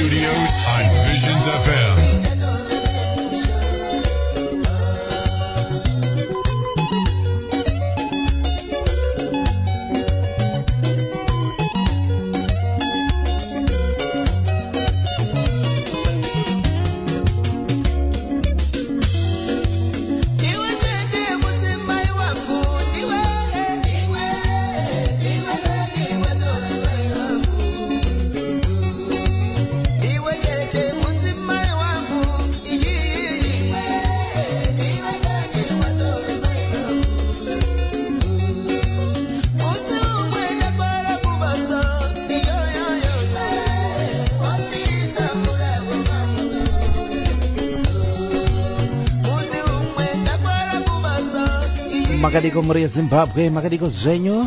studios on Visions FM. Makadiko muri Zimbabwe, makadiko zvenyu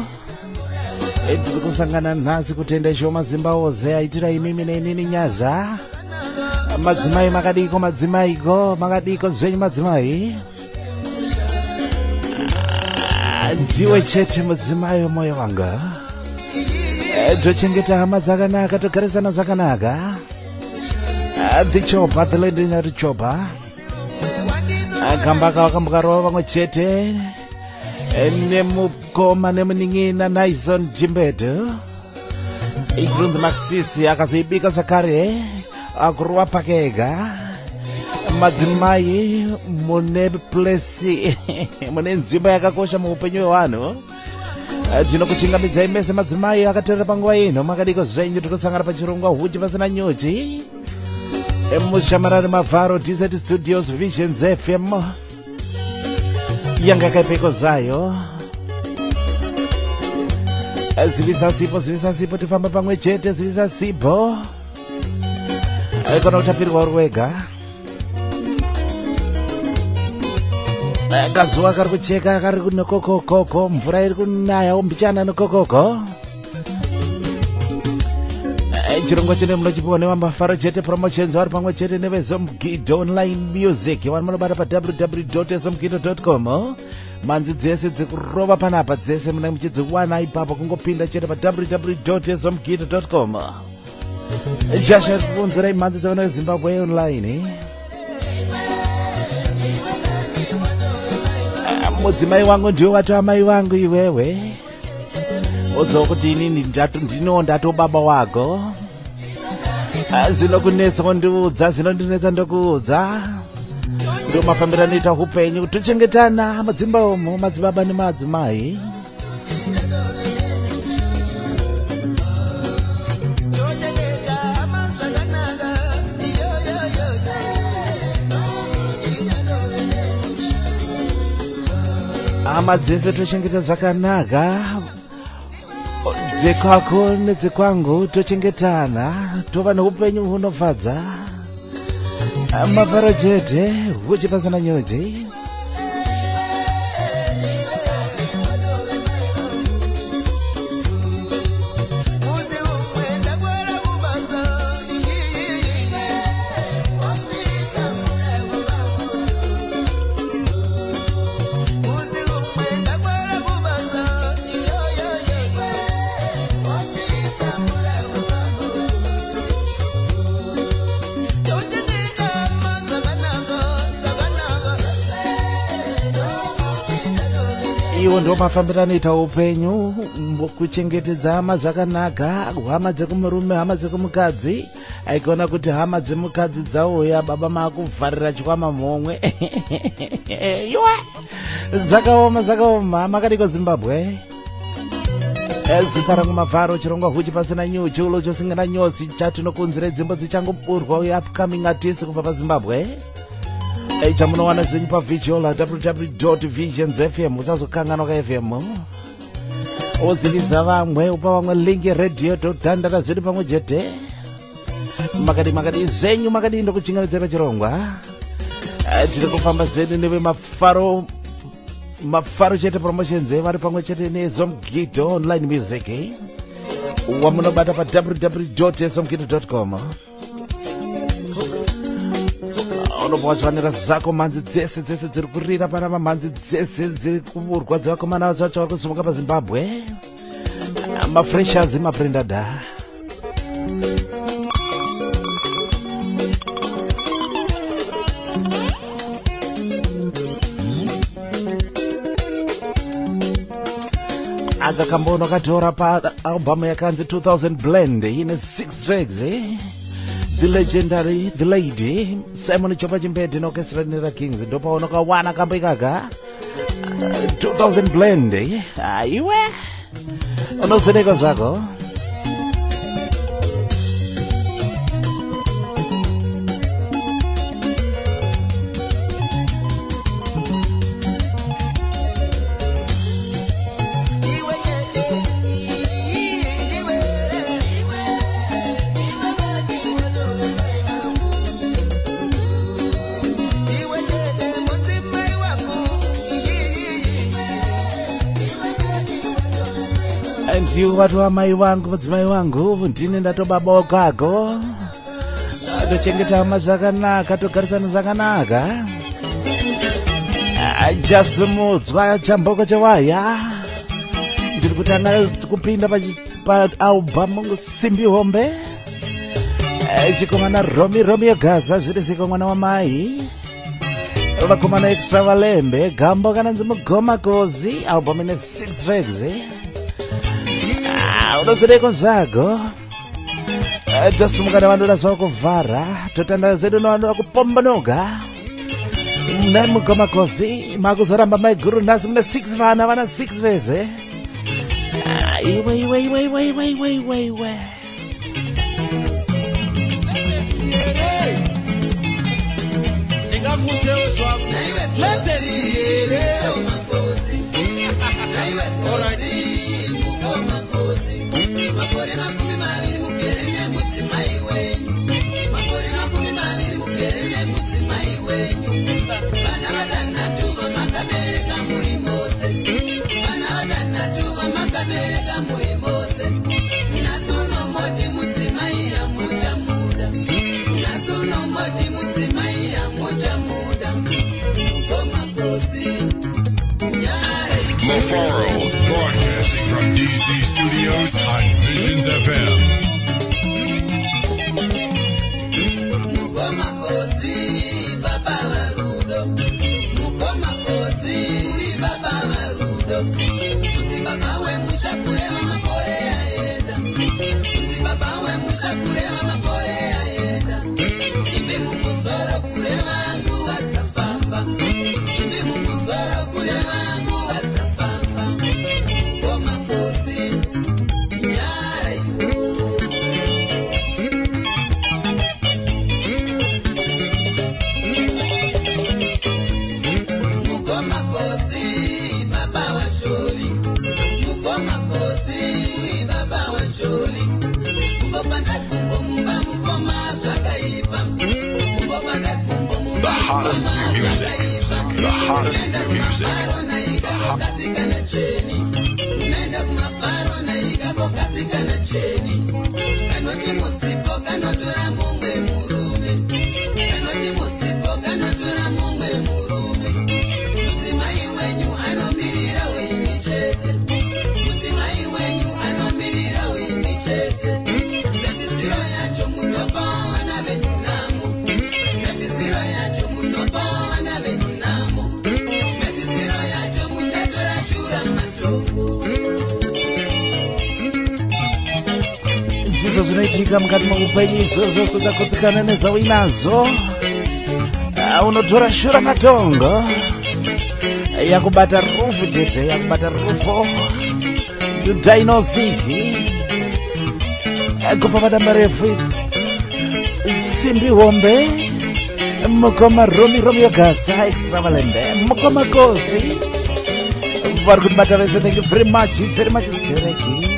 tiri kusangana nhasi kutenda shoma Zimbabwe aitira imimi nenini nyaza madzimai makadiko madzimaiko makadiko zvenyu madzimai ndiwe chete mudzimai moyo wanga tochengeta hama dzakanaka togarisana zvakanaka dzichopa dziledina richopa kambaka wakambukarova vamwe chete nemukoma nemuning'ina Naison Jimbedo ichirunzi Maxisi akazoibika zvakare akuruwa pakega madzimai mune place mune nzvimbo yakakosha muupenyu hwevanhu tinokuchingamidzai mese madzimai akateerera panguva ino makadiko zvenyu tikusangana pachirongwa huchi pasina nyuchi mushamarari mavharo Desert Studios Visions FM yanga kaipeko zayo zivisa sipo tifamba pamwe chete zivisa sipo aikona kutapirwa uri wega kazuva kari kucheka kari kunokokokoko mvura iri kunaya umbichana nokokoko chirongwa chine munochiponewa mafaro chete promotions vari pamwe chete nevezomgido online music vanhu munobata pa www.zomgido.com manzi dzese dzikurova panapa dzese muna muchidziwana ipapo kungopinda chete pa www.zomgido.com jasha kukunzirai mhanzi dzaona Zimbabwe online mudzimai wangu ndiwe wati amai vangu iwewe uzo kuti inini ndato baba wako zvinokunetsa kundiudza zvinondinetsa ndokuudza ndo mafambiro anoita upenyu tochengetana madzimba omo madzibaba nemadzimai hama dzese tochengeta zvakanaka dzekwako nedzekwangu tochengetana tova neupenyu hunofadza mavharo chete huchipasana nyuchi iwo ndo mafambiro anoita upenyu kuchengetedza hama zvakanaka hama dzekumurume hama dzekumukadzi aikona kuti hama dzemukadzi dzauya baba maakuvharira chikwama mhomwe dzakaoma makadiko Zimbabwe zita rangu mavharo chirongwa huchi pasina nyuchi ulo chosingana nyosi chatinokunzire dzimbo dzichangoburwa uye upcoming artist kubva paZimbabwe chamunowana zenyu pavisual www.visionsfm usazokanganwa kaFM ozivisa vamwe upa vamwe lingi radio todhandara zviri pamwe chete makadi zvenyu makadi ndokuchingamidza pachirongwa tiri kufamba zvedu neve mafaro chete promotions vari pamwe chete nezomgido online music wamunobata pa www.zomgido.com unobvazvanira zvako mhanzi dzese dziri kurira panapa mhanzi dzese dziri kuburwa dzevakomana vacho vari kusimuka paZimbabwe mafreshers maprendada aka kambono katora pa albamu yakanzi 2000 blend ine 6 tracks the legendary the lady Simon Chopa Chimbede Orchestra Nera Kings ndopaona kawana kambo ikaka 2000 blend iwe unozedeka zako ndiwo watu wa mai wangu mudzimai wangu ndine ndatobabaokako tochengeta hama zvakanaka togarisana zvakanaka jasimudzwa chamboko chewaya ndiri kutanga kupinda paalbamu simbi hombe chikomana romi yegaza zviriziko mwana wa mai vakomana extra valembe gambo kana nzimugoma kozi albamu ine 6 tracks unozedeko zvago tosumukana vandoda zvavo kuvhara totandara zedu novandoda kupombonoga nai mugamakozi makuzoramba maiguru nhasi mune 6 vana vana 6 veze iwe makore makumi maviri mugere nemudzimai wenyu makore makumi maviri mugere nemudzimai wenyu vana vatanhatu vamakabereka muri mose vana vatanhatu vamakabereka muri mose nhasi unomoti mudzimai yamuchamuda nhasi unomoti mudzimai yamuchamuda ukomakosi nyare Mofaro, broadcasting from DC Studios on Visions FM. Mukomakosi, Baba Marudo. Mukomakosi, Baba Marudo. Kuti baba we mushakure mama kore aenda. Kuti baba we mushakure mama kore aenda. Ibe mumusoro kure vangu watsafamba. Ibe mumusoro kure vangu watsafamba. Mukomakosi. The hottest new music. The hottest new music. izvo zvinoitika mukati moupenyu izvozvo sudakotsikana nezvauinazo unotora shura matongo yakubata rufu chete yakubata rufu dainosiki kupa madamba refu simbi hombe mukoma romi yogasa extra valembe mukoma kozi vari kuti bata vese thank you very much zereki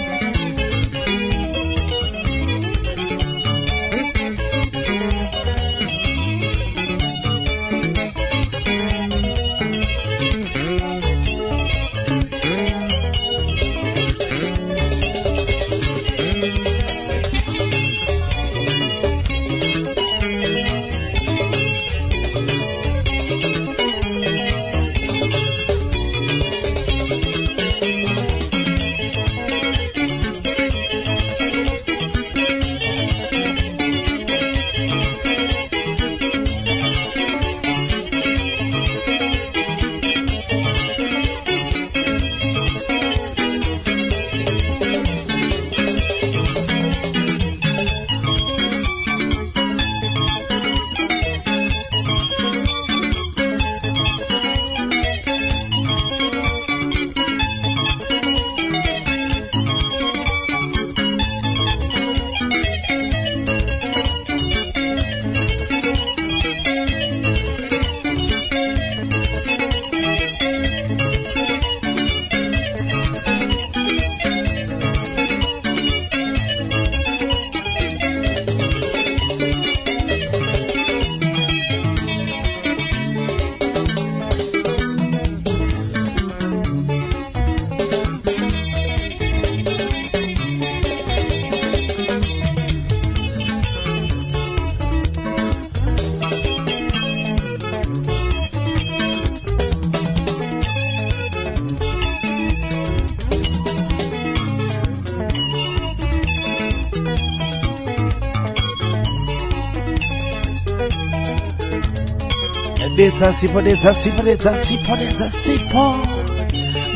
Detsa sipo, detsa sipo, detsa sipo, detsa sipo.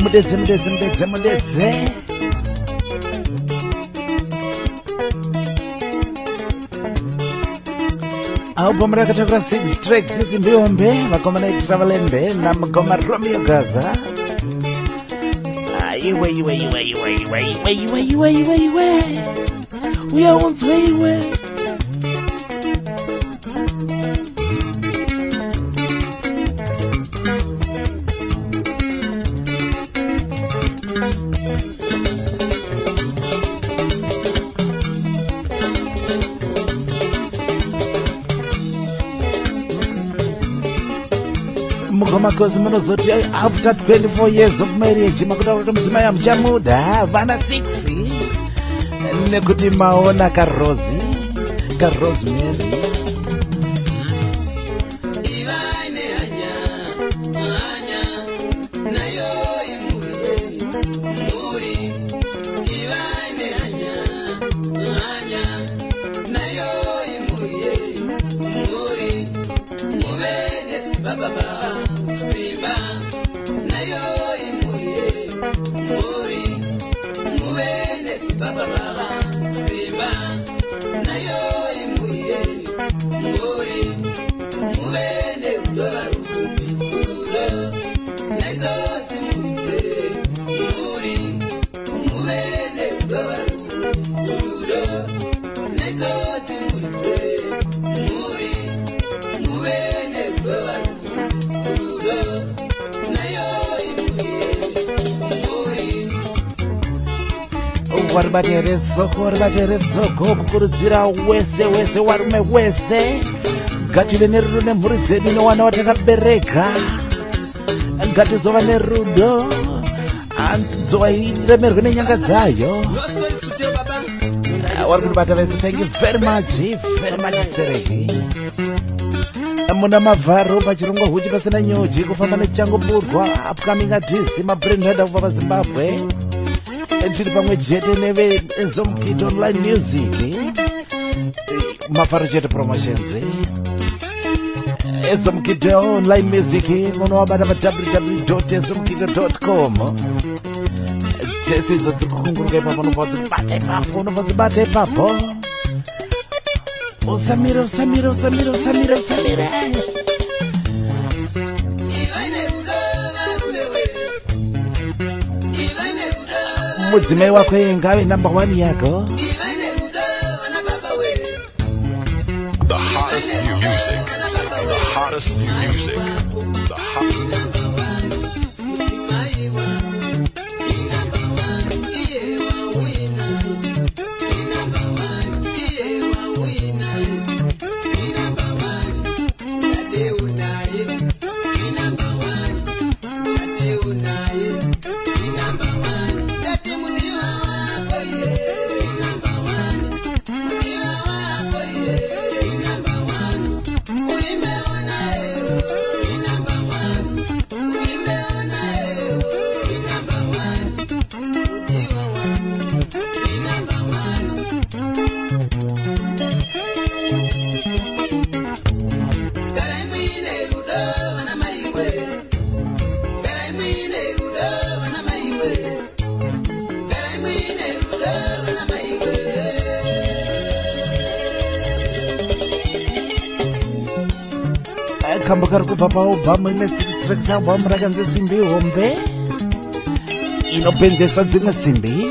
Mudetse, mudetse, mudetse, mudetse. Album rakatakura 6 tracks Zimbiombe, Makoma Extravalembe, na Makoma Romeo Gaza. Iwe. We are once way. Makozi munozoti after 24 years of marriage makuta kuti mudzimai amuchamuda vana 6 nekuti maona karozi Mary waribateresoko kukurudzira wese warume wese ngative nerudo nemhuri dzedu newana watakabereka ngatizova nerudo anzoiremerwe nenyanga dzayo wari kuribata vese. Thank you very much Stereki. Muna mavharo pachirongwa huchi pasina nyuchi kufamba nechangopurwa upcoming artist mabrandhead kubva paZimbabwe. Tiri pamwe chete neve Zomkid Online Music mafaro chete promotions Zomkid Online Music munowabata pa www.zomkid.com. Dzese idzo dziri kukunguruka ipapo unobva ipapo usamire mudzimai wako ngave number 1 yako. The hottest new music. Kambo kari kubva paobama ine 6 tracks album rakanzi Simbi Hombe inopenzesa dzimwe simbi.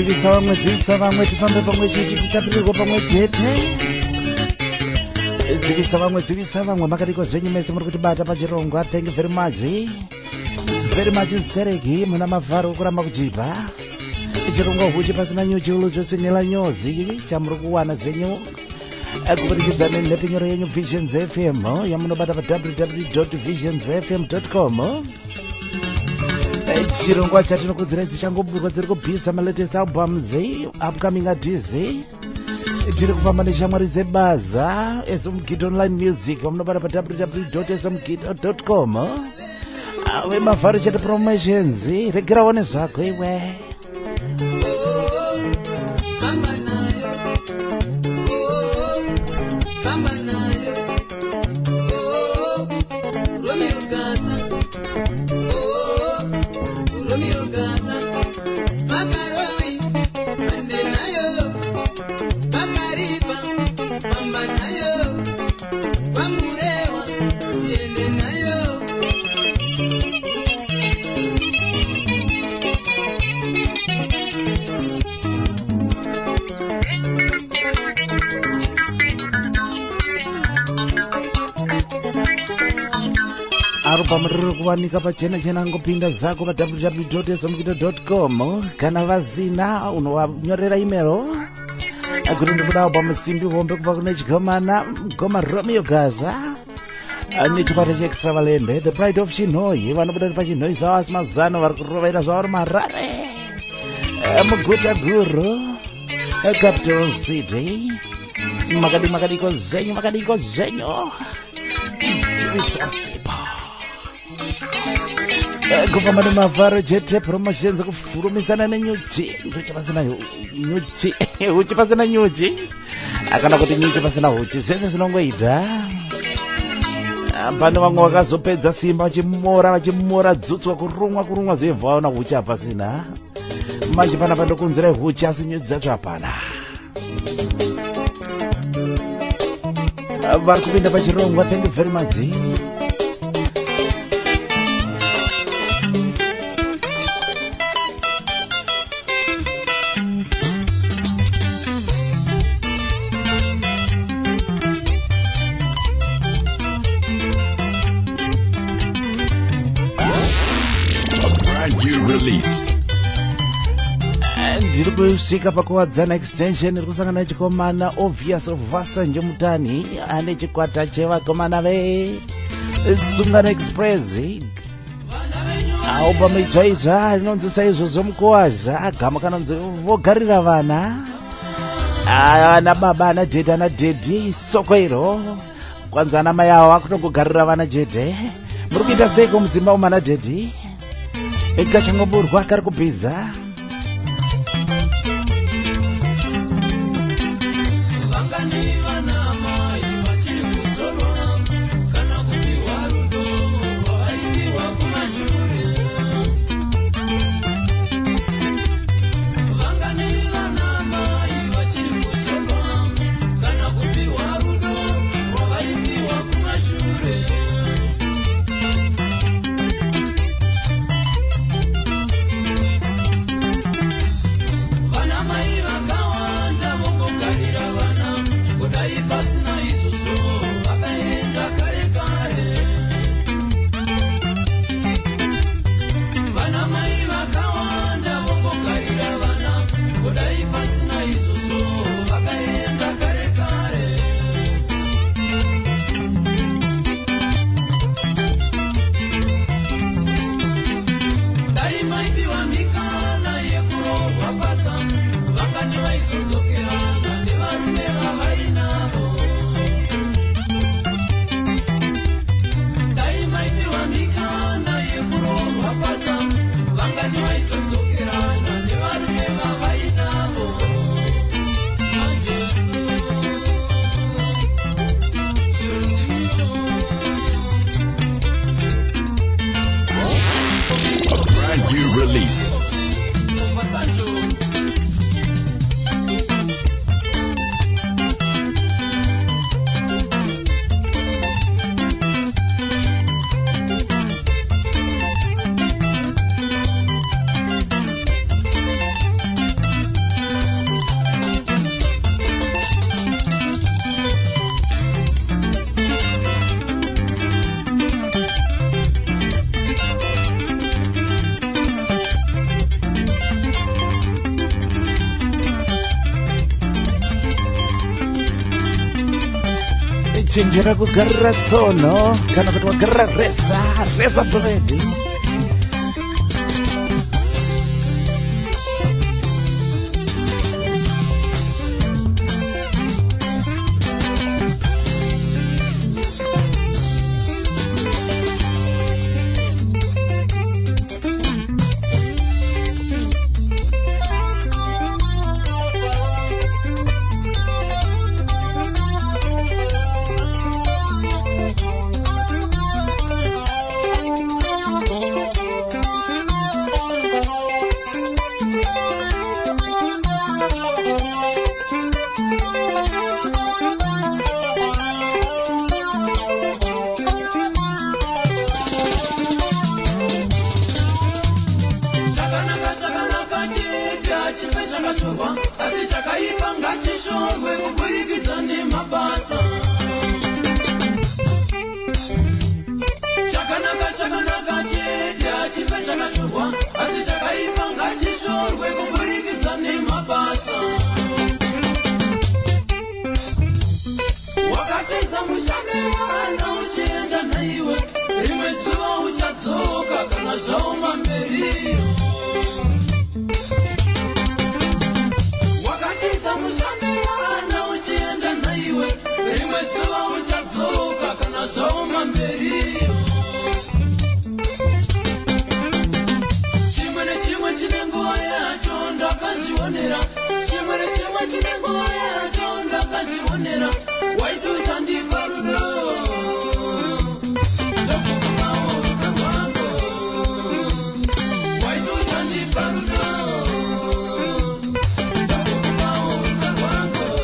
dzivisa vamwe tifambe pamwe chete tichapirirwa pamwe chete dzivisa vamwe makadiko zvenyu mese muri kutibata pachirongwa. Thank you very much Stereki muna mavharo kuramba kuchibva chirongwa huchi pasina nyuchi uluzvosingela nyozi chamuri kuwana zvenyu kubudikidza nenhete nyoro yenyu Visions FM yamunobata pa www.visionsfm.com. chirongwa chatinokudzirai dzichangoburwa dziri kubhisa malatest albums upcoming artists. Tiri kufamba neshamwari dzebaza SMGit online music vamunobata pa www.smgit.com. Vemavharo chete promotions regerawo nezvako iwe. Pamuriro kuwanika pachena ngopinda zako pa www.smgit.com. kana vazina unowanyorera email kuti ndikuda pamusimbi hombe kubva kune chikomana Goma Romeo Gaza nechipata cheextra valembe the pride of Chinhoyi vanobuda pachinhoyi zvavo asi mazano vari kurovaira zvavo marare muguta guru capital city. makadiko zvenyu zivisasipo kufamba nemavharo chete promotions kufurumisana nenyuchi huchi pasina nyuchi kana kuti nyuchi pasina huchi zvese zvinongoita. Pano vamwe vakazopedza simba vachimora dzutswa kurumwa zvebva vaona huchi hapasina. Manje pana pandokunzirai huchi asi nyuchi dzacho hapana. Vari kupinda pachirongwa. Thank you very much. Ndiri kusvika pakuwadzana extension iri kusangana nechikomana Obvious Vasa Njomutani ane chikwata chevakomana veSungano Express. Album itsva inonzi saizvozvo mukuwazha agama kanonzi vogarira vana ana baba ana dhedhi soko iro kwanza ana mai avo akutongogarira vana jedhe. Muri kuita seiko mudzimba umana dhedhi ekachangoburwa kari kubhiza. chenjera kugarira tsono kana kuti wagarira reza bhuredi. Asi chakaipa ngachishorwe kuburikidza nemabasa. Chakanaka chete achipe chakashorwa. Asi chakaipa ngachishorwe kuburikidza nemabasa. Wakatiza mushane wana uchienda naiwe. Rimwe zuva uchadzoka kana zvaoma mberiyo. Rimwe zuva uchadzoka kana zvaoma mberiyo. Chimwe nechimwe chine nguva yacho ndakazvionera. Chimwe nechimwe chine nguva yacho ndakazvionera. Waiti uchandipa rudo ndokukupawo rudo rwangu. Waiti uchandipa rudo ndokukupawo rudo rwangu.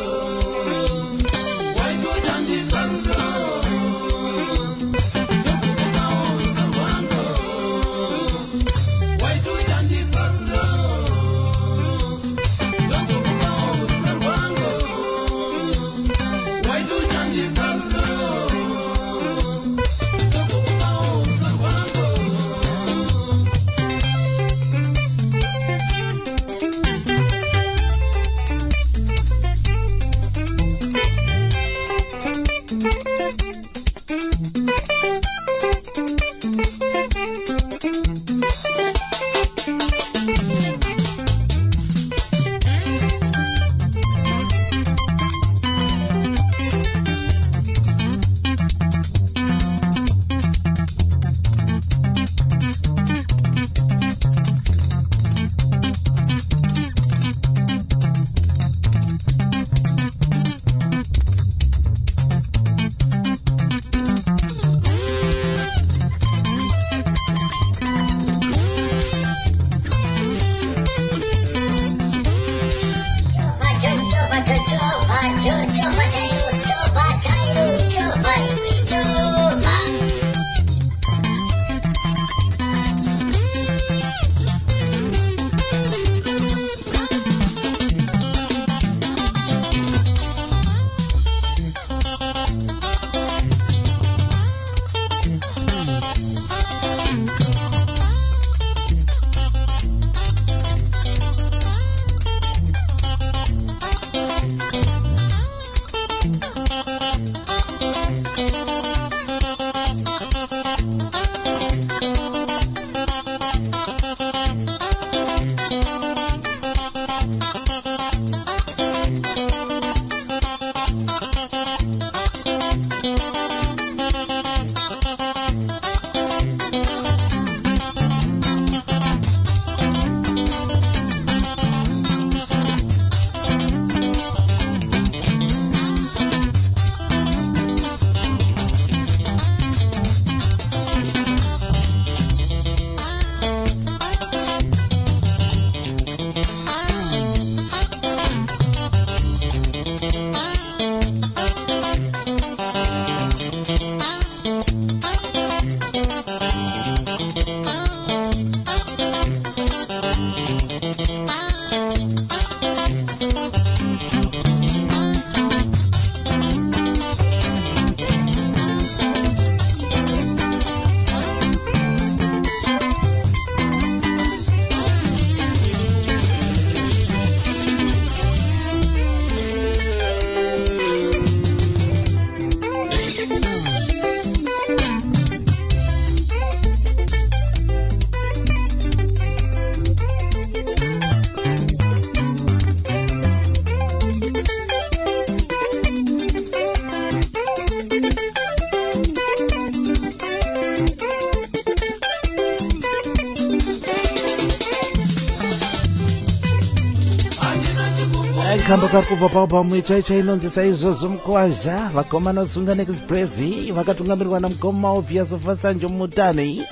Kamba kakubva paubamu chaicha inonzi saizvozvo mukwaza vakomana Sungan Express vakatungamirwa namukoma Obvious Fasanjo Mutani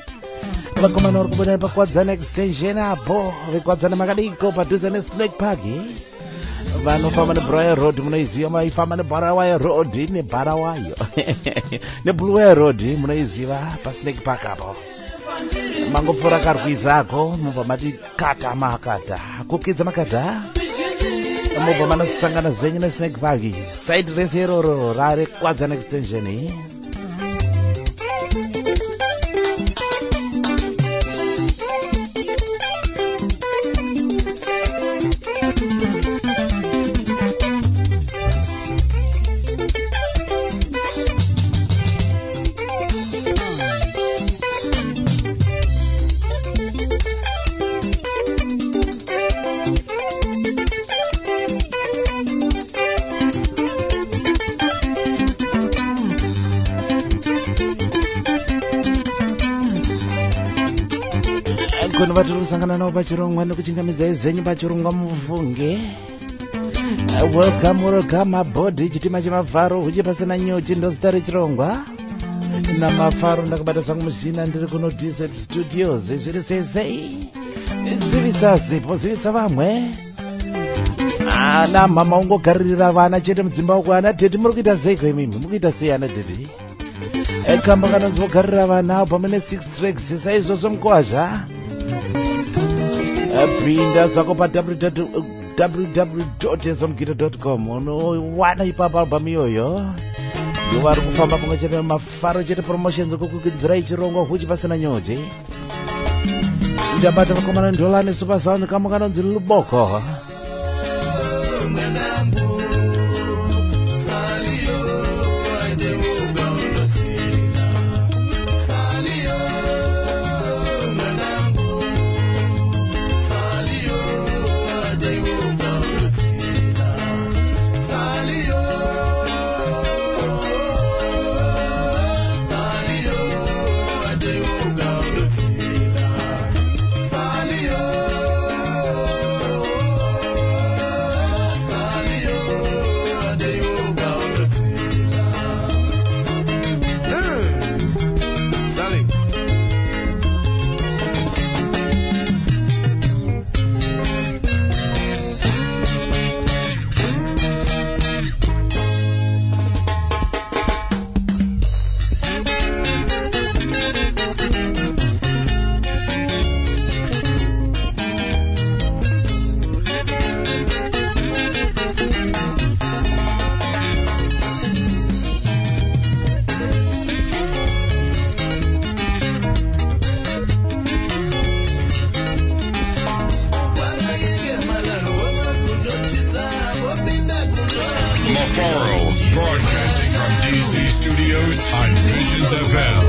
vakomana vari kubuda pakwadzana extension apo vekwadzana makadiko padhuze neSnake Park vanofamba neBrawayo Road munoiziva maifamba neBarawayo Road neBarawayo neBluewayo Road munoiziva paSnake Park apo mangopfuura karwizako mubva mati kata makata kukidza makata mubva manosangana zvenyu neSnake Park side rese iroro rare kwadzana extension kono vatiri kusangana navo pachirongwa nekuchingamidzai zvenyu pachirongwa mufunge. Welcome aboard chitima chemavharo huche pasina nyuchi ndozita rechirongwa namafaro ndakabata zvangu muzvina ndiri kuno Desert Studios zviri seisei zivisa zipo zivisa vamwe ana mama ungogaririra vana chete mudzimba uko ana dhedhi muri kuita seiko imimi muri kuita sei ana dhedhi kamba kana nzogarira vana pamwe ne6 tracks saizvozvo mukwazva pinda zvako pa www.esomgita.com unowana ipapo albamu iyoyo ndovari kufamba pamwe chete mafaro chete promotions okukwikwidzira ichirongwa huchi pasina nyuchi ndabata vakomana ndolani super sound kama kanonzi luboko Broadcasting from DC Studios on Visions FM.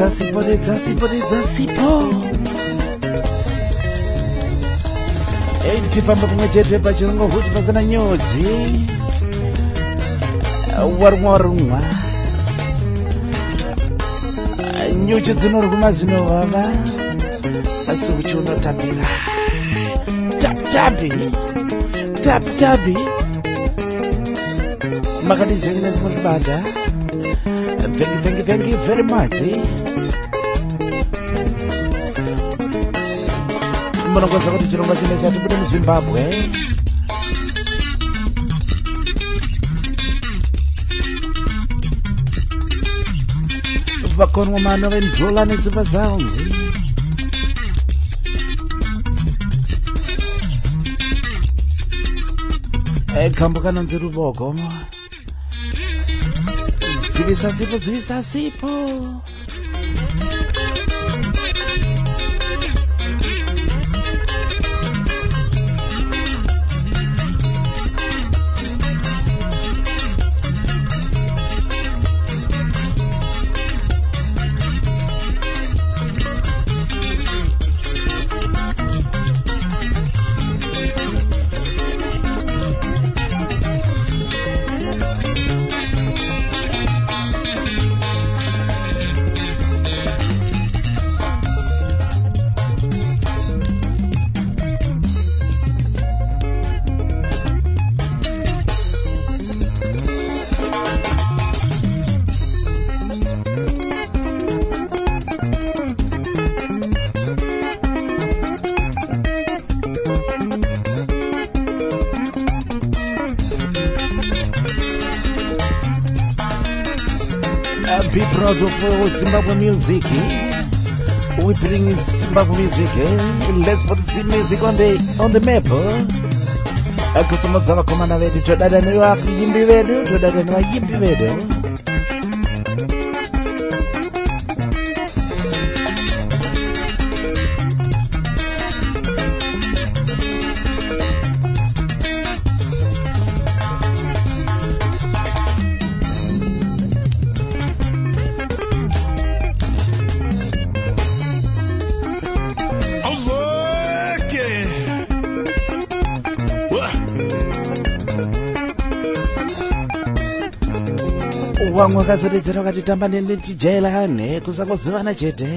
sipo tifamba kumwe chete pachirungo kuti pasina nyodzi warumwa nyuchi dzinoruma zvinovava asi uchi unotapira tapi makadizekina zimuribata. Thank you very much. Munokosa kuti chirongwa chine chatibude muZimbabwe. Vakonwamano vendlula neSuper Sounds. Kambo kanonzi Ruvoko. Zivisa sipo. Be proud of Zimbabwe music. We bring Zimbabwe music. Let's put the music on the map. Akusamazava komana vedu todada nevayimbi vedu. Wamwe akazoredzera ukatitamba netijailane kusangozivana chete.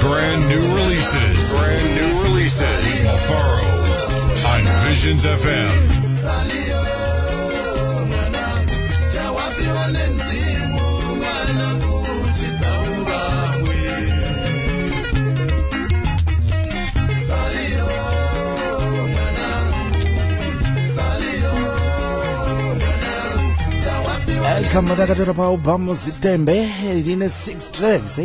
Brand new releases. Mafaro on Visions FM. Kama dakatera pa Obama Zitembe ine 6 tracks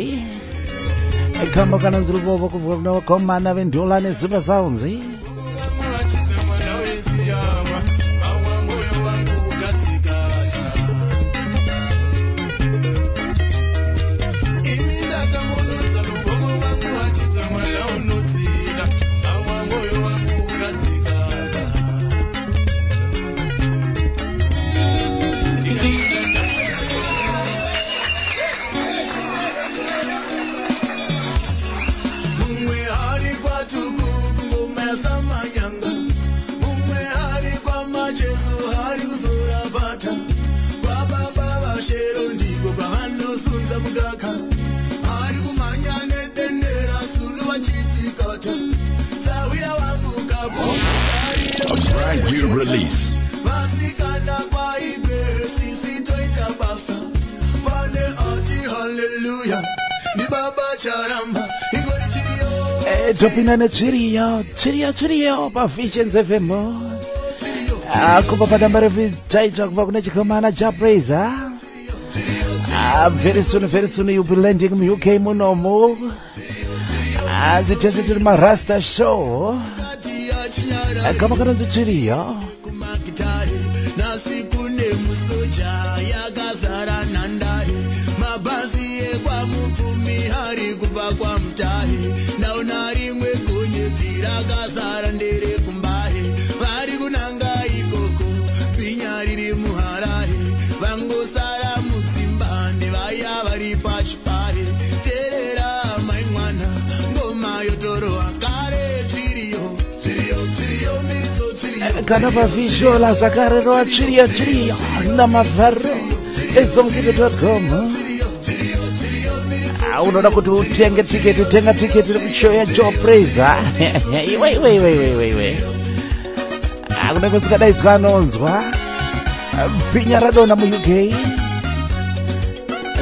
kama kana nziruvovo kuvona komana vendula neSuper Sounds Brand new release. Topina nechirio pa Visions FM. Kupa padamba revitaita kupa kuna chikomana cha Praiser. Very soon you'll be landing in UK munomo. As it is to my Rasta show. Kama kana nzichirio. Kumakitari nasiku nemusoja yakazara nandari. kwa mupfumi hari kubva kwa mutare ndaona rimwe gonyeti rakazara ndere kumbare vari kunanga ikoko pinya riri muharare vangosara mudzimba ndevaya vari pachipare terera mai mwana ngoma yotorowa kare chiriyo miridzo chiriyo kana pavhizhola zvakarerwa chiriyo namavharo ezongito.com. Unoda kuti utenge tiketi, tenga tiketi rekushow ya Joe Praiser. Iwe. Akuna kwezikadaidzwa anonzwa pinya radona mu UK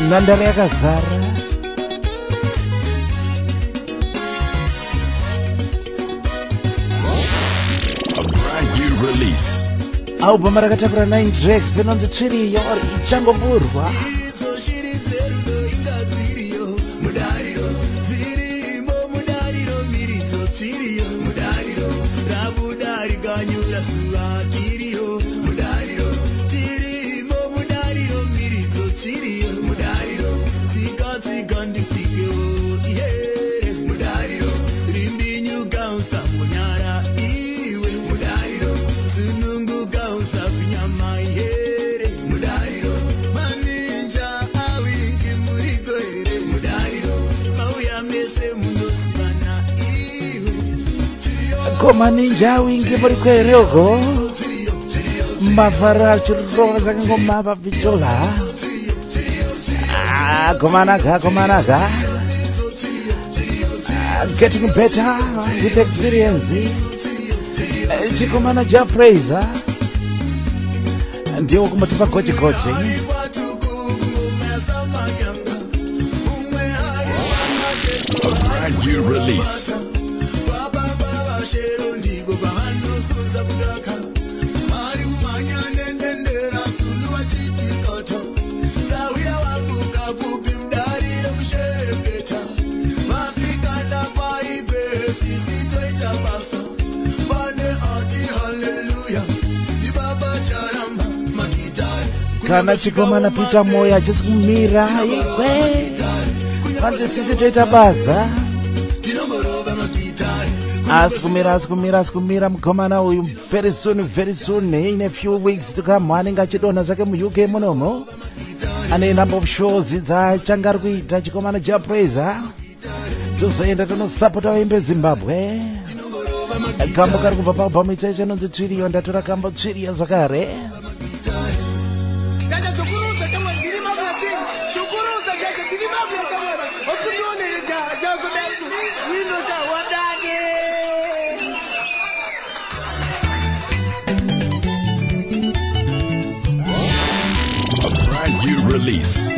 nhandare yakazara. Release. Album rakatakura 9 tracks inonzi chiriyo ichangopurwa. Koma ninja wingi muri kwerego mavhara chirova zakangoma pavhizhola. Komanaga getting better with experience. Chikomana Joe Praiser ndiwo kumatipa kochi. A brand new release. Kana chikomana Peter Moya chisikumira ikwe panze sisi toita baza asikumira mukomana uyu very soon in a few weeks to come anenge achidonha zvake mu UK munomo ane number of shows dzachanga ari kuita chikomana Joe Praiser tozoenda tonosapota vaimbe Zimbabwe kambo kari kubva paalbum ichacho inonzi Chiriyo ndatora kambo Chiriyo zvakare. Release.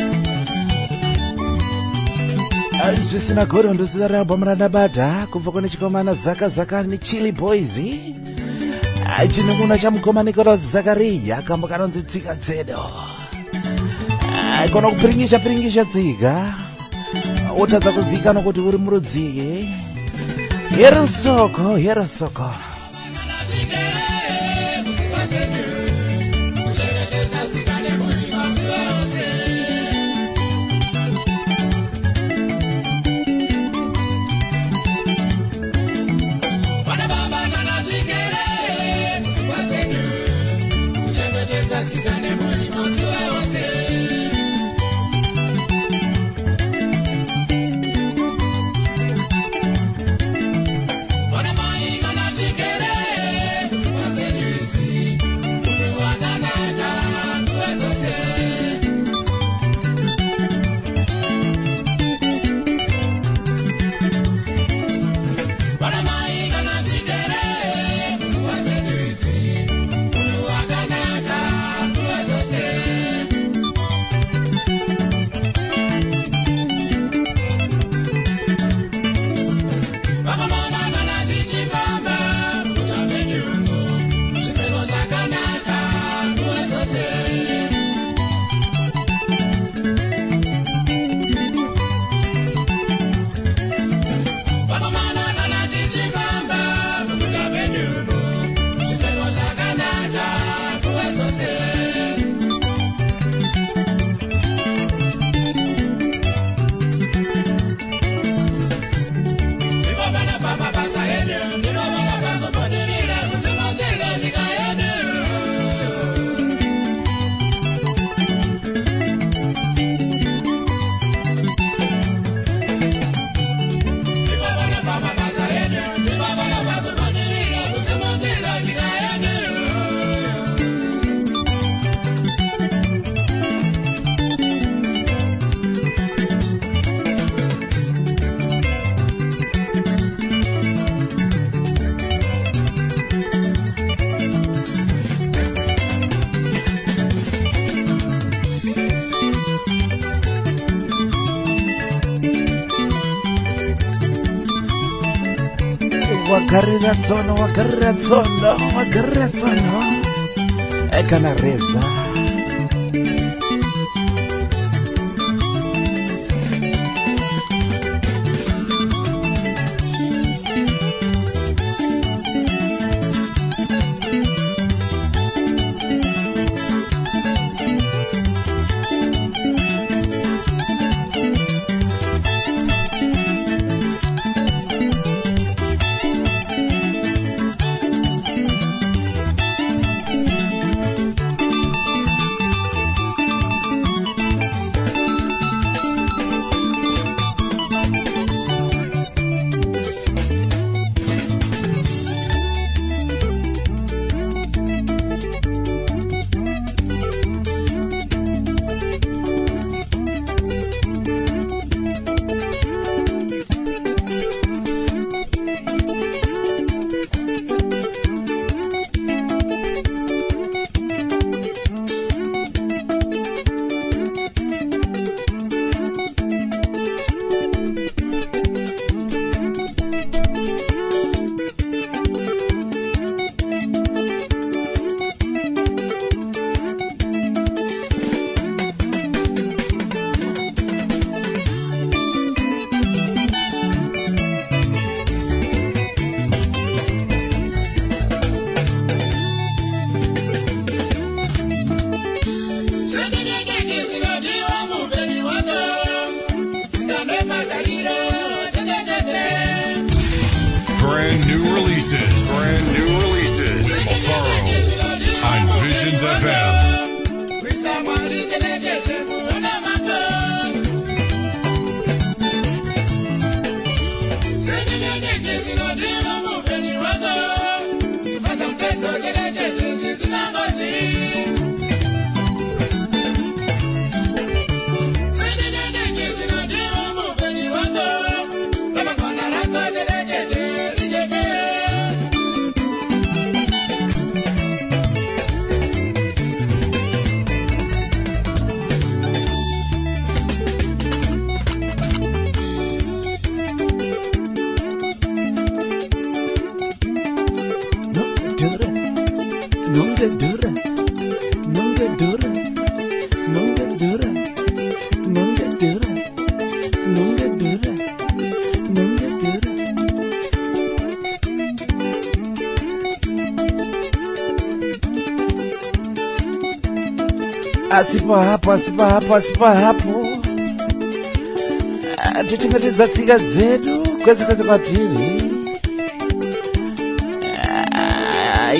Zvisina goro ndosida album randabata kubva kune chikomana Zaka neChili Boys chinokuna chamukomana Nicholas Zakaria kambo kanonzi Tsika Tsedo kona kupiringisha tsika otadza kuzikanwa kuti uri murudzii herosoko What am I gonna take? wagarira tsono ekana reza Brand new releases. Mafaro on Visions FM. Asipa hapo tuchengetedza tsika dzedu kwese kwatiri.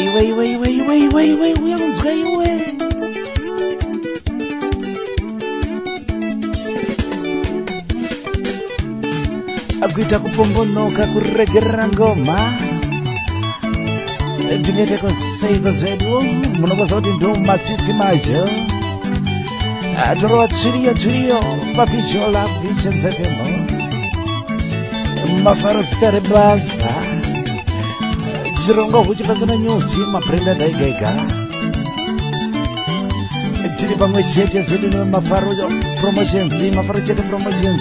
Iwe uyanzwa iwe akuita kupombonoka kuregerera ngoma tingeteko seiko zvedu munokoza kuti ndo masystem acho torova tsviriyo pavisual Visions FM Mafaro zita rebasa chirongo huchipasana nyuzi mabrenda daigaiga tiri pamwe chete zedu nemafaro promotions mafaro chete promotions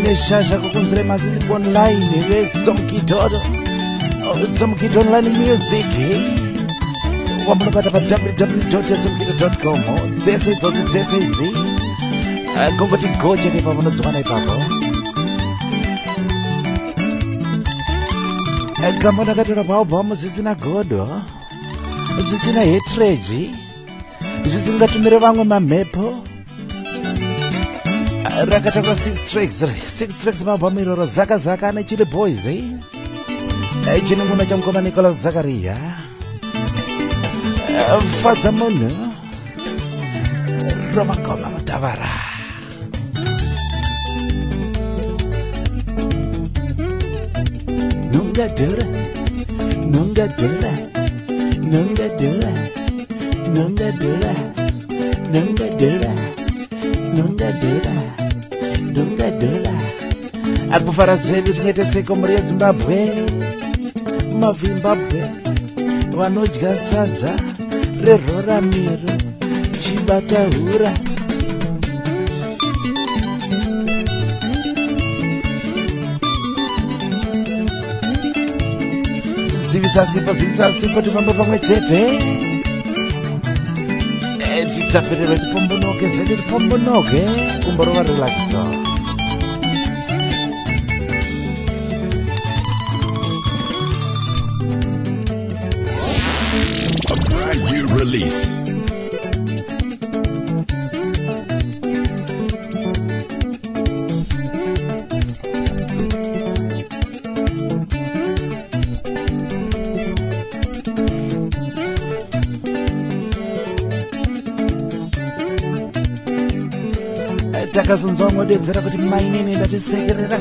neshasha kukunzire maziki online vesomkito online music wamunobata pa www.somkito.com dzese idzi kongoti gochete pamunodzwana ipapo gamba ndakatora paobhamu zvisina godo zvisina hetreji zvisingatumire vamwe mamhepo rakatakura 6 tracks maobhamu iroro zaka nechili boys chinunguna chamukoma Nicholas Zakaria fadza munhu romakoma mutavara nungadura akufara zvedu tingaite sekomuri yeZimbabwe mazimbabwe vanodya sadza reroramiro chibatahura zivisa sipo tifambe pamwe chete titapirire tipombonoke zvete tipombonoke kumborova relaxo. A brand new release. takazonzwa modedzera kuti mainini ndatisekerera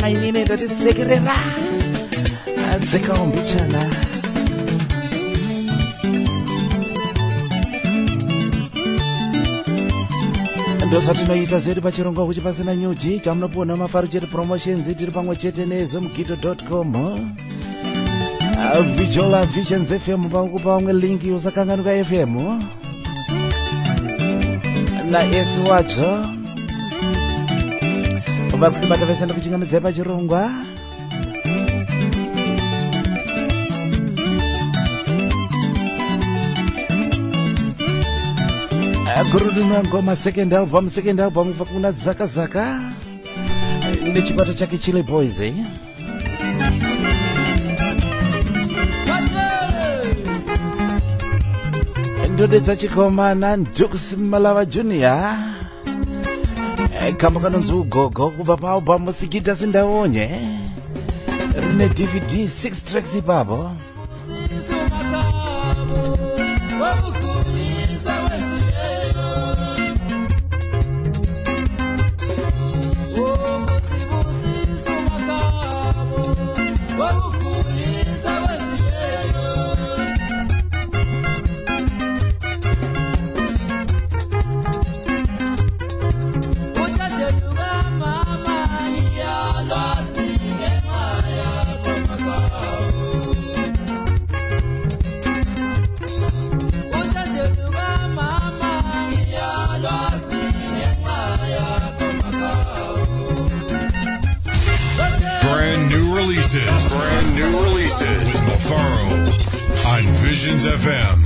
mainini ndatisekerera zekaombichana ndozvatinoita zvedu pachirongo kuchi pasina nyuchi chamunopona mafaro chete promotions tiri pamwe chete nezomugito.com visual visions fm pakupa vamwe linki usakanganuka fm naesi wacho vari kuti batavesenda kuchingamidza pachirongwa guruduna ngoma second album kubva kuna zakazaka nechikwata chake chile boys ndodedza chikomana Dux Malava Junior kamba kanonzi ugogo kubva paalbum Musikita Sindaonye rine DVD 6 tracks ipapo Brand new releases. Mafaro on Visions FM.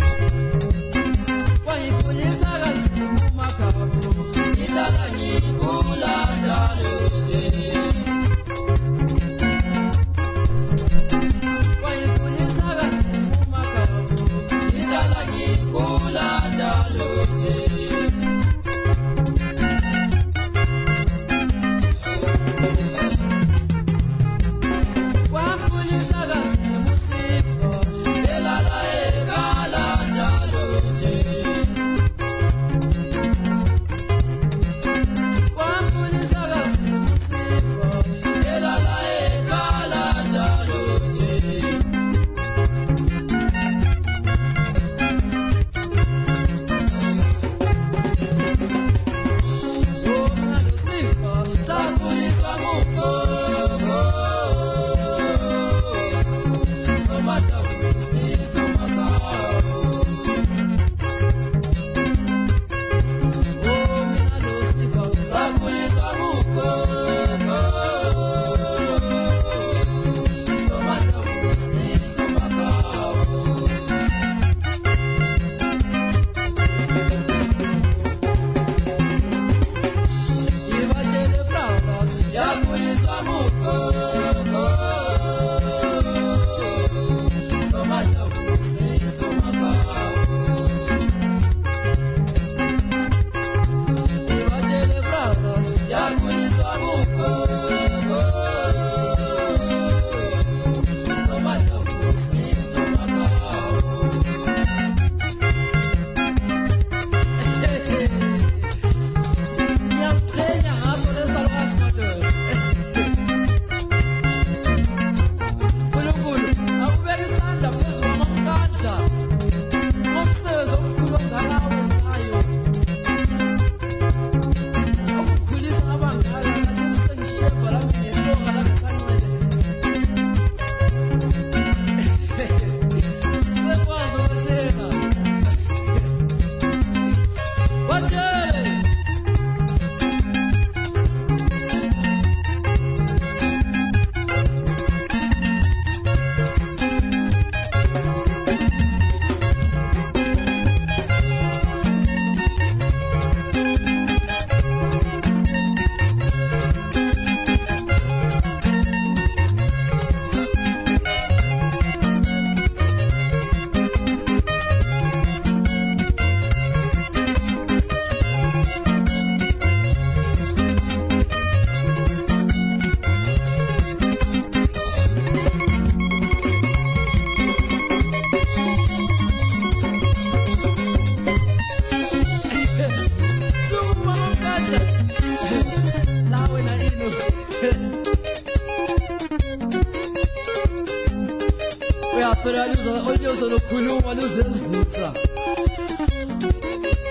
phela luzokhuluma luzezisa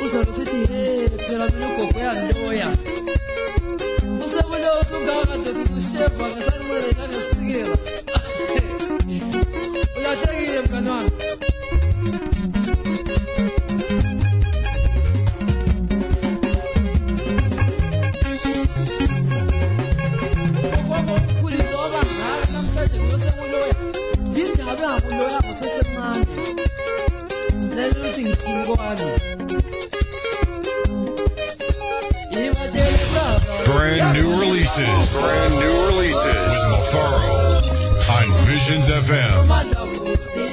uzobe sithi hey phela mina ugogo yaloya usebona usungaka nje ususheva ngasancele nangesikela uyahlekile mngani wami Brand new releases with Mafaro on Visions FM.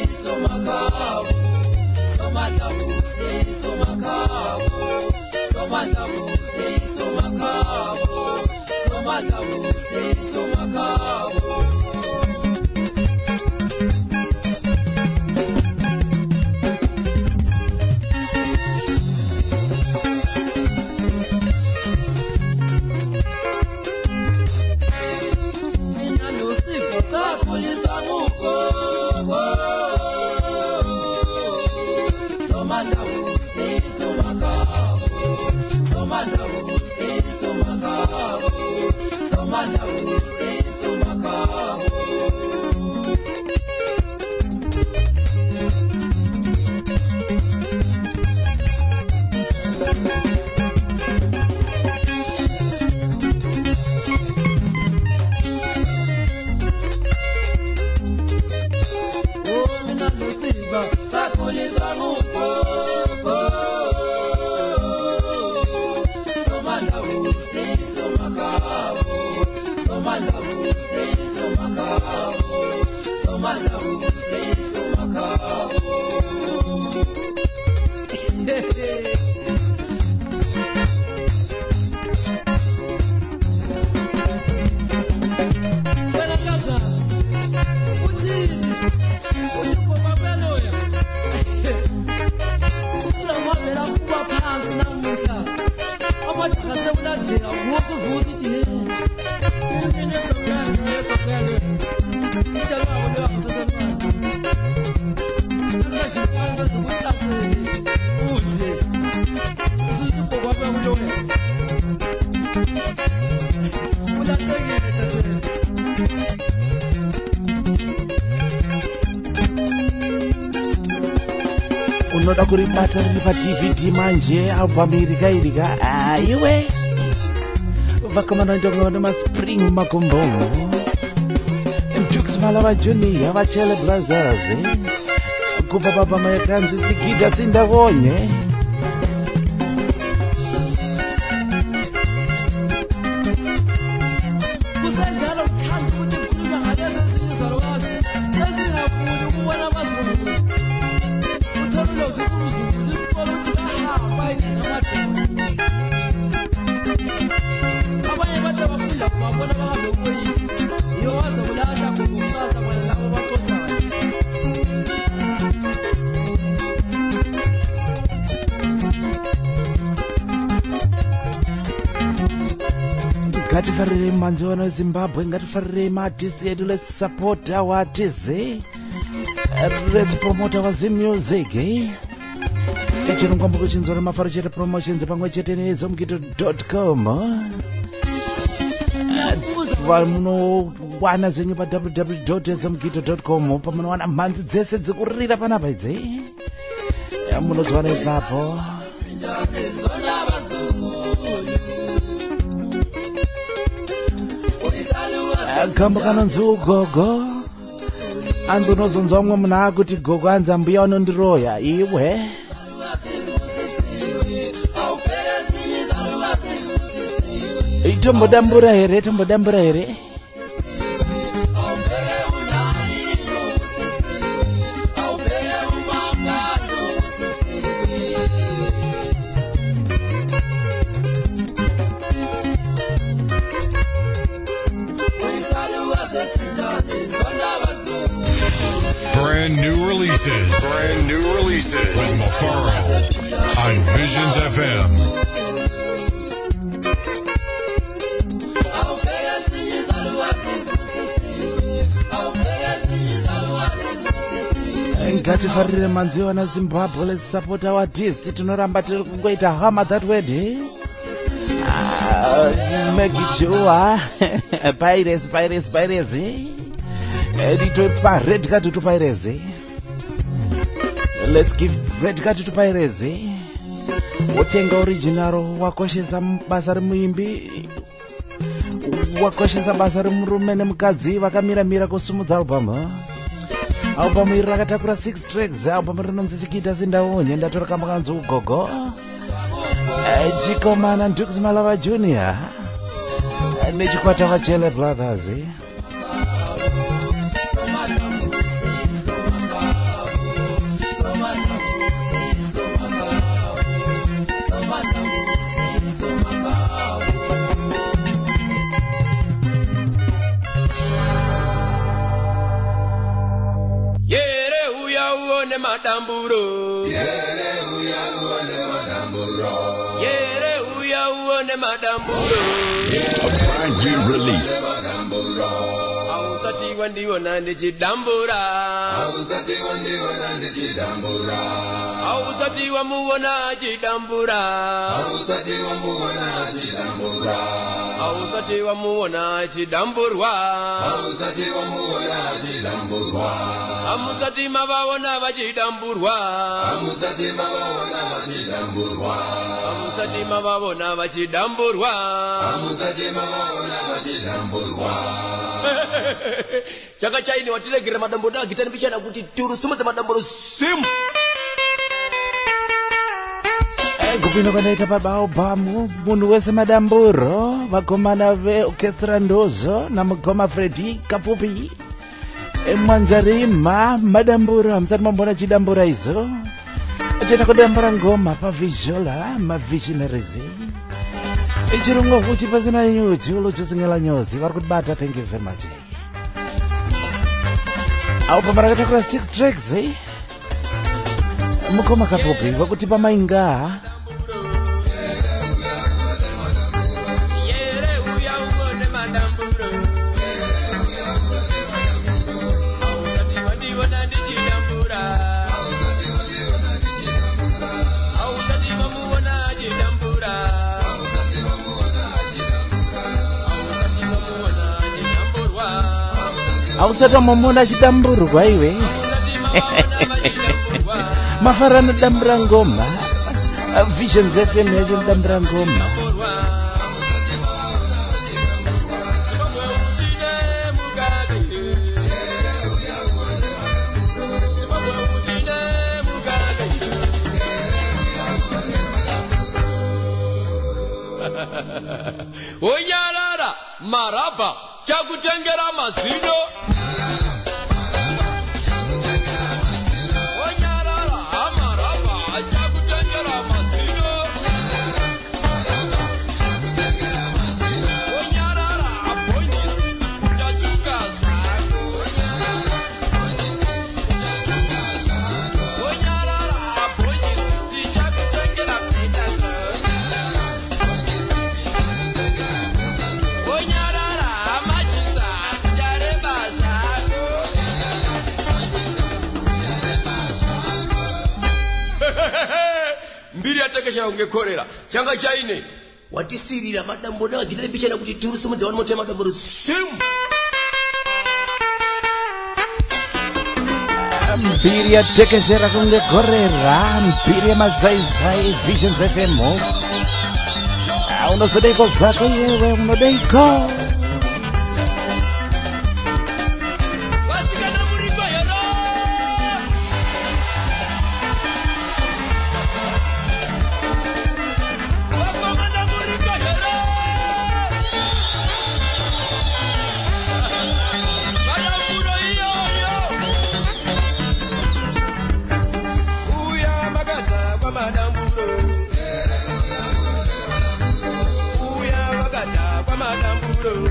unoda kuribata riri paDVD manje album irika aiwe vakomana ndongona maspring makombongo Dukes Malava Junior vachele brothers kupa baba mayakanzi sikida sindavonye ngatifarire manzwana weZimbabwe ngatifarire maartisti edu let's support our artists let's promote our music echirongwambo kuchinzora mafaro chete promotions pamwe chete nezomgito.com munowana zvenyu pa www.zomgito.com pamunowana mhanzi dzese dzikurira panapa idzi munodzwana ipapo kambo kanonzi ugogo anzi unozonzwa umwe munhu akuti gogo anzi ambuya unondiroya iwe tombodambura here Brand new releases with Mafaro on Visions FM. ngatifarire manzi wana Zimbabwe. Let's support our artists. Tinoramba tiri kungoita hammer that way. Make sure pirates. Edito pa red card to pirates. Let's give red card to pirates. Wotenga original wakoshesa basa remuimbi. Wakoshesa basa remurume nemukadzi vakamira kusumudza album. Album iri rakatakura 6 tracks. Album rinonzi Sikita Sindaonye. Ndatora kamba kanzi ugogo Jikomana Dukes Malava Junior nechikwata vachele brothers. Madamburo. Yere uya uone madamburo. A brand new release. Ausati wandiona ndichidambura. Ausati wamuona chidambura. Ausati wamuona chidamburwa. Amusati mavaona vachidamburwa. Amusati mavaona vachidamburwa. Chaka chaini watilegera madambo da gitani bichana kuti turu sumata madambo sim. Kupino kanaita pabao bamu munhu wese madamburo vakomana ve orchestra Ndozo na mugoma Freddy Kapupi Mwanjarima madamburo hamsati mambona chidambura izo cheta kudambura ngoma pa visuala ma visionaries ichirungo kuchi pasina nyuchi ulochosingela nyozi vari kutibata. Thank you very much. Au pamara katakura 6 tracks mukoma Kapupi vakutipa mainga. Ausata momona chidamburu kwaiwe. Mafarana dambura ngoma. Visions FM yacho dambura ngoma. Onyarara maraba chakutengera mazino. Mbiri atakesha ungekorera changa chaine watisirira madambo na gitale bichana kuti turusumu the one more time madambo sim. Mbiri atakesha kungekorera mbiri mazaizai Visions FM unosodeiko zako yewe unodeiko. Madamburo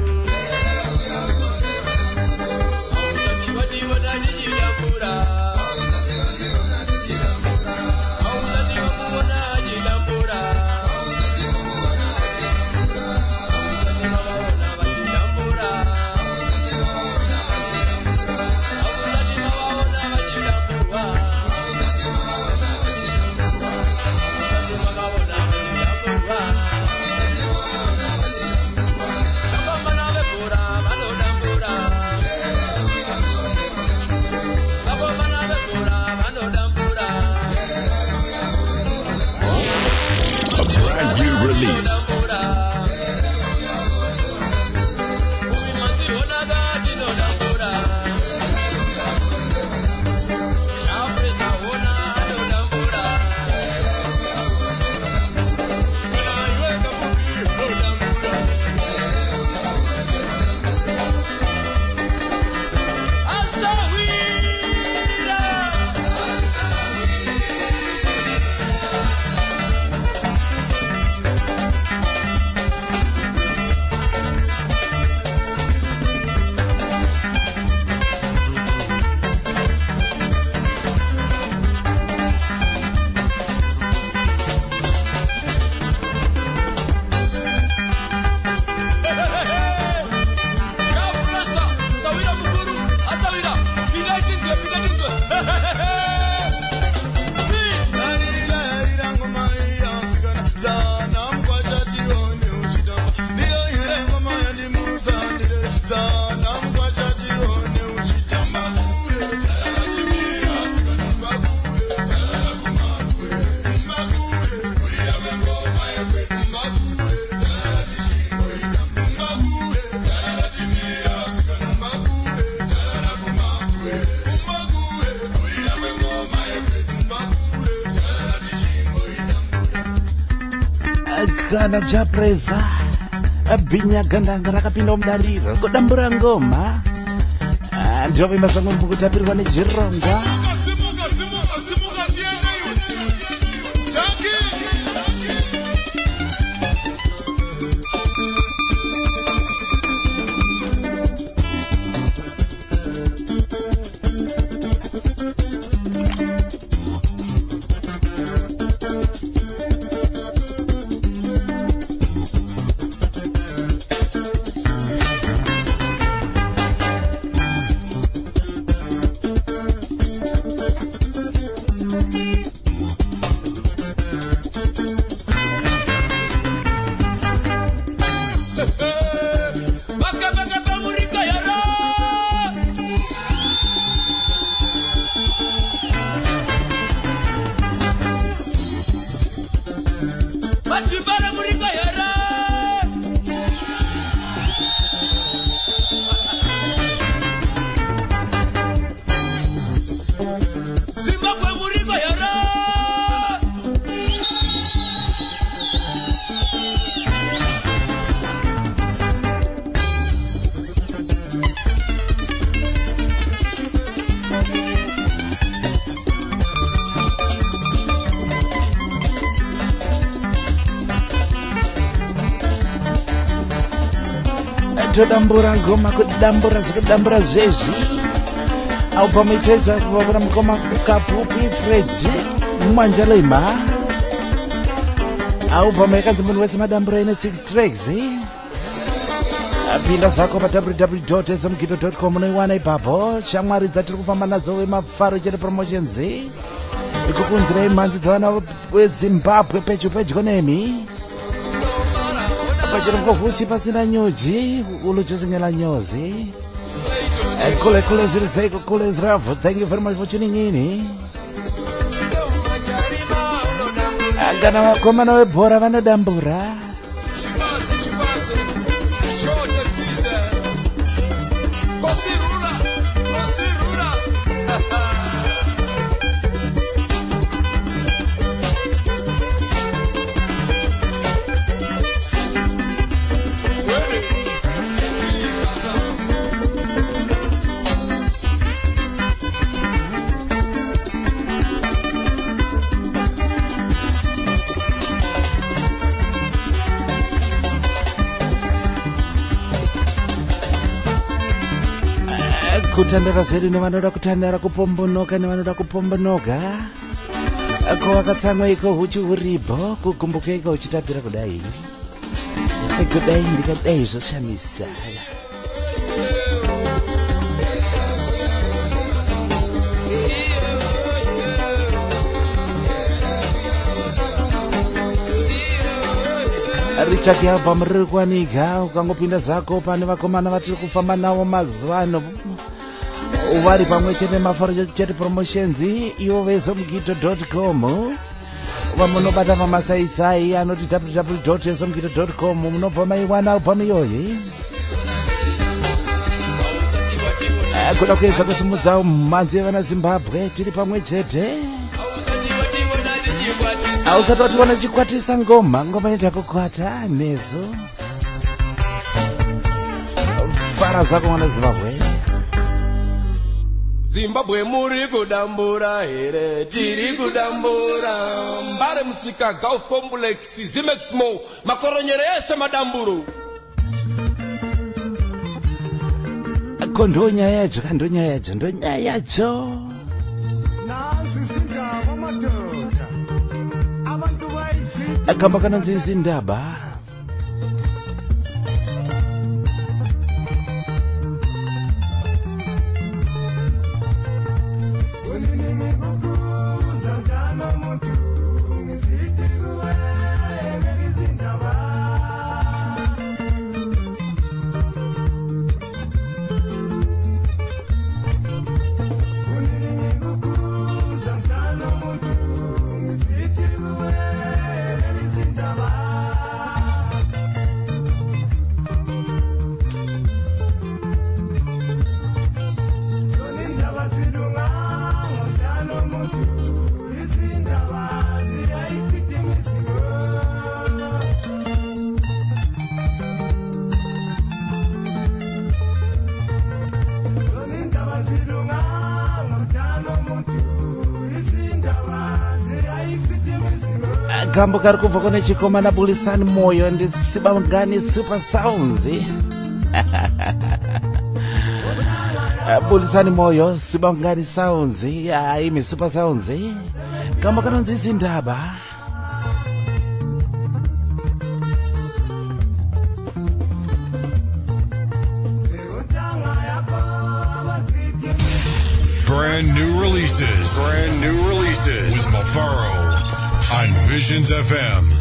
kana japreza abinya gandanga rakapinda mudariro kudambura ngoma ndove masango mukutapirwa nejironga todambura ngoma kudambura zvikudambura zvezvi au pamwechedza kuvavura mukoma kapupi fredi mwanjalema au pamwe yakanzi munhu wese madambura ine 6 tracks pinda zvako pa www.smgito.com unoiwana ipapo shamwari dzatiri kufamba nadzo wemafaro chete promotions ikukunzirai mhanzi dzavana wezimbabwe pedyo nemi pachirongovuchi pasina nyuji ulujuzingela nyozi kule ziriseiko kule ziravu. Thank you very much for tuning in. Kana vakomana webhora vanodambura kutandara zvedu nevanoda kutandara kupombonoka nevanoda kupombonoka ko wakatsamwa iko huchi uripo kugumbuka iko uchitapira kudai ndikadai zvoshamisa Richard album riri kuwanika ukangopinda zako pane vakomana vatiri kufamba navo mazuva ano vari pamwe chete mafaro chete promotions ivo vezomgito.com vamunobata pamasaisai anoti www.zomgito.com munobva maiwana album iyoyi kuda kuedza kusimudza mhanzi yevana Zimbabwe tiri pamwe chete ausati watiwana chikwatisa ngoma inoita kukwata nezo fara zvako mwana Zimbabwe muri kudambura here tiri kudambura mbare musika Gulf Complex Zimexmo makoronyere ese madamburo kondonya yacho ndonya yacho akamba kana nzinzi ndaba kakambo kari kubva kune chikomana Bulisani Moyo ndisibangani Super Sounds. Bulisani Moyo Sibangani Sounds imi Super Sounds kama kanonzi zindaba. Brand new releases with Mafaro on Visions FM.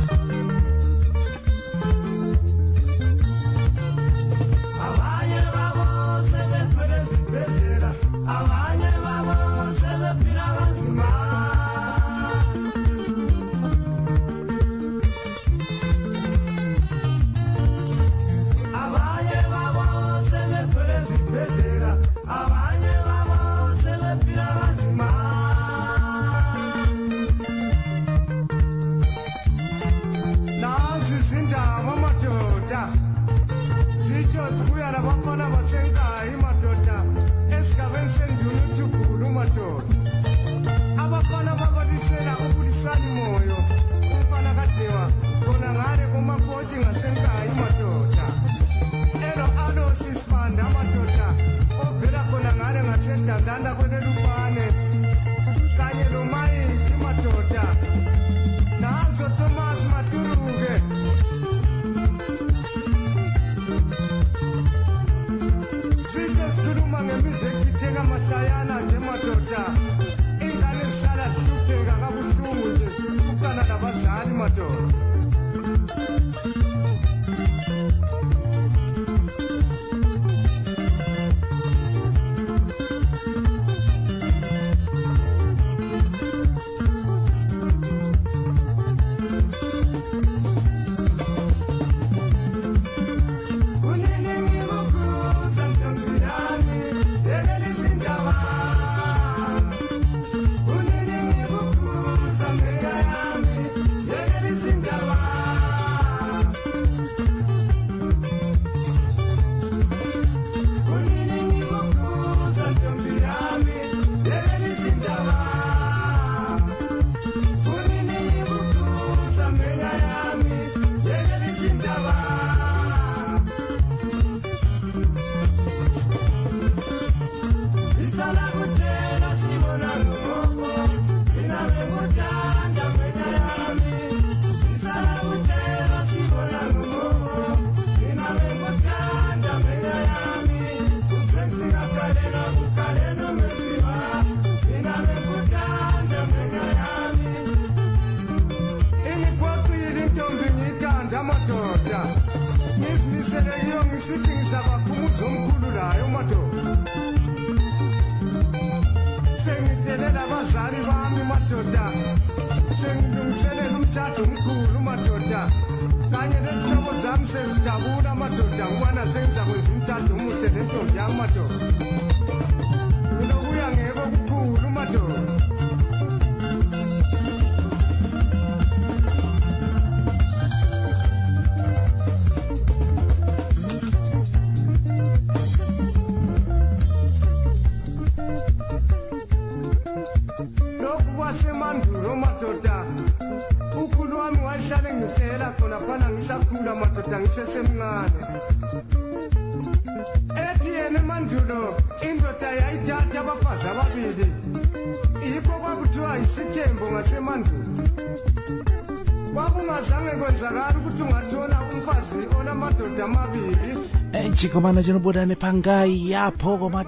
Chikomana chinobuda nepangai yapo koma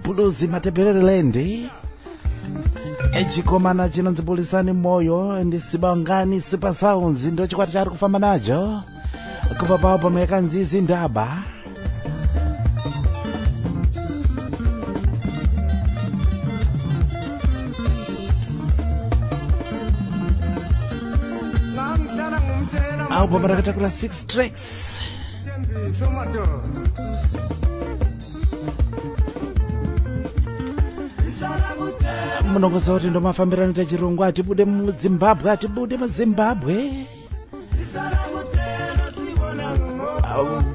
buluzi matebelerendi. Chikomana chinonzi Bulisani Moyo ndisibangani Super Sounds ndo chikwati chari kufamba nacho kubva papo mekanzi zindaba. Album rakatakura 6 tracks. Munongoza kuti ndo mafambirano tachirungu atibude muZimbabwe atibude muZimbabwe.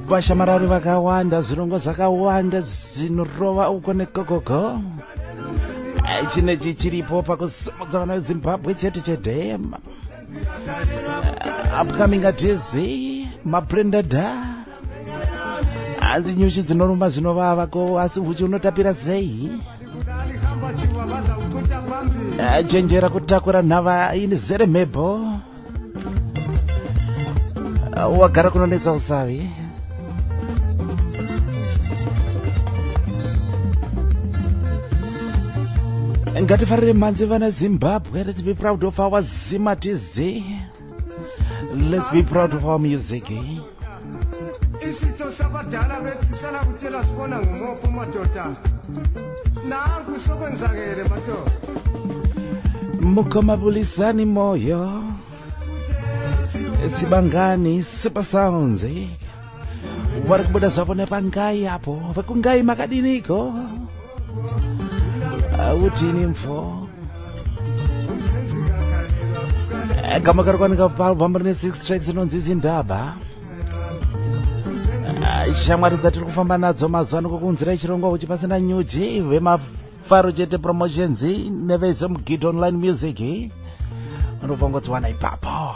Vashamarari vakawanda zvirongo zvakawanda zvinorova uko nekokoko. Chinechi chiripo pakusimudza vana veZimbabwe chete chete. upcoming artists maprendada hanzi nyuchi dzinorumba zvinovava ko asi uchi unotapira sei chenjera kutakura nhava ini zere mhebho wagara kunonetsa usavi ngatifarire mhanzi vana Zimbabwe. Let's be proud of our Zima TZ. Let's be proud of our music. Mukoma bulisani moyo Sibangani Super Sounds vari kubuda zvapo nepangai apo vekungai makadiniko utini mfo kama karikwanika pambari ne6 tracks inonzi Zindaba shamwari dzatiri kufamba nadzo mazuva nokukunzira chirongwa uchi pasina nyuchi vemafaro chete promotions nevezemugid online music unopangodziwana ipapo.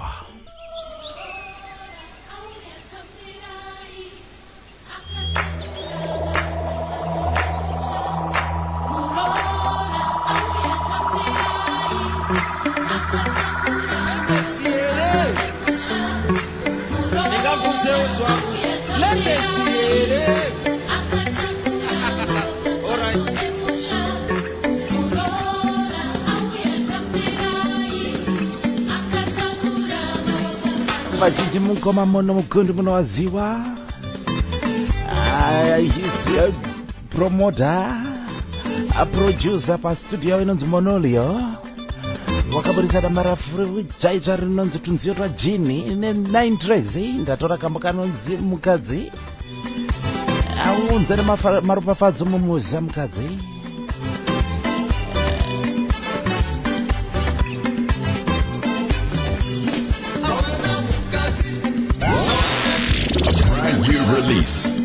Vazhinji mukoma mono mukundu munowaziwa. He's a promoter, a producer pastudio inonzi Monolio. Wakaburisana marafuru chaicha rinonzi tunziyo twa Jini ine 9 tracks ndatora kamba kanonzi mukadzi. Aunzane maropafadzo mumuzi mukadzi. Release.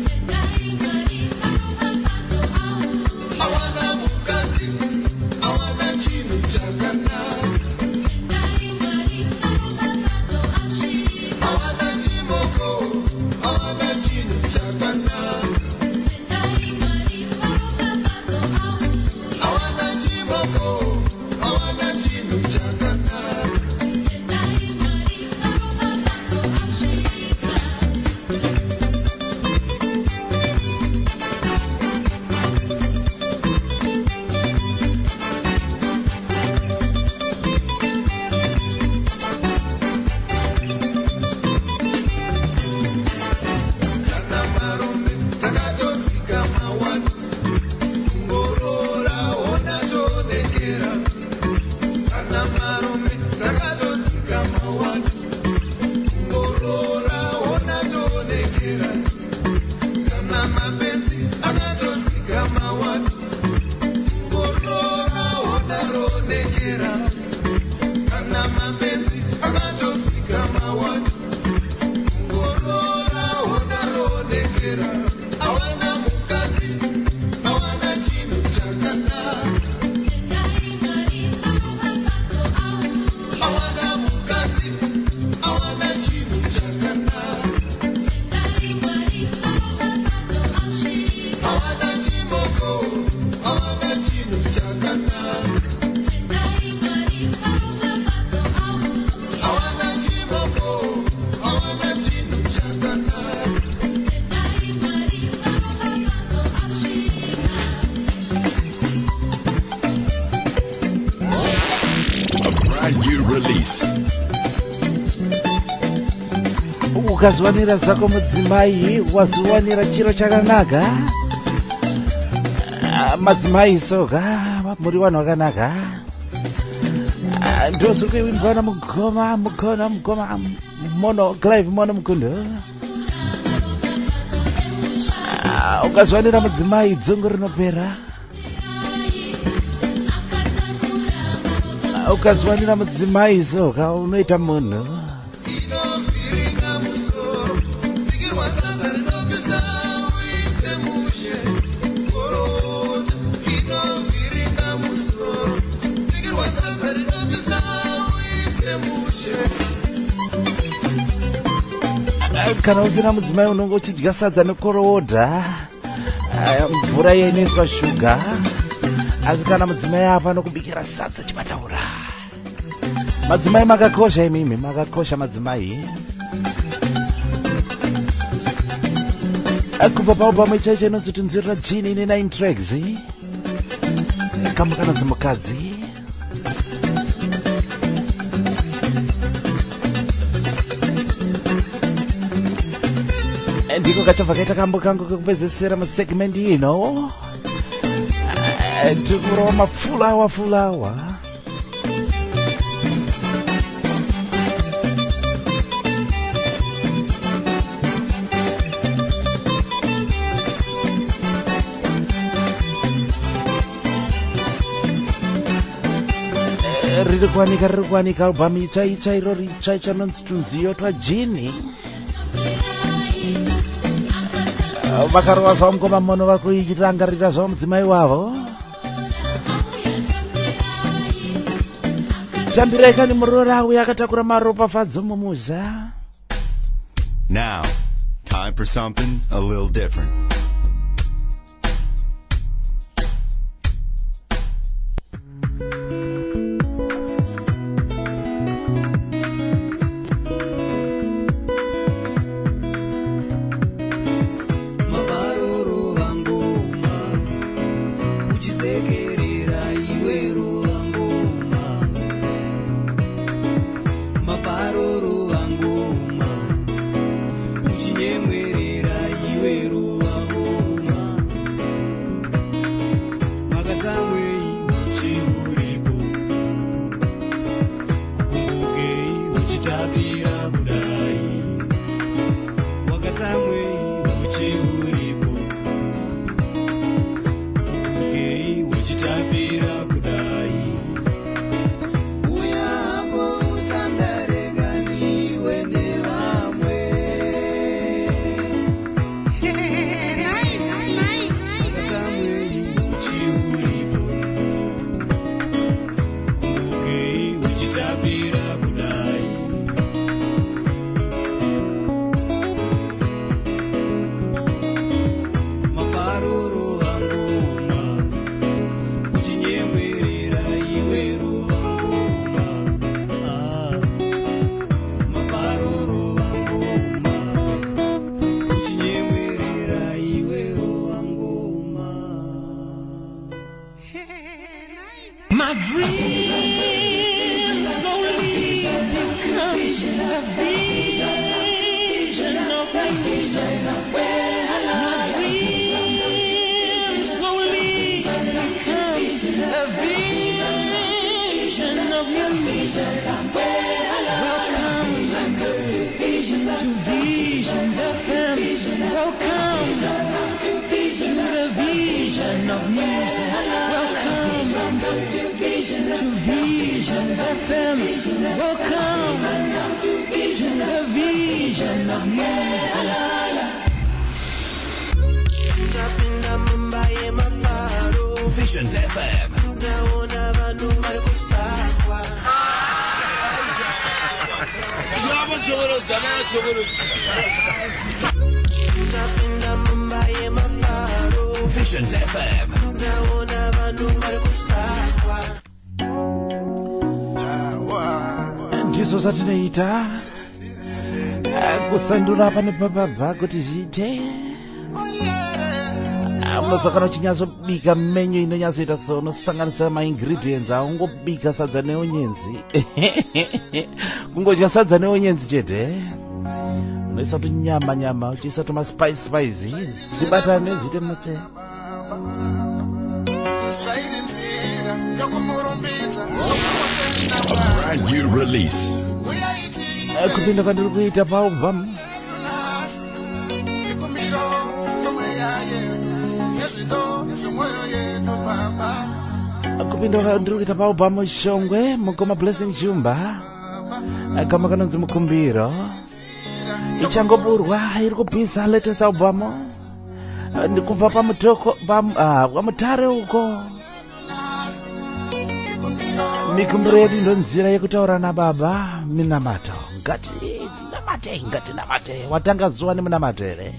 Ukaziwanira zako mudzimai waziwanira chiro chakanaka. Madzimai soka muri vanhu vakanaka. Ndozvikuimbwa namugoma mono Clive mono mukundo. Ukaziwanira mudzimai dzungu rinopera. Ukaziwanira mudzimai soka unoita munhu. kana usina mudzimai unonge uchidya sadza nekoroodha mvura inoiswa shuga, asi kana mudzimai apa anokubikira sadza chibataura. Madzimai makakosha imimi, makakosha madzimai. Kubva paubva chaicho inonzi tunzirira jini ine 9 tracks. Kama kana dzimukadzi. Ndiko kachabva kaita kambo kangu kekupedzesera musegment ino. Tikurova mafulawa. Riri kuwanika album itsva iro ritsva chanonzi tunziyo twajini. Vakarova zvavo mukoma muno vakuichirangarira zvavo mudzimai wavo. Tambirai kani murora uya akatakura maropafadzo mumuza. Now, time for something a little different. My dreams slowly become a vision of me. My dreams slowly become a vision of me. Welcome to Visions FM. Welcome to the vision of music. Welcome to Visions FM. Welcome to the vision of music. Visions FM. Visions FM. Ndizo zatinoita kusandura pane papabva kuti zviite. Unosakana uchinyatsobika menyu inonyatsoita so unosanganisa maingredients aungobika sadza neonyenzi. Kungodya sadza neonyenzi chete. Unoisa kuti nyama uchiisa tuma spice zibatane zviite mnoche. A brand new release. Kupinda kwandiri kuita paubva mushongwe mukoma Blessing Jumba kama kanonzi mukumbiro ichangoburwa iri kupisa latest album ndikubva pamutoko pamutare uko. Mikumbiro yedu ndo nzira yekutaura nababa minamato ngati ngatinamate watanga zuwa ni munamatere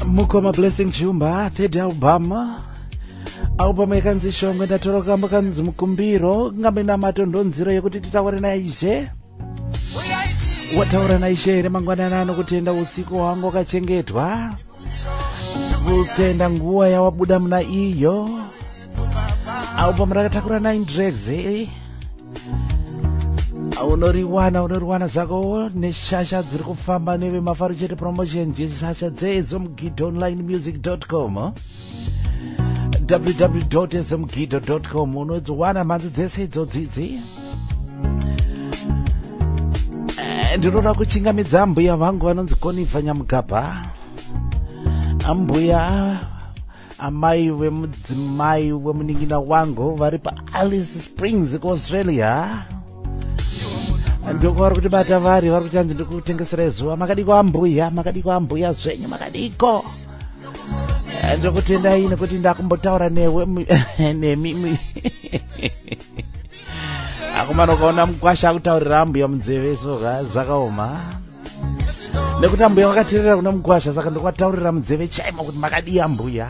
Mukoma Blessing Chumba, third album album yakanzi Shongwe ndatoroka mukanzi Mukumbiro ngambe namatondonziro yekuti titaure naizve wataura naizve here mangwanani ano kutenda usiku wangu wakachengetwa kutenda nguva yawabuda muna iyo album rakatakura 9 tracks unoriwana zako neshasha dziri kufamba neve Mafaro Chete Promotion shasha dzedzo mugidonlinemusic.com www.smgido.com unodziwana mhanzi dzese idzodzidzi. Ndinoda kuchingamidza ambuya vangu vanonzi Konifa Nyamugaba, ambuya amai vemudzimai wemuningina wangu vari paAlice Springs kuAustralia. Ndoko vari kutibata vari kuti hanzi ndikutengeserai zuva. Makadiko ambuya zvenyu makadiko. Ndokutendai nekuti ndakumbotaura newe nemi akomana ukaona mukwasha akutaurira ambuya munzeve soga zvakaoma nekuti ambuya wakateerera kuna mukwasha saka ndokwataurira munzeve chaimo kuti makadii ambuya.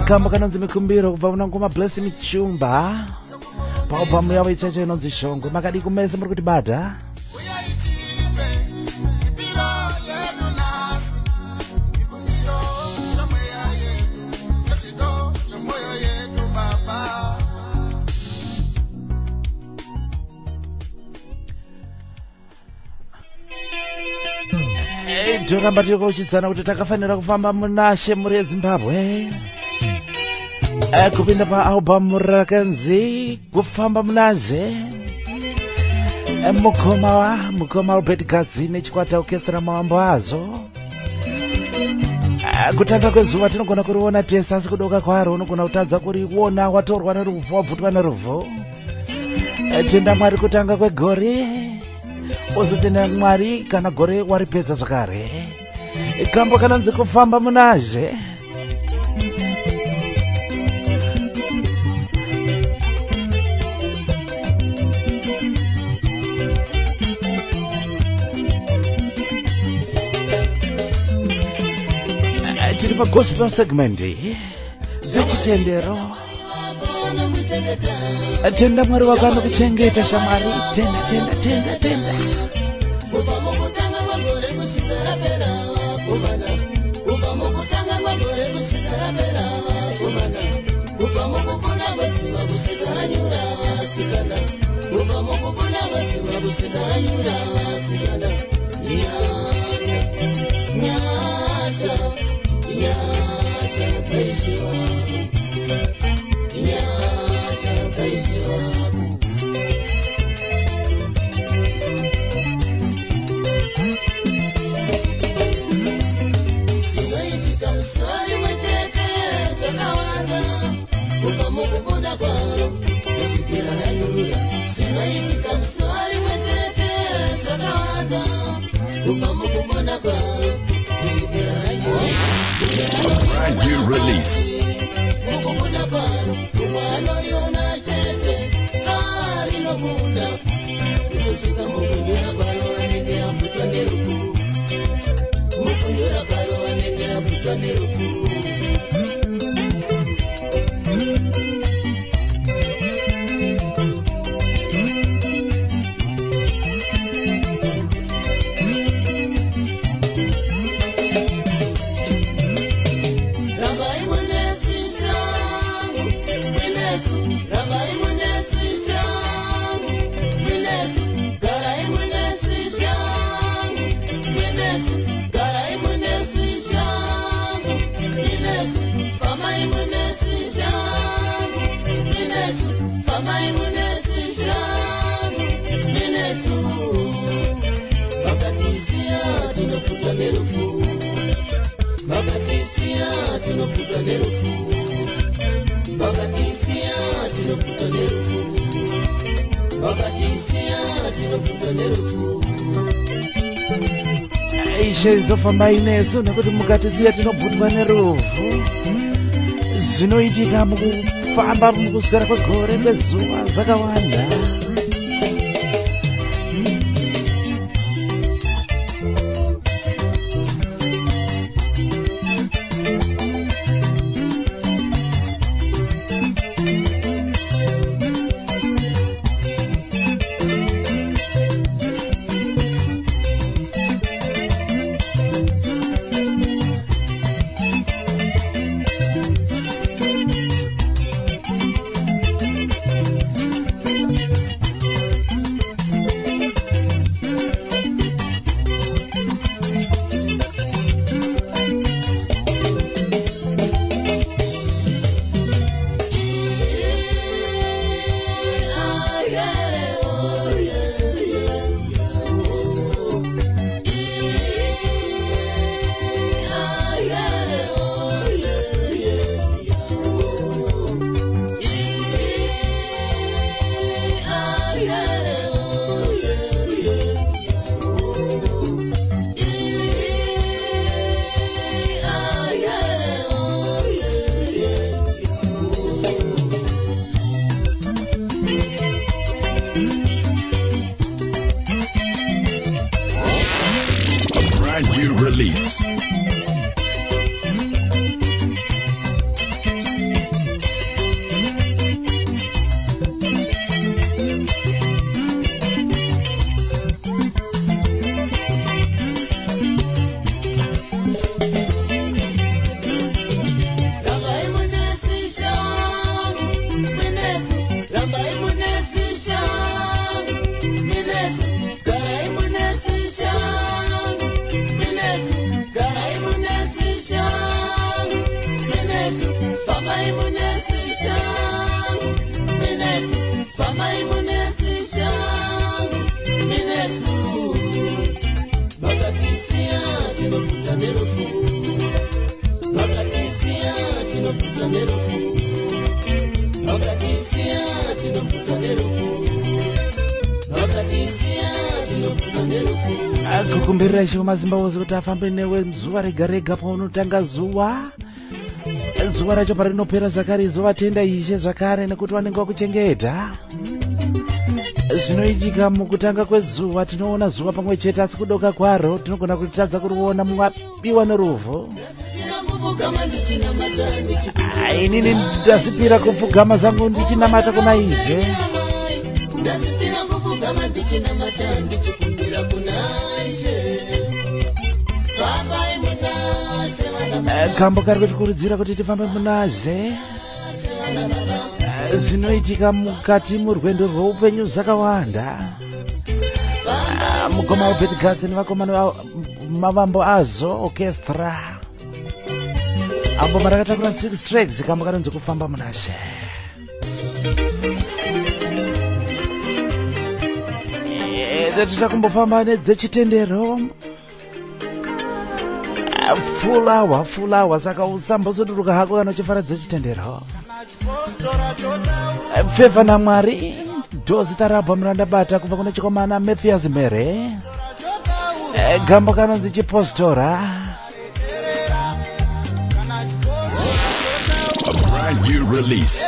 Kamba kanonzi Mikumbiro kubva kuna Ngoma Blessing Chumba paupamu yavo ichacho inonzi Shongwe. Makadii kumese muri kutibata. Toramba tiri kuchidzana kuti takafanira kufamba munashe muri Zimbabwe kupinda paalbum rakanzi Kufamba Munazhe. Mukoma Albert Gadzi nechikwata orchestra mawambo azo. Kutanga kwezuva tinogona kuriona tese asi kudoka kwaro unogona kutadza kuriona watorwa neruvhu wabvutwa neruvhu. Tenda Mwari kutanga kwegore uzotenda Mwari kana gore waripedza zvakare. Kambo kanonzi Kufamba Munazhe. Tiri pa gospel segment dzechitendero. Tenda Mwari wako anokuchengeta shamwari. Tenda Brand new release. Izofamba inesu nekuti mukatisiya tinobhutwa neruvhu. Zvinoitika mukufamba mukuswera kwegore kwezuva zvakawanda. new release. Kukumbira isho mazimbawozi kuti afambe newe zuva rega rega paunotanga zuva racho parinopera zvakare zuva tenda ishe zvakare nekuti vanenge vakuchengeta. Zvinoitika mukutanga kwezuva tinoona zuva pamwe chete asi kudoka kwaro tinogona kutadza kuriona mwabiwa neruvhu. Inini ndazvipira kupfugama zvangu ndichinamata kuna Ishe. Kambo kari kutikurudzira kuti tifambe munazhe. Zvinoitika mukati murwendo rweupenyu zvakawanda. Mugoma webetgats nevakomana mavambo azvo orchestra. Ambo marakatakura 6 tracks kambo karinzi kufamba munazhe. Tichakumbofamba nedzechitendero. Full hour saka usambosuduruka hako kana uchifara dzechitendero. Pfefa naMwari dozi tarabha muranda bata kubva kune chikomana Mathias Mere. Gambo kanonzi chipostora. A brand new release.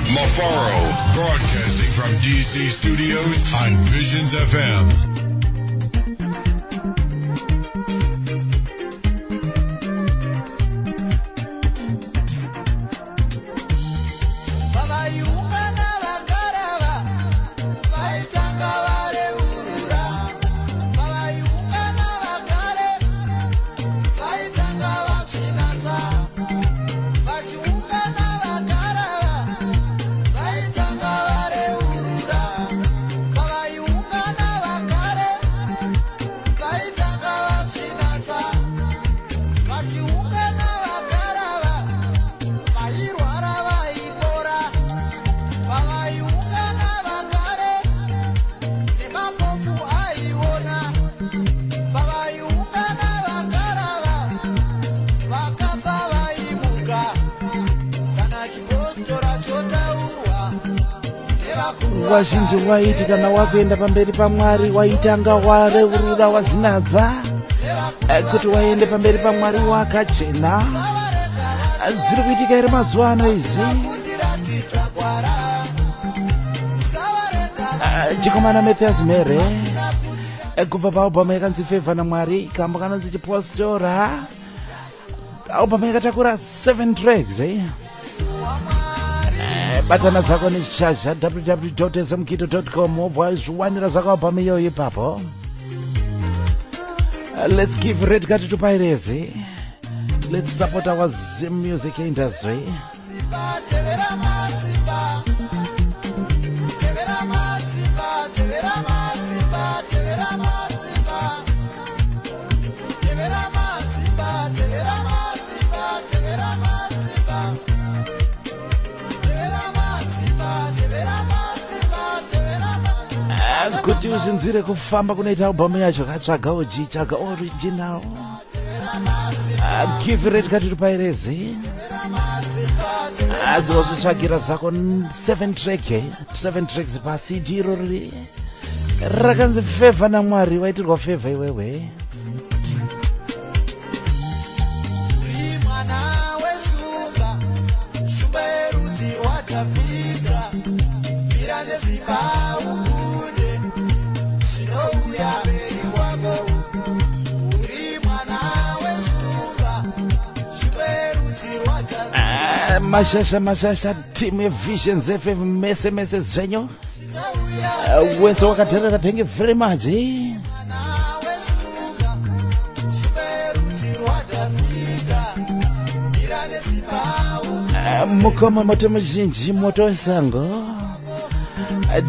Mafaro, broadcasting from DC Studios on Visions FM. Wazhinji waiti kana wakuenda pamberi paMwari waitanga wareurura wazinadza kuti waende pamberi paMwari wakachena. Zviri kuitika ere mazuva ano izvi? Chikomana Mathias Mere kubva paalbhamu yakanzi Favor naMwari, kambo kanonzi Chipostora. Albhamu yakatakura 7 tracks batana zvako neshasha www.smkito.com obva zviwanira zvako albhamu iyoyo ipapo. Let's give red card to Pirates. Let's support our music industry. Kuti uzinzwire kufamba kunoita albhamu yacho katsvaga tsvaga original. Give red card to Pirates. Azvozvitsvagira zvako 7 tracks paCD irori rakanzi Favor naMwari. Waitirwa favor iwewe. Mashasha team Visions FM mese zvenyu wese wakateerera. Thank you very much. Mukoma moto muzhinji moto wesango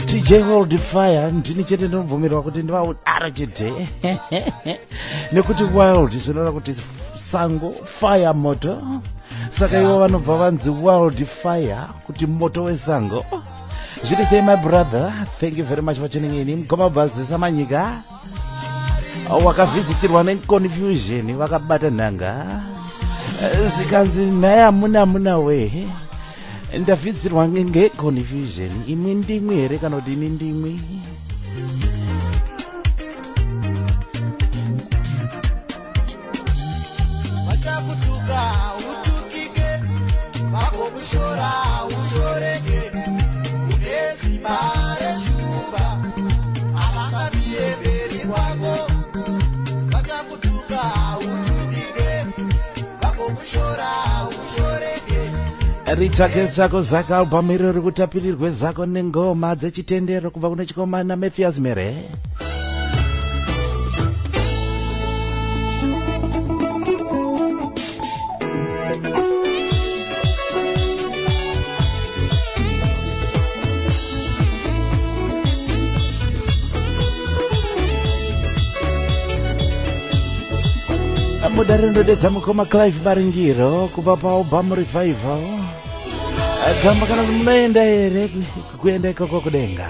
DJ World Fire ndini chete ndinobvumirwa kuti ndiva arachete nekuti wild zvinoona kuti sango fire moto, saka ivo vanobva vanzi World Fire kuti moto wesango. Zviri sei my brother, thank you very much for tuning in. Mukoma bhazisa manyika wakavhizitirwa neconfusion vakabata nhanga zikanzi naye amuna we ndavhizitirwa ngeconfusion. Imi ndimwi here kana kuti ini ndimwi? Ritsvake tsvako zaka albhamu iro rikutapirirwe zako nengoma dzechitendero kubva kune chikomana Mathias Mere. Mudarendo dedza mukoma Clive Baringiro kubva paalbhamu Revival. Kamba kana munoenda here kuenda ikoko kudenga?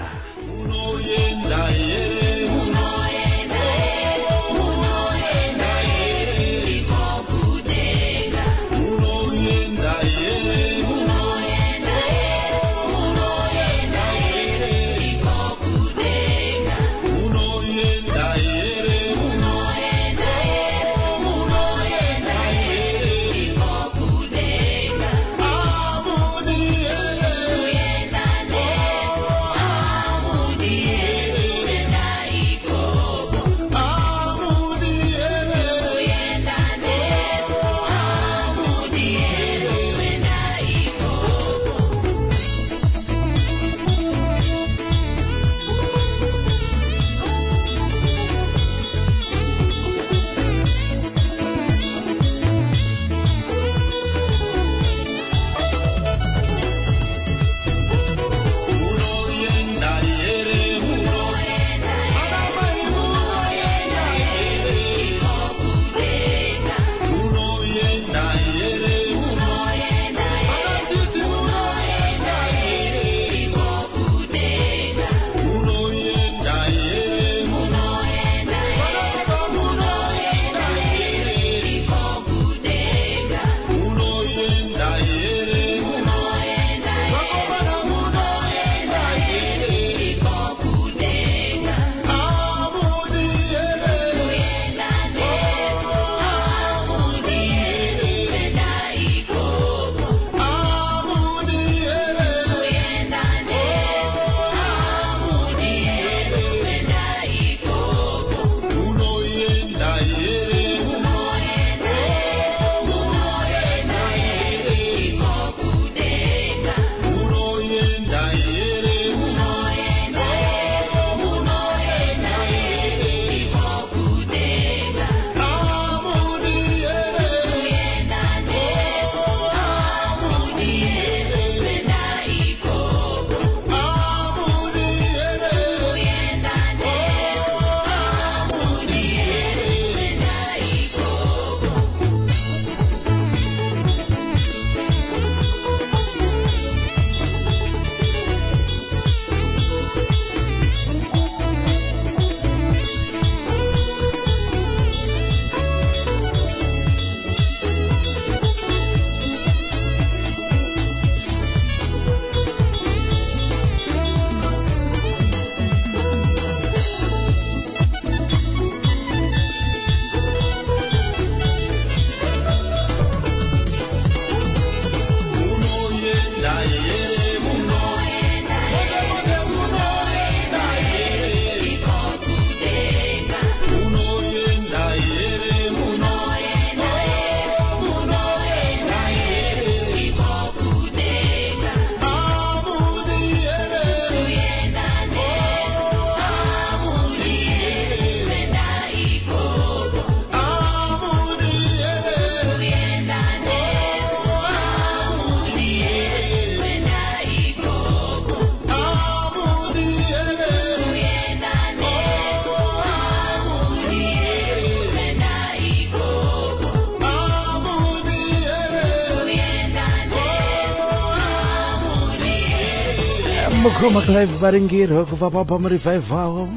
Mukoma Clive Baringiro kuva pa revival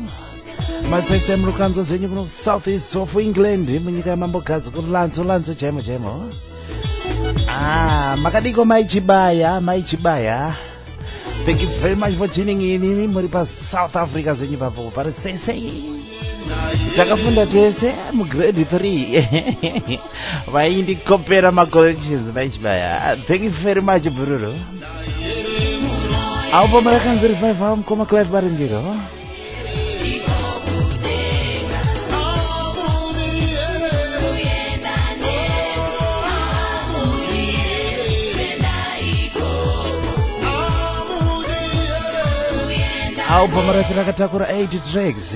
masese mrukanzo zenyu kuno south east of England munyika yamambokadzi kulanzo chemo makadiko maichibaya thank you very much for tuning in muri pa South Africa zenyu papo pari sese takafunda tese grade 3 vaindikopera macollections maichibaya thank you very much bururu Albo marakanzi revival Mukoma Clive Baringiro album rakataura 8 tracks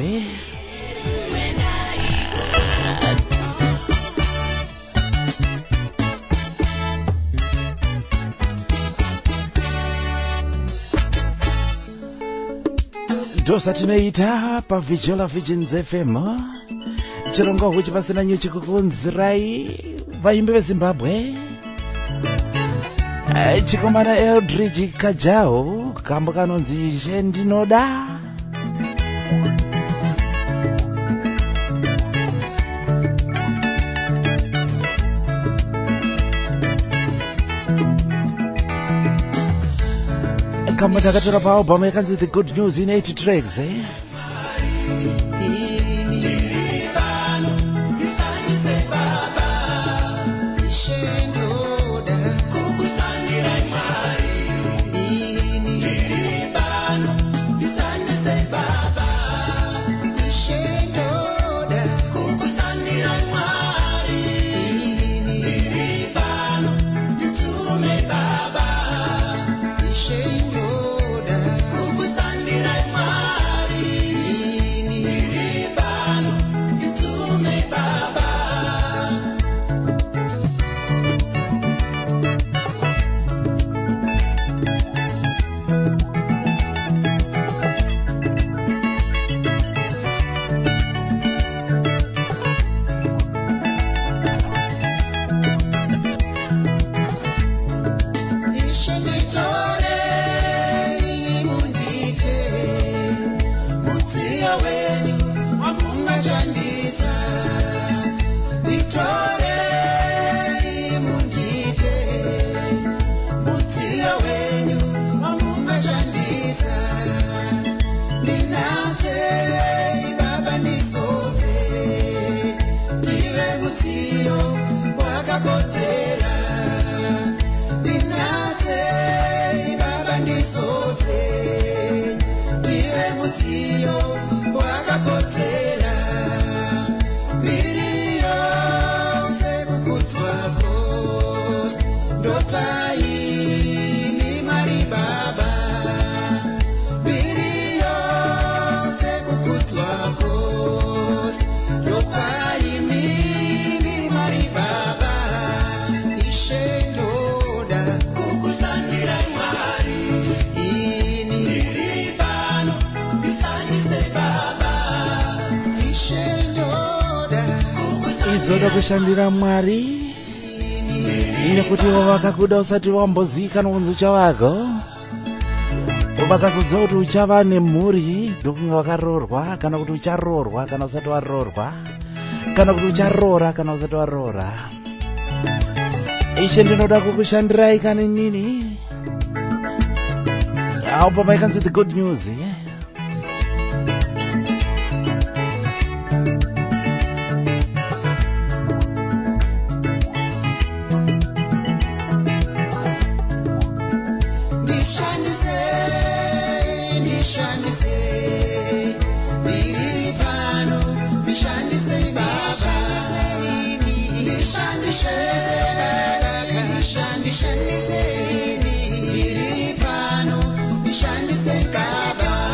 ndosa tinoita pavhijiola Visions FM chirongo huchi pasina nyuchi kukunzirai vaimbi veZimbabwe chikomana Eldridge Kajao kambo kanonzi Shendinoda kambo takatora pa album yakanzi The Good News in 8 tracks zoda kushandira Mwari nekuti vakakuda usati wambozikanwa kunzi uchavako vakazoziva kuti uchava nemhuri ndokunge wakarorwa kana kuti ucharorwa kana usati warorwa kana kuti ucharora kana usati warora ishe ndinoda kukushandirai kane nini album ikanzi The Good News Shandise Baba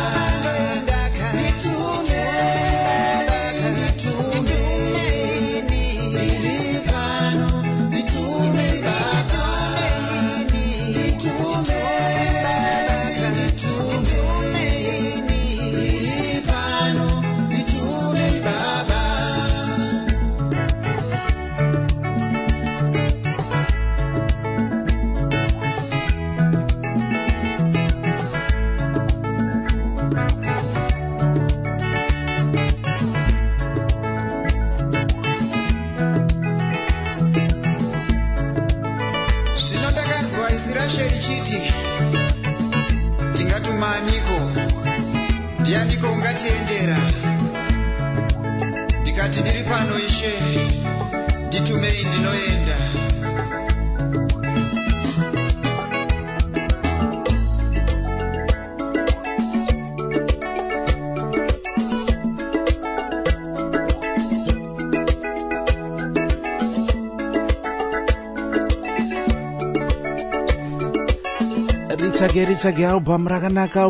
rashe richiti tingatumaniko ndianiko ungatiendera ndikati ndiri pano ishe nditumei ndinoenda Richage album rakanaka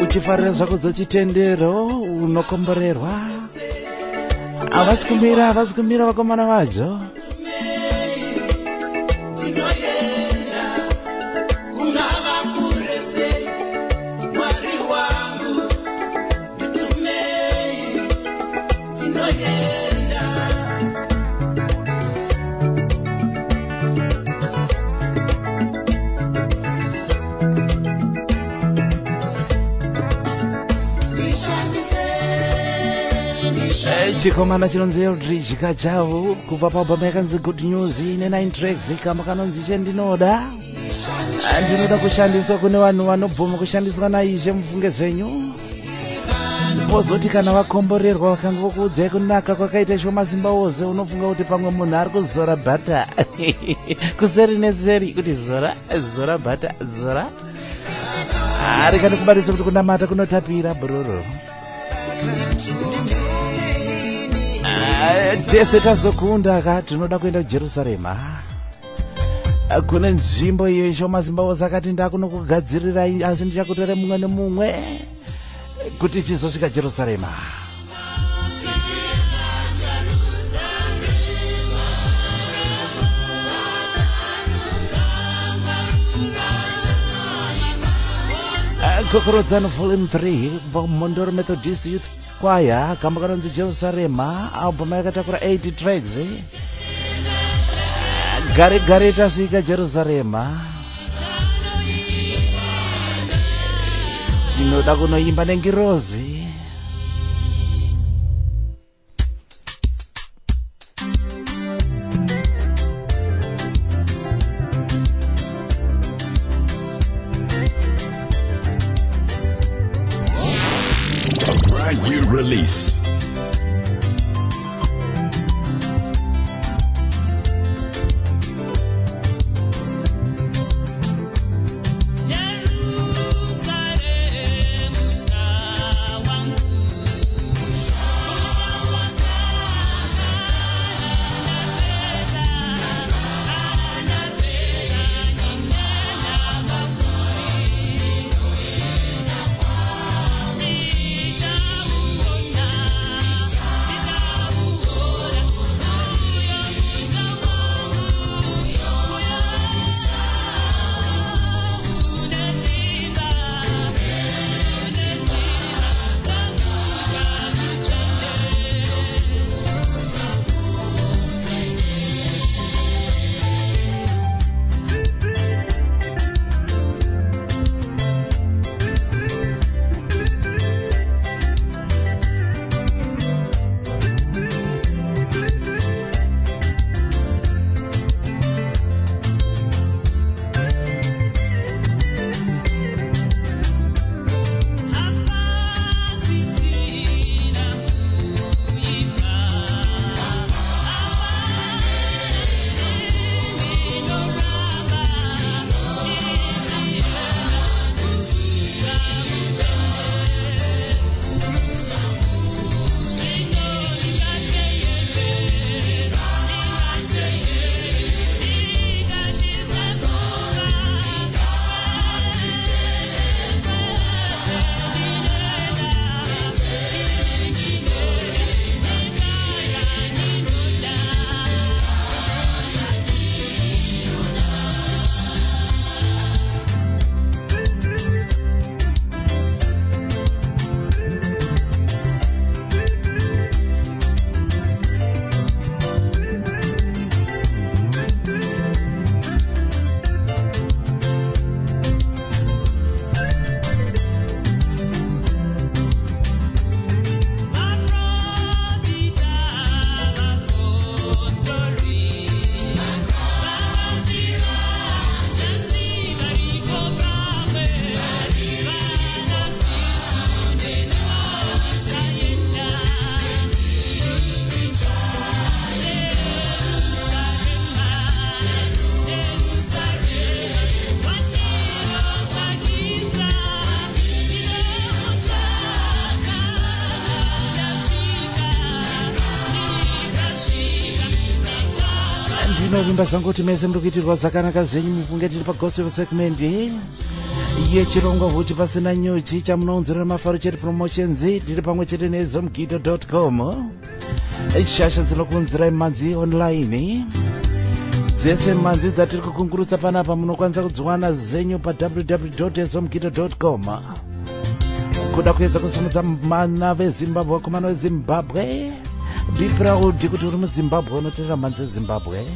uchifarira zvako dzechitendero unokomborerwa havasi kumira vakomana vacho chikomana chinonzi Eldridge Kajau kubva paalbum yakanzi Good News ine 9 tracks kamba kanonzi chendinoda kushandiswa kune vanhu vanobvuma kushandiswa naizhe mufunge zvenyu pozoti kana vakomborerwa vakanga vokuudzai kunaka kwakaita shomazimba wose unofunga kuti pamwe munhu ari kuzora bhata kuseri neseri kuti zora bhata zora rikani kubatisa kuti kunamata kunotapira bhururu tese tazokunda ka tinoda kuenda kujerusarema kune nzvimbo iyo shomazimba wose akati ndakunokugadzirirai asi ndichakutore mumwe nemumwe kuti chizosvika Jerusalema. Kokorodzano volume 3 Mondoro Methodist Youth Choir kamba kanonzi Jerusalema album yakatakura 80 tracks gare tasvika Jerusalema chinoda kunoimba nengirozi New release. ndikuimba zangu kuti mese muri kuitirwa zvakanaka zvenyu mufunge tiri pagospel segment yechirongwa huchi pasina nyuchi chamunounzirira mafaro chete promotions tiri pamwe chete nezomgito.com shasha dzinokunzirai manzi online dzese manzi dzatiri kukungurutsa panapa munokwanisa kudziwana zenyu pa www.zomgito.com kuda kuedza kusumudza mana vezimbabwe vakomana vezimbabwe be proud kuti uri muzimbabwe unoteera manzi ezimbabwe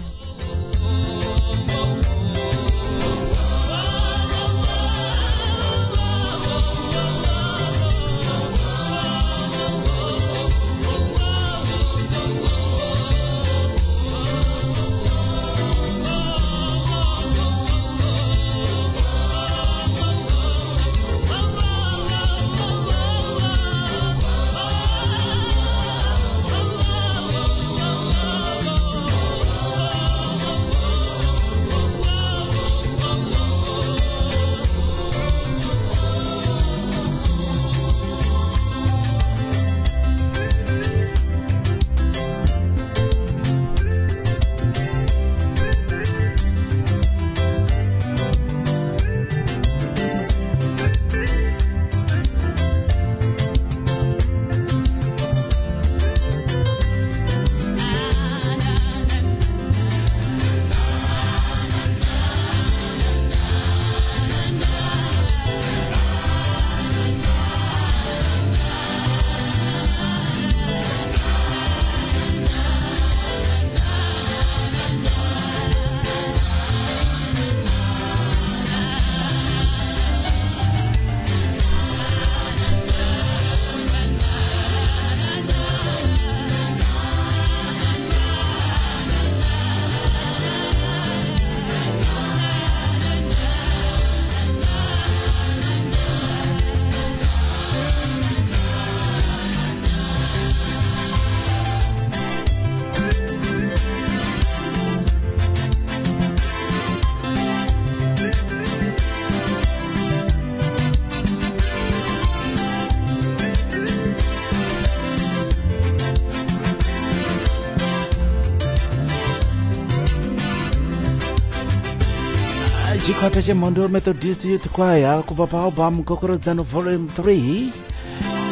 chikwata chemhondo Methodist Youth Choir kubva paalbum Kokorodzano Volume 3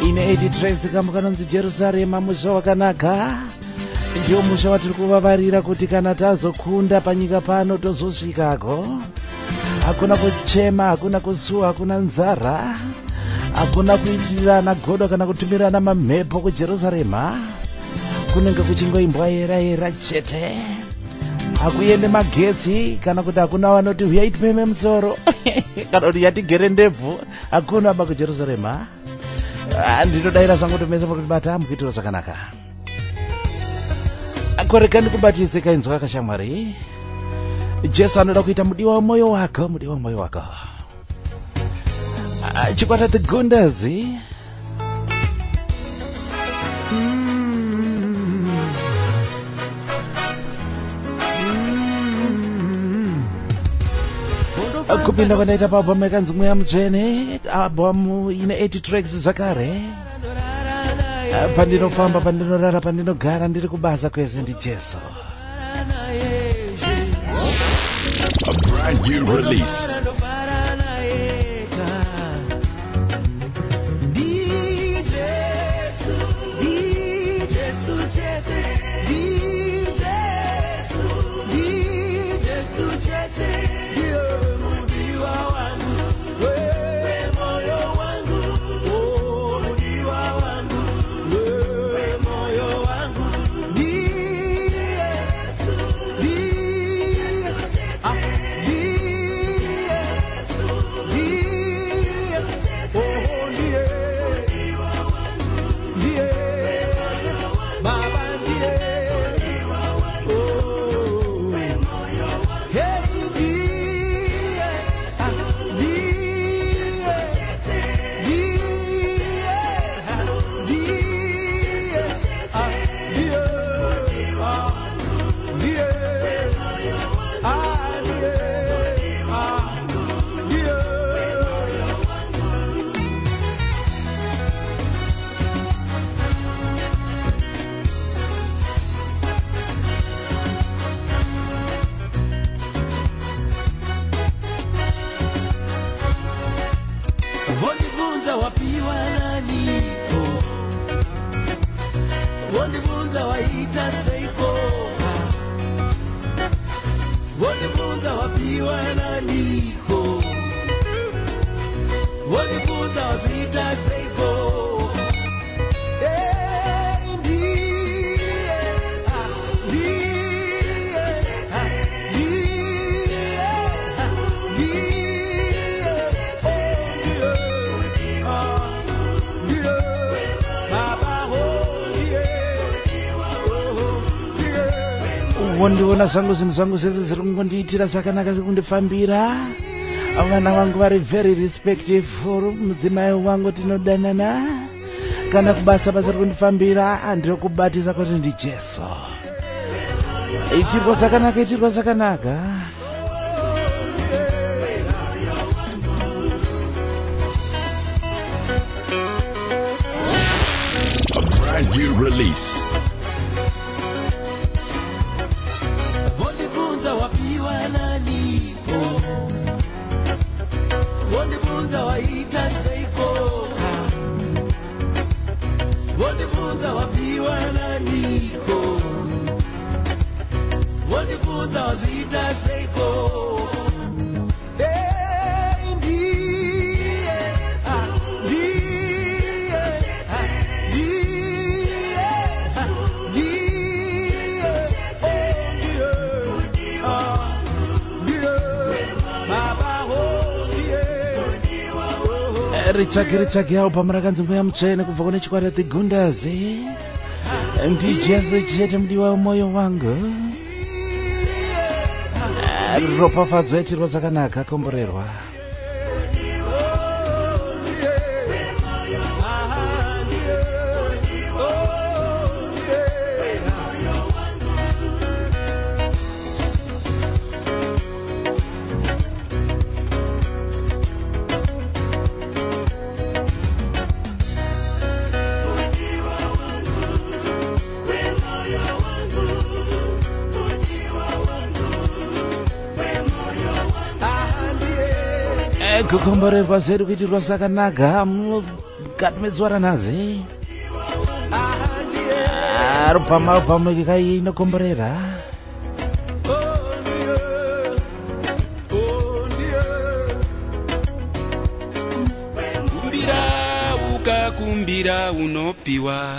ine 80 tracks kamwe kanonzi Jerusalema. Musha wakanaka ndiwo musha watiri kuvavarira kuti kana tazokunda panyika pano tozosvikako. Hakuna kuchema, hakuna kusuwa, hakuna nzara, hakuna kuitirana godo kana kutumirana mamhepo kuJerusarema. Kunenge kuchingoimbwa yera chete. Hakuende magetsi kana kuti hakuna vanoti huyai tipeme musoro kana kuti yatigere ndebvu. Hakuna aba kuJerusarema. Ndinodaira zvangu kuti mese muri kubata mukuitira zvakanaka. Akorekani kubatise kainzwa kashamwari. Jesu anoda kuita mudiwa wemwoyo wako, mudiwa wemwoyo wako. Chikwata the Gundazi. Kupinda kwanaita paalbum yakanzi Mweya Mutsvene, album ine 80 tracks zvakare. Pandinofamba, pandinorara, pandinogara ndiri kubasa kwese ndi Jesu. A brand new release. Hey, waita seiko wonibvunza wapiwa naniko wonibvunza wazviita seiko Wondiona zvangu zvinhu zvangu zvese zviri kungondiitira zvakanaka zviri kundifambira. Vana vangu vari very respectful. Mudzimai wangu tinodanana. Kana kubasa basa riri kundifambira ndiri kubatisa kuti ndi Jesu. Ichirwa zvakanaka, ichirwa zvakanaka. A brand new release. Wonibvunza waita seiko wonibvunza wapiwa naniko wonibvunza wazviita seiko Richaki yaupa marakanzimbo ya mchene kubva kune chikwata Gundazi. Ndi Jesu chete mudiwa moyo wangu. Ropafadzwa ichirwa zvakanaka komborerwa. Kukomborerwa zvedu kuitirwa zvakanaka mukati mezuva ranhasi. Rupama nyika iyi inokomborera. Kumbira unopiwa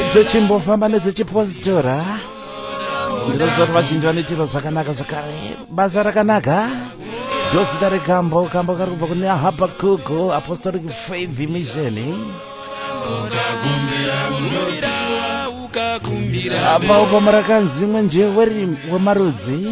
icho chimbofamba nedzechipositora. Ndinoziva kuti vazhinji vanoitirwa zvakanaka zvakare. Basa rakanaka. Dozita rekambo kari kubva kune Habakuku Apostolic Faith Mission. Apa upo marakanzi mwenje wemarudzi.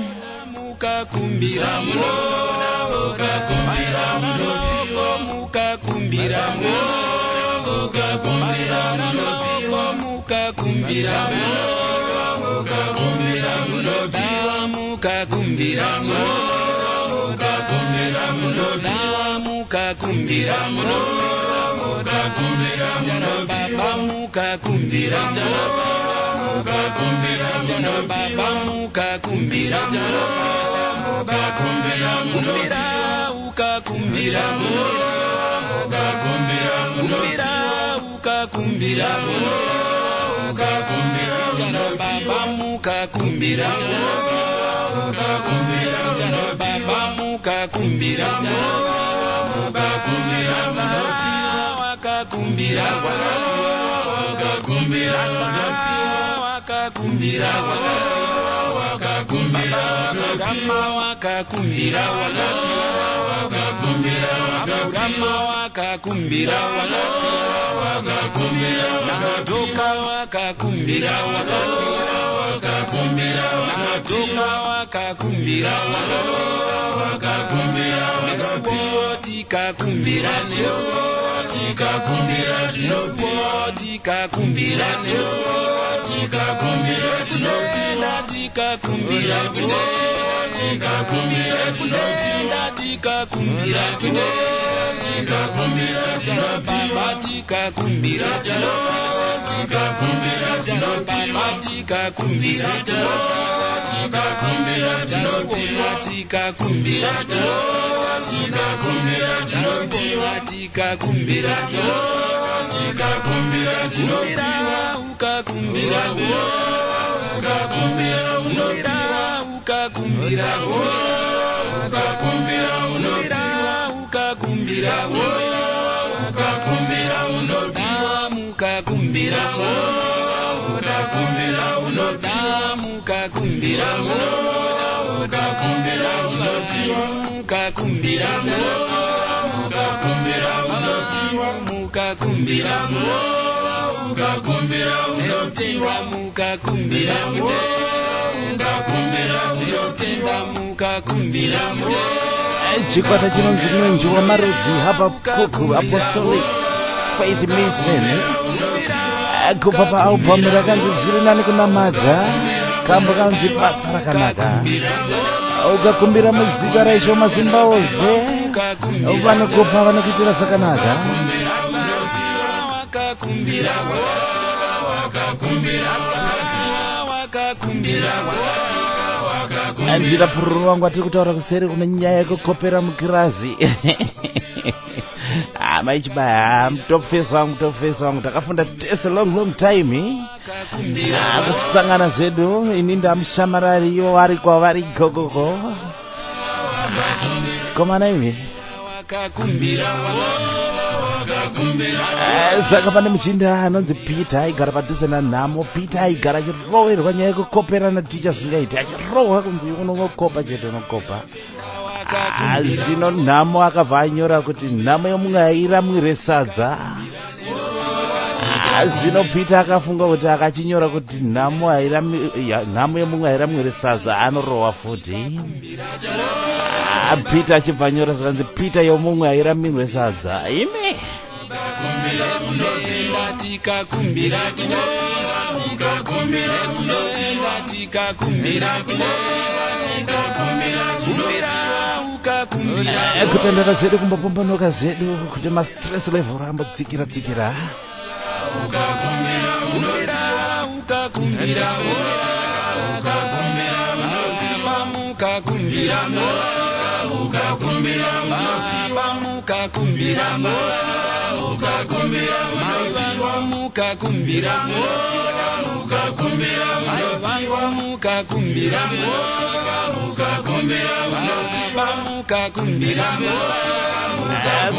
ukakumbira ukakumbira ukakumbira ukakumbira ukakumbira ukakumbira ukakumbira ukakumbira ukakumbira ukakumbira ukakumbira ukakumbira mukakumbira ukakumbira unotiwa mukakumbira ukakumbira unotenda mukakumbira chikwata chinonzi mwenje wamarudzi Habakkuk Apostolic Faith Mission kubva paalbum rakanzi zviri nani kunamata kambo kanzi basa rakanaka ukakumbira muzika raisho masimba ose vanokupa vanokuitira zvakanaka andira pururu wangu atiri kutaura kuseri kune nyaya yekukopera mukirazi maichibaya mutopfesi wangu takafunda tese long time kusangana zvedu ini ndamushamarari ivo vari kwavari gogoko komana imi saka pane muchinda anonzi Peter aigara padhuze nanhamo. Peter aigara achiroverwa nyaya yekukopera naticha singaiti achirohwa kunzi unokopa chete unokopa. Zvino nhamo akabva anyora kuti nhamo yomumwe airamwire sadza. Zvino Peter akafunga kuti akachinyora kuti nhamo yomumwe airamwire sadza anorohwa futi. Peter achibva nyora zvakanzi Peter yomumwe airamwire sadza. Ime kutendera zvedu kumbopombonoka zvedu kuti mastress level ambodzikira dzikira.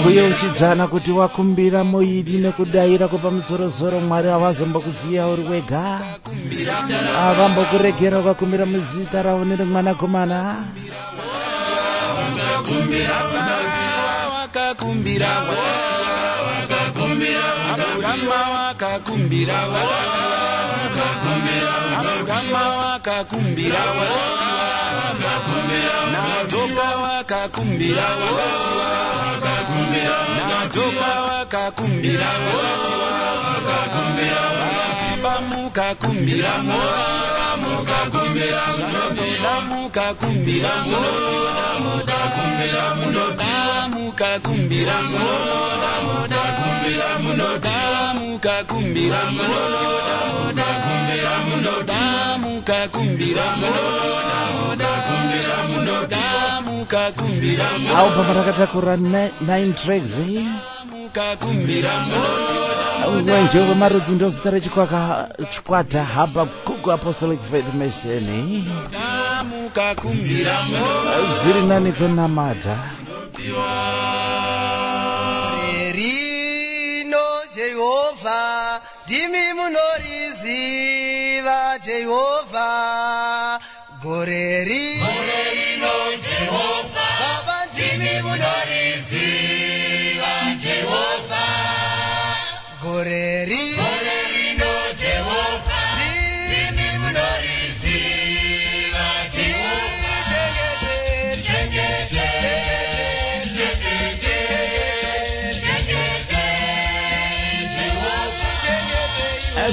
Kuyeuchidzana kuti wakumbira moidi nekudayira kupamudzorozoro Mwari havazombokuziya uri wega. Avambokuregera ukakumbira muzita raonere mwanakomana. Album rakatakura 9 tracks. Mwenje wemarudzi ndozita rechikwata Habakkuk Apostolic Faith Mission. Zviri nani kunamata. Rerino Jehovah, dimi munoriziva Jehovah. Gorerino Jehovah, baba dimi munoriziva Jehovah. Gorerino Jehovah, dimi munoriziva Jehovah.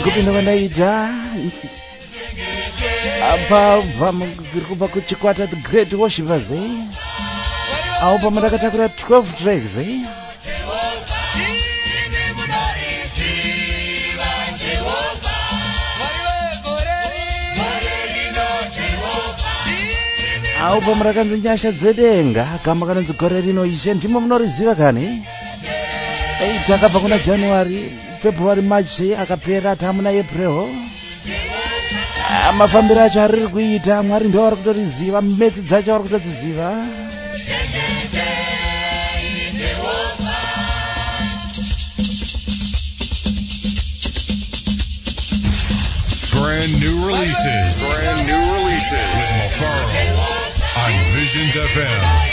Kupinda kwandaita apa kubva kuchikwata The Great Worshipers apa mandakatakura 12 tracks apa murakanzi nyasha dzedenga kama kanonzi gore rino ishe ndimo munoriziva kani takabva kuna January February March akapera tamuna April mafambiro acho ariri kuita Mwari ndiwo ari kutoriziva metsi dzacho ari kutodziziva Brand new releases with Mafaro on Visions FM.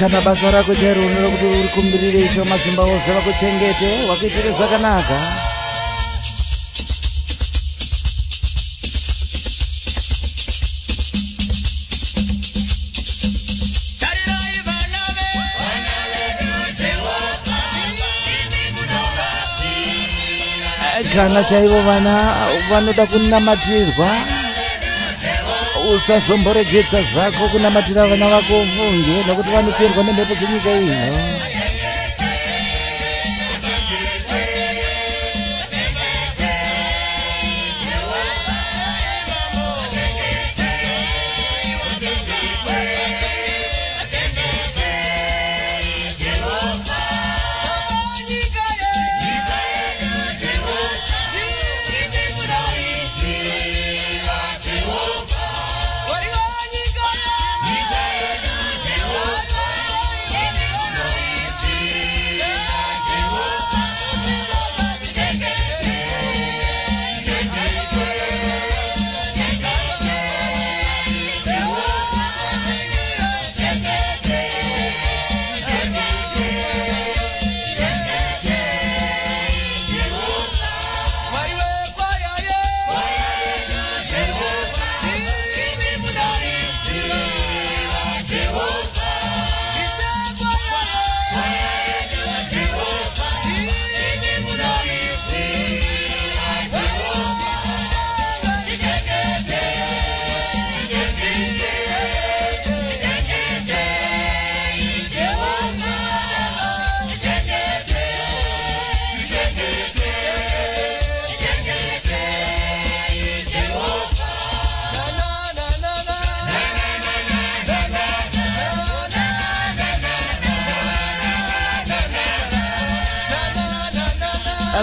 kana basa rako chero unoda kuti uri kumbirire isho mazimba ose vakuchengete wakuitire zvakanaka kana chaivo vana vanoda kunamatirwa usazomboregedza zako kunamatira vana vako vunge nokuti vanoteerwa nemhepo dzenyika ino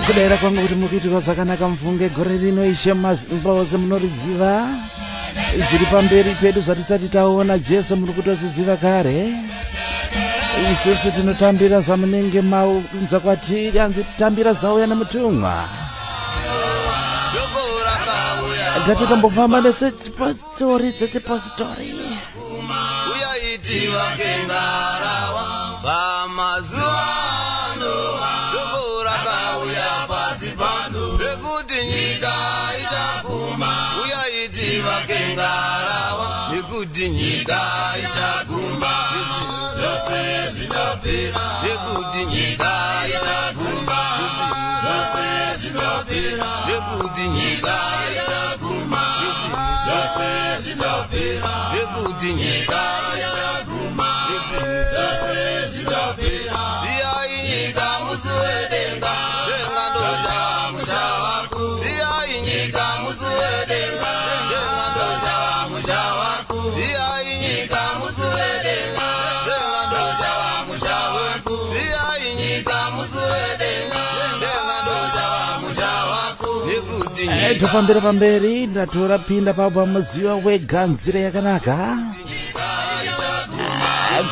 kudera kwangu kuti mukuitirwa zvakanaka mvunge gore rino ishe mazimba ose munoriziva zviri pamberi pedu zvatisati taona Jesu muri kutoziziva kare isusu tinotambira zvamunenge maunza kwatiri anzi tambira zauya nemutumwa ndatotambofamba nedzechipasitori waiti vakengarawa pamazuano shoko rakauya pasi pano rekuti nyika ichaguma uyaiti vakengarawa nekuti nyika ichaguma zvose zvichapera nekuti nyika ichaguma zvose zvichapera nekuti nyika ichaguma zvose zvichapera nekuti nyika ichaguma zvose zvichapera ziyai nyika musuwedenga denga ndochava musha wako ziyai nyika musuwedenga denga ndochava musha wako ziyai nyika musuwedenga denga ndochava musha wako ziyai nyika musuwedenga denga ndochava musha wako nekuti tofambira pamberi ndatora pinda pabva muziva weganzira yakanaka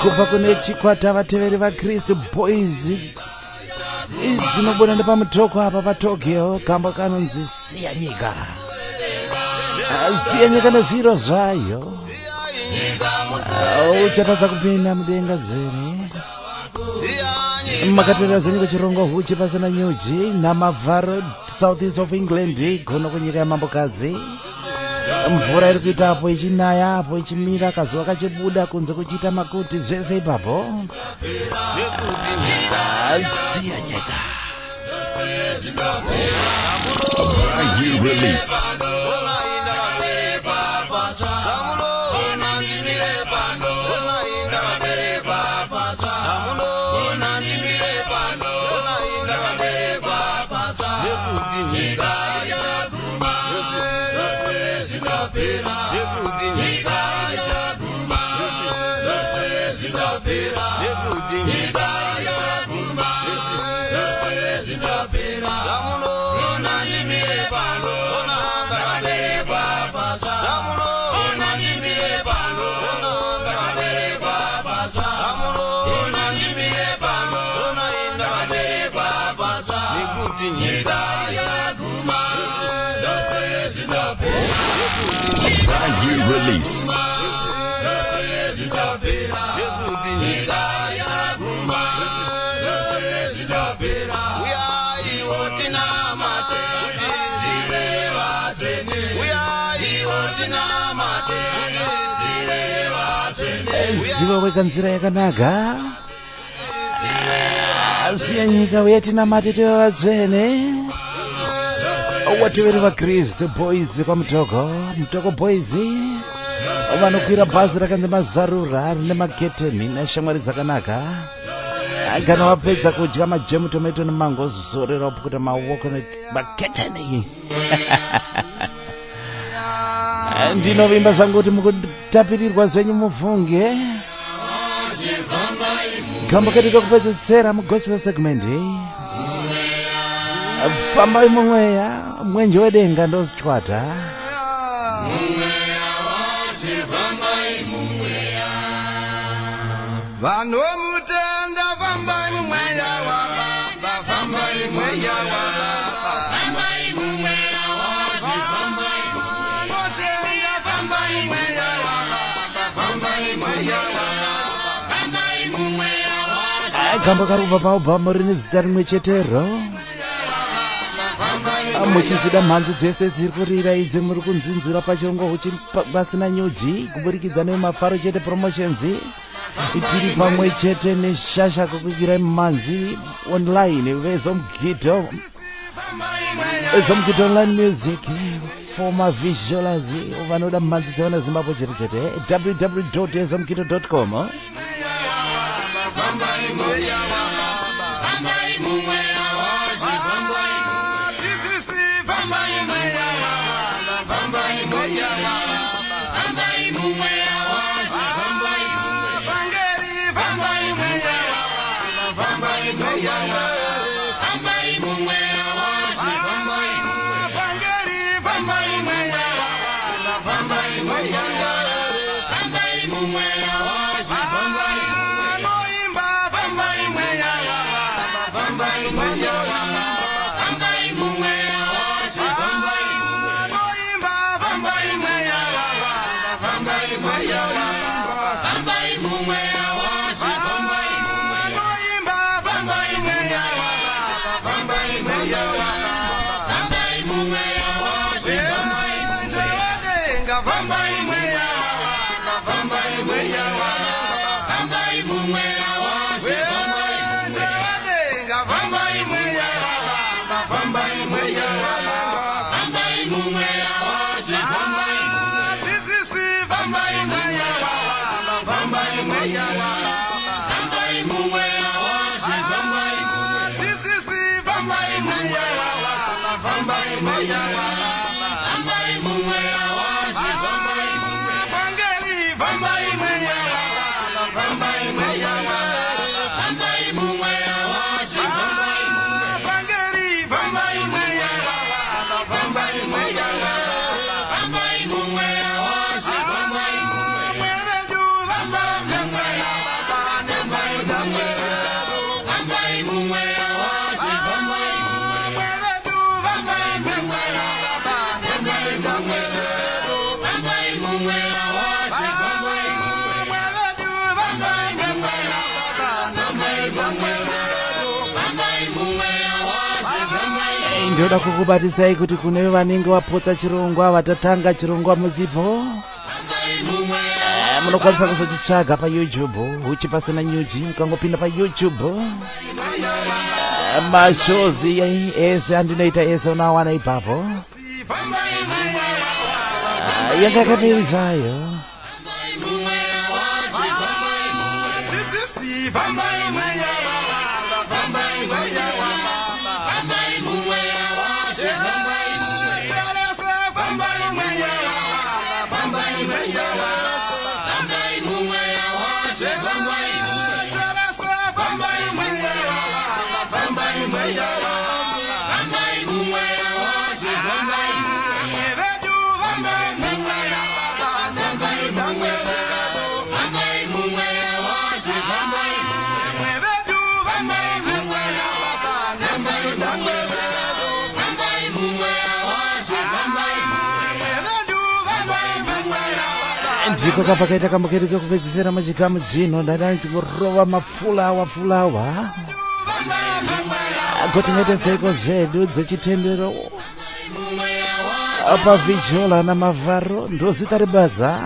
kubva kune chikwata vateveri vaKristu Boys dzinobudana pamutoko apa paTokyo kamba kanonzi siya nyika nezviro zvayo uchatadza kupinda mudenga dzere makatorera zvenyu kuchirongo huchi pasina nyuji namavharo south east of England kuno kunyika yamambokadzi mvura iri kuitapo ichinaya apo ichimira kazuva kachibuda kunze kuchiita makuti zvese ipapo siya nyika Release. ziva weganzira yakanaka siya nyika wetina matete vatsvene wateveri vaKristu Boys kwamutoko Boys vanokwira bhazi rakanzi mazarura rine maketeni neshamwari dzakanaka kana wapedza kudya majemu tomato nemango zorera upukuta maoko nemaketeni ndinovimba zvangu kuti mukutapirirwa zvenyu mufunge gamba kedu kokupedzesera mugospel segment fambai mumweya mwenje wedenga ndozichwata vanhu vomutenda fambai mumweya wababa fambai mumweya wababa fambai mumweya wose fambai mutenda fambai mumweya wababa fambai mumweya wababa fambai mumweya wose gamba karubva paubhamu rine zita rimwe chetero muchizvida mhanzi dzese dziri kurira idzi muri kunzinzura pachirongo huchi pasina nyuji kuburikidza nemafaro chete promotions tiri pamwe chete neshasha kukwikirai mhanzi online vezomugidho online music for mavisuals vanoda mhanzi dzevana zimbabwe chete chete www.ezomugidho.com Fambai mumweya wose fambai Ndoda kukubatisai kuti kune vanenge vapotsa chirongwa vatatanga chirongwa muzipo munokwanisa kuzochitsvaga pa YouTube uchipasina nyuchi mukangopinda pa YouTube mashozi ese andinoita ese unawana ipapo yakakapirizayo ndiko kapakaita kambokereke kupedzisira machikamu dzino ndadani tikurova mafulawa kutingetedzeko zvedu dzechitendero pavhijhola namavharo ndozita rebaza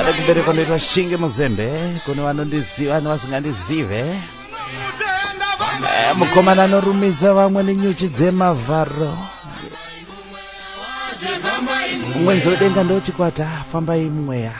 rekuberekwa ndoitwa Shinge Muzembe kune vanondiziva nevasingandizive mukomana anorumiza vamwe nenyuchi dzemavharo mwenzi wedenga ndochikwata fambai mumweya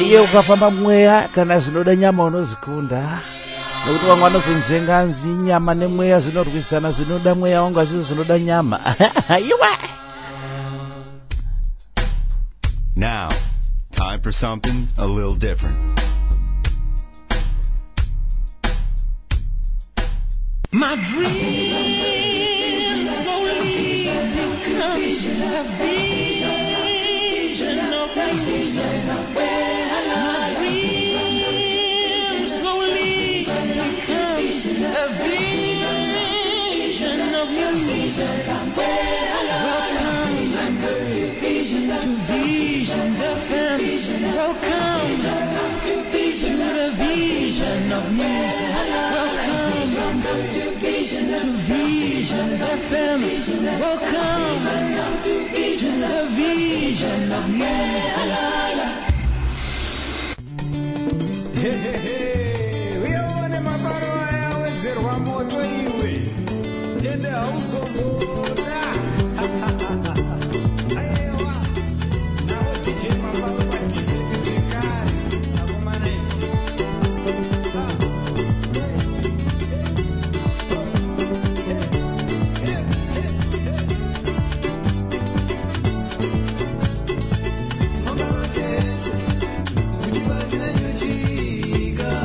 iye ukafamba mumweya kana zvinoda nyama unozikunda nokuti vamwe vanozonzvenga nzi nyama nemweya zvinorwisana zvinoda mweya wangu azvizo zvinoda nyama iwe. Now, time for something a little different. My dreams slowly become a vision of music. My dreams slowly become a vision of music. Welcome to Visions FM. Welcome to the Vision of music. Welcome to Visions FM. Welcome to the Vision of music. We are one of my brothers. We're one more to you. In the house of Chica.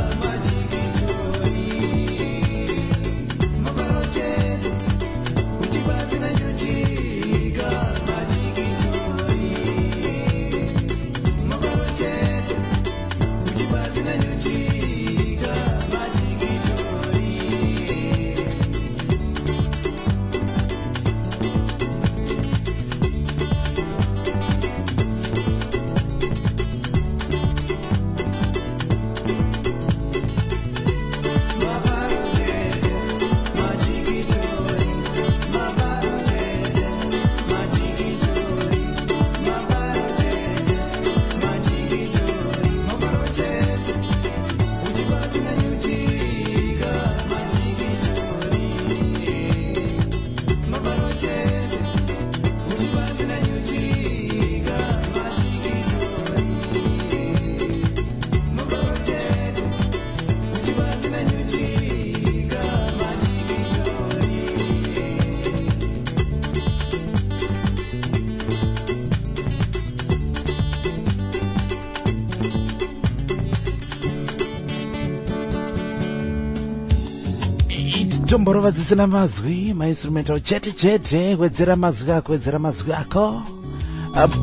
Jomborova dzisina mazwi, ma-instrumental chete, wedzera mazwi ako.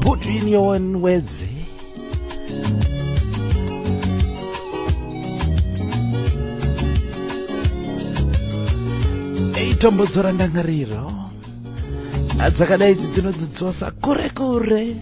Put in your own words. Eitombo dzora ndangariro. Adzakadai idzi dzinodzidzosa kure.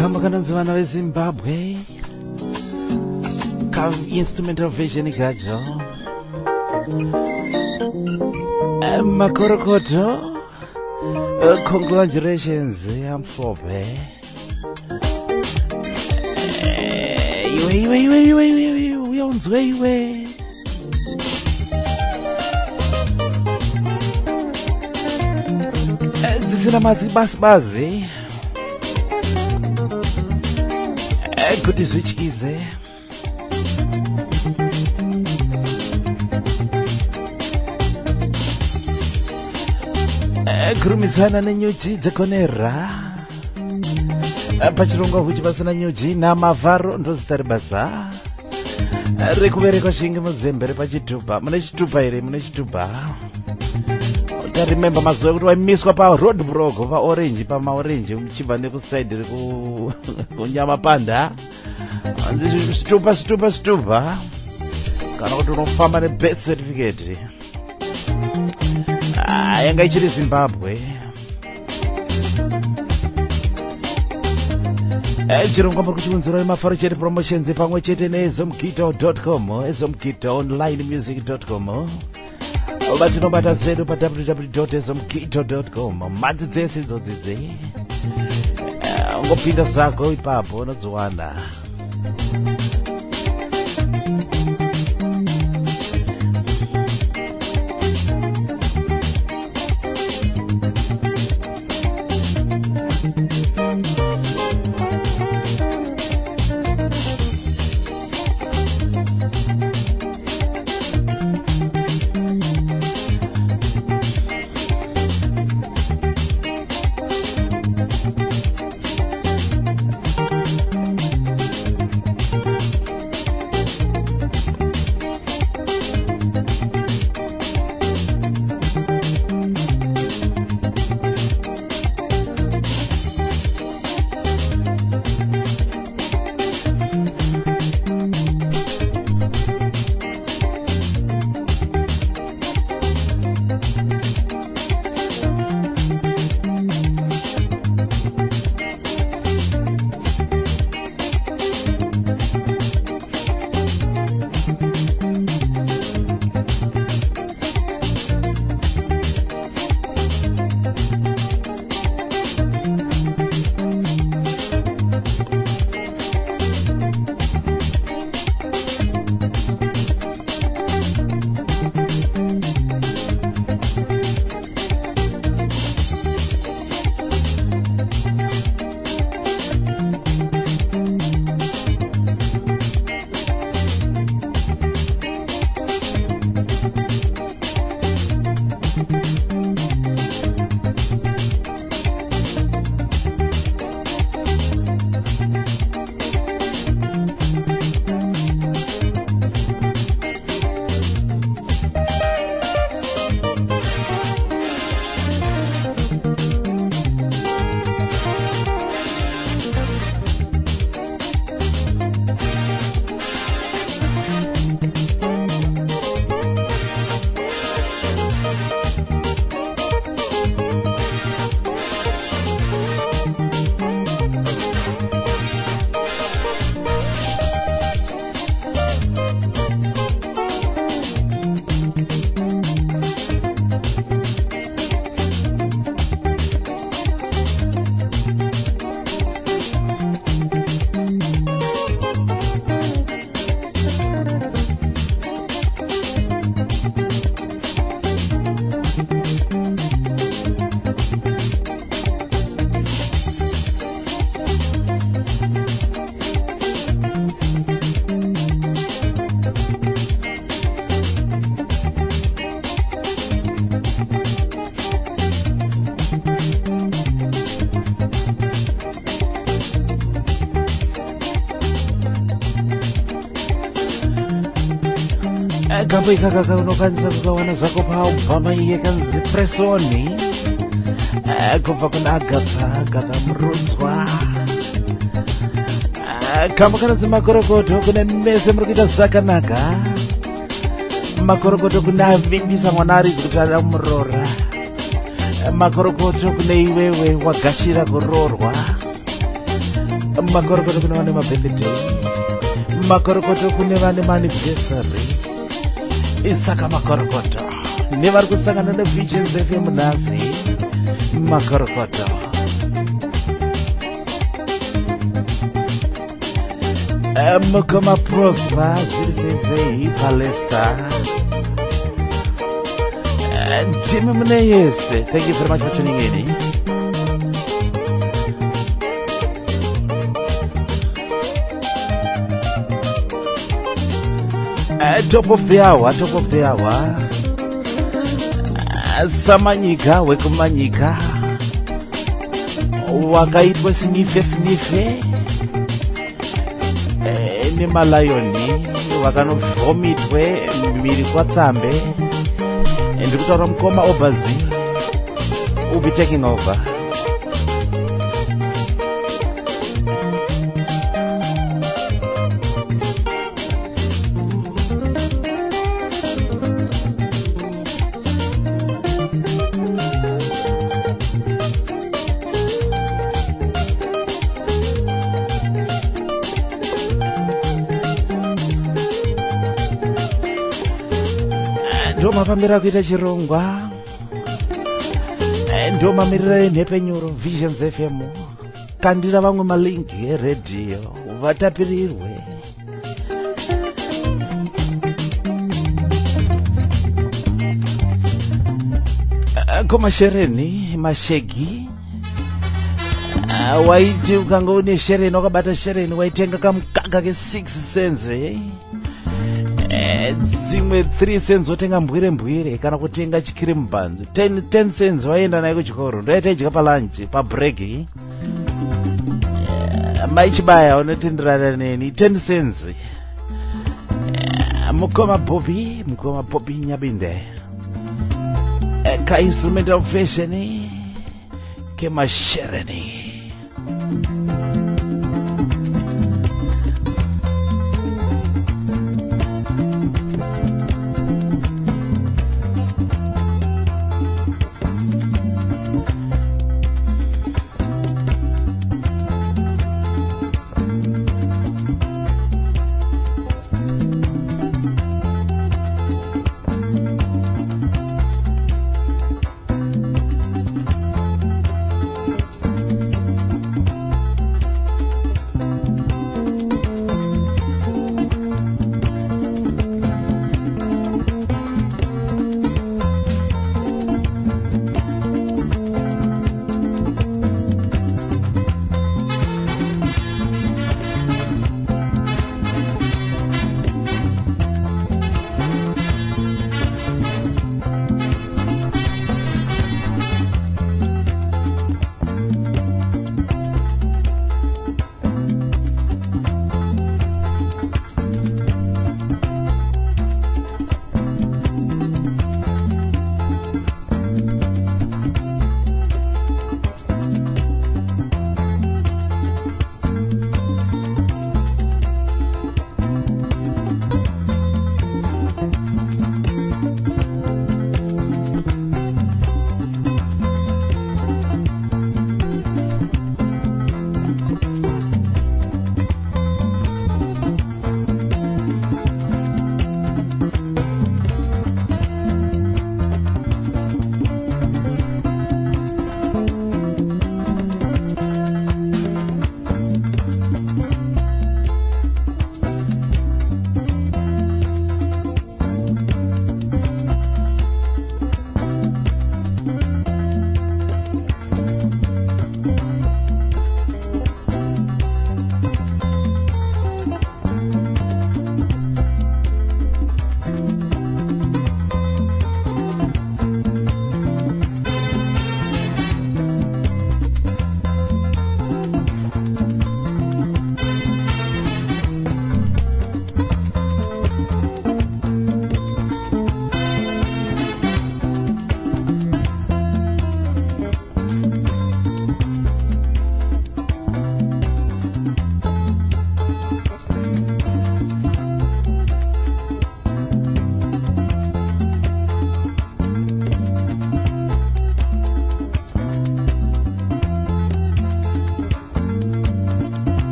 Kama kananzimana weZimbabwe ka instrumental version kacho Makorokoto, congratulations, I'm Fobe. Iwe. Zisina mazibazi. Kuti zvichikize. Kurumisana nenyuchi dzekonera pachirongwa kuti pasina nyuchi namavharo ndozita basa rekuberekwa shinge muzembere pachitupa. Mune chitupa here? Mune chitupa. Remember mazuva kuti waimiswa pa road block pa orange, pa maorange uchibva nekuside kunyama panda. Situpa kana kuti unofamba nebirth certificate. Yanga ichiri Zimbabwe. Chirongwa muri kuchiunzira mafaro chete promotions pamwe chete nezomkito.com, ezomkitoonlinemusic.com. Vatinobata zedu pa www.ezomkito.com. Madzi dzese idzodzidzi ungopinda zako ipapo unodziwana. Gambo ikakaka unokwanisa kukawana zvako paubva iye kanzi Presoni kubva kuna Agatha Murudzwa. Gambo kanadzi Makorokoto kune mese muri kuita zvakanaka. Makorokoto kune avimbisa mwana aridzi kuti ada kumuroora. Makorokoto kune iwewe wagashira kuroorwa. Makorokoto kune vane mabirthday. Makorokoto kune vane anniversary. Isaka Makorokoto. nevari kusangana nevisions fm nhasi makorokoto. Mukoma Prosper zviri seizei palesta. Jimmy mune yese, thank you very much for tuning in. Top of the hour, top of the hour. Samanyika wekumanyika wakaitwa sinife sinife nemalayoni vakanovhomitwe miri kwatsambe. Ndiri kutaura mukoma Obazi will be taking over. Ndo mafambira kuita chirongwa, ndo mamiriro enhepe nyuro Visions FM. Kandira vamwe malingi eredhiyo vatapirirwe. Komashereni mashegi waiti ukanga une shereni wakabata shereni waitenga kamukaka ke6 cents dzimwe 3 cents wotenga mbwire kana kutenga chikirimu bhanzi 10 cents waenda naye kuchikoro ndoita idya palunch pabreak maichibaya unotenderana neni 10 cents. Mukoma Bobby Nyabinde ka instrumental fashion ke mashereni.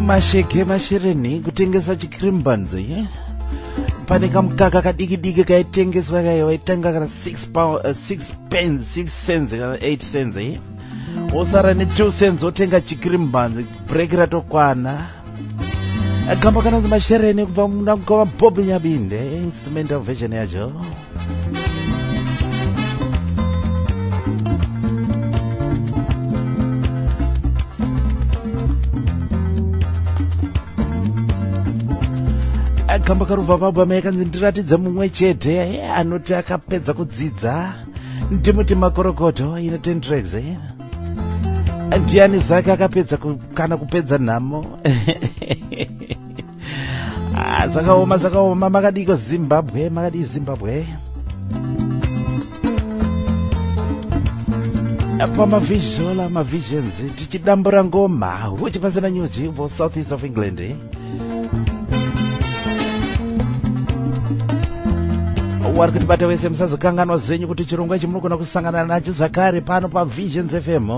masheke mashereni kutengesa chikrimbanzi pane kamukaka kadiki kaitengeswa kayo waitanga kana 6 pence 6 cents kana 8 cents osara ne 2 cents otenga chikrimbanzi break ratokwana kamba kana mashereni kubva muna kwa Bob Nyabinde instrumental version yacho. Kamba karubva baba mekanzi ndiratidza mumwe chete anoti akapedza kudzidza ndimuti makorokoto ine 10 tracks ndiani zvake akapedza kana kupedza nhamo zvakaoma makadiko Zimbabwe pamavisual amavisions tichidambura ngoma uchipasana nyuzi vo south east of England wari kuti bata wese musazokanganwa zvenyu kuti chirongwa ichi munogona kusangana nacho zvakare pano paVisions FM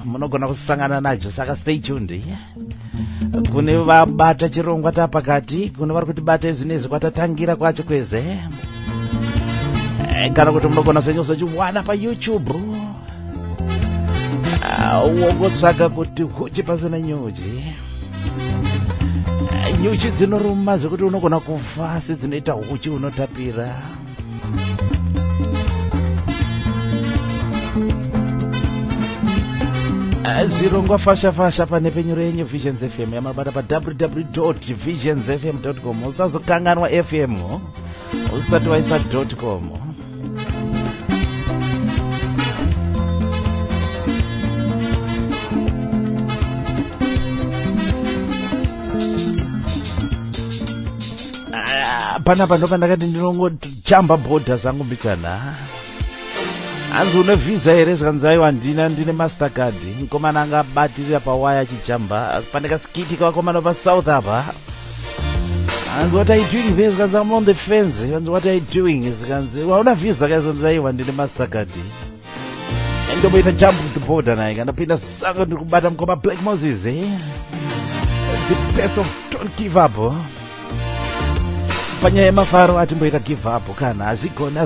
munogona kusangana nacho saka stay tuned. Kune vabata chirongwa tapakati kune vari kuti bata izvinezvi kwatatangira kwacho kweze kana kuti munogona zvenyu zvachiwana paYouTube wogotsvaga kuti uchipasana nyuchi nyuchi dzinoruma zvekuti unogona kufa sedzinoita uchi unotapira. Zvirongwa fasha pane penyu renyu Visions FM yamanobata pa www.visionsfm.com usazokanganwa FM usati waisa .com. Panapa ndo pandakati ndinongochamba bhodha zangu mbichana hanzi une visa here zvikanzaiwa ndine mastercard mukomana anga abatirira pawaya achichamba pandakaskitika vakomana pa south apa hanzi what are you doing there zvikanzi I'm on the fence hanzi what are you doing zvikanzi wauna visa kaizonzaiwa ndine mastercard ndomboita jump the border naye kandopinda zvisango ndiri kubata mukoma Black Moses the best of don't give up panyaya yemafaro atimboita give up kana azvigone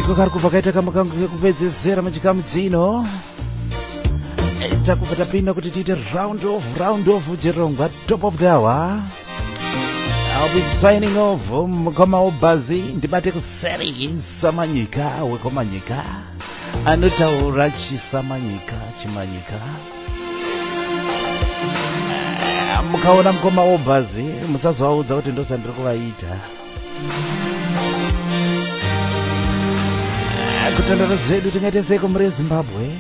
ndiko kari kubva kaita kamakangu kekupedzesera muchikamu dzino takubva tapinda kuti tiite round off chirongwa top of the hour. I'll be signing off mukoma wobhazi ndibate kuseri samanyika wekomanyika anotaura chisamanyika chimanyika. Mukaona mukoma wobhazi musazovaudza kuti ndosandiri kuvaita. Kutandara zvedu tingaite seko muri Zimbabwe,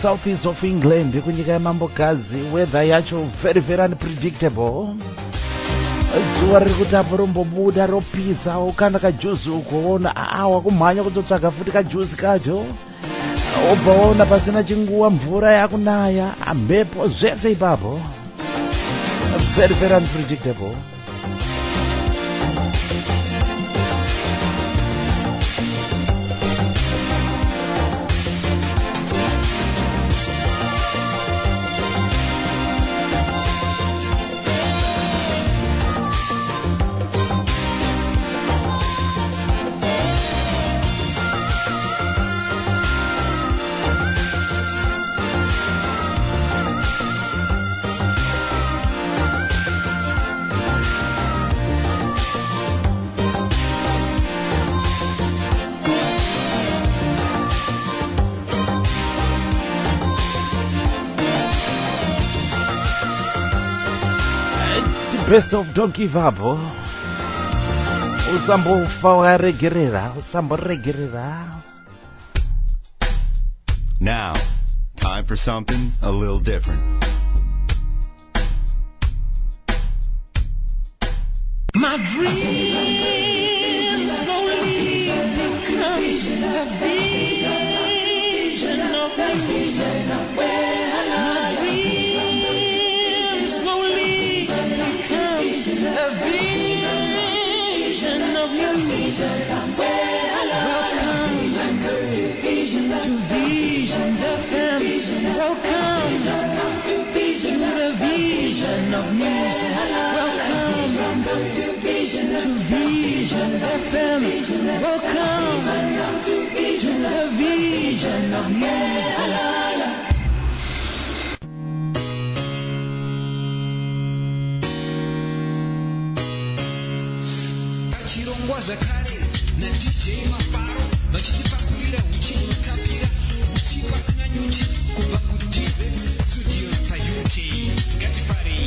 southeast of England, kunyika yemambokadzi, weather yacho very unpredictable. Zuva riri kutapo rombobuda ropisa, ukanda kajuzi ukuona wakumhanya kutotsvaga futi kajuzi kacho, obvaona pasina chinguva mvura yakunaya, mhepo zvese ipapo. Very unpredictable. Best of Don't Give Up. Usambofa regerera, usamboregerera. Now, time for something a little different. My dreams slowly become the vision of me. My dreams slowly become the vision of me. Welcome to Visions FM. Welcome to the vision of music. Welcome to Visions FM. Welcome to the vision of music. Chirongwa zakare na DJ Mafaro vachichipakurira uchi unotapira uchi pasina nyuchi kubva kuDZ Studios paUK. Ngatifare.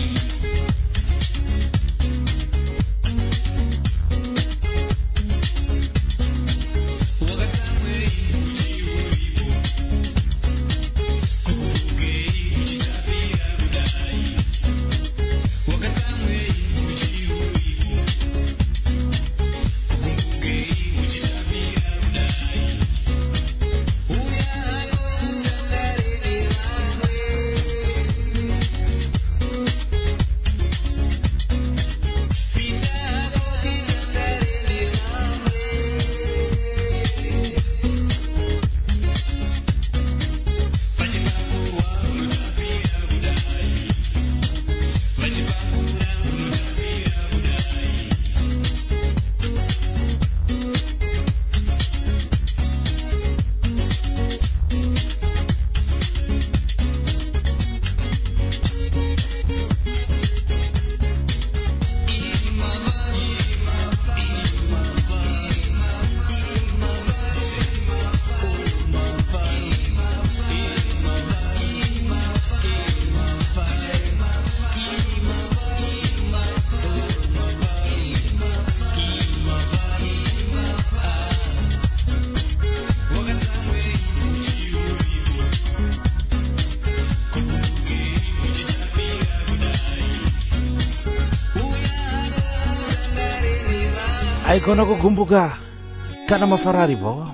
Aikona kukumbuka kana mafarari bo.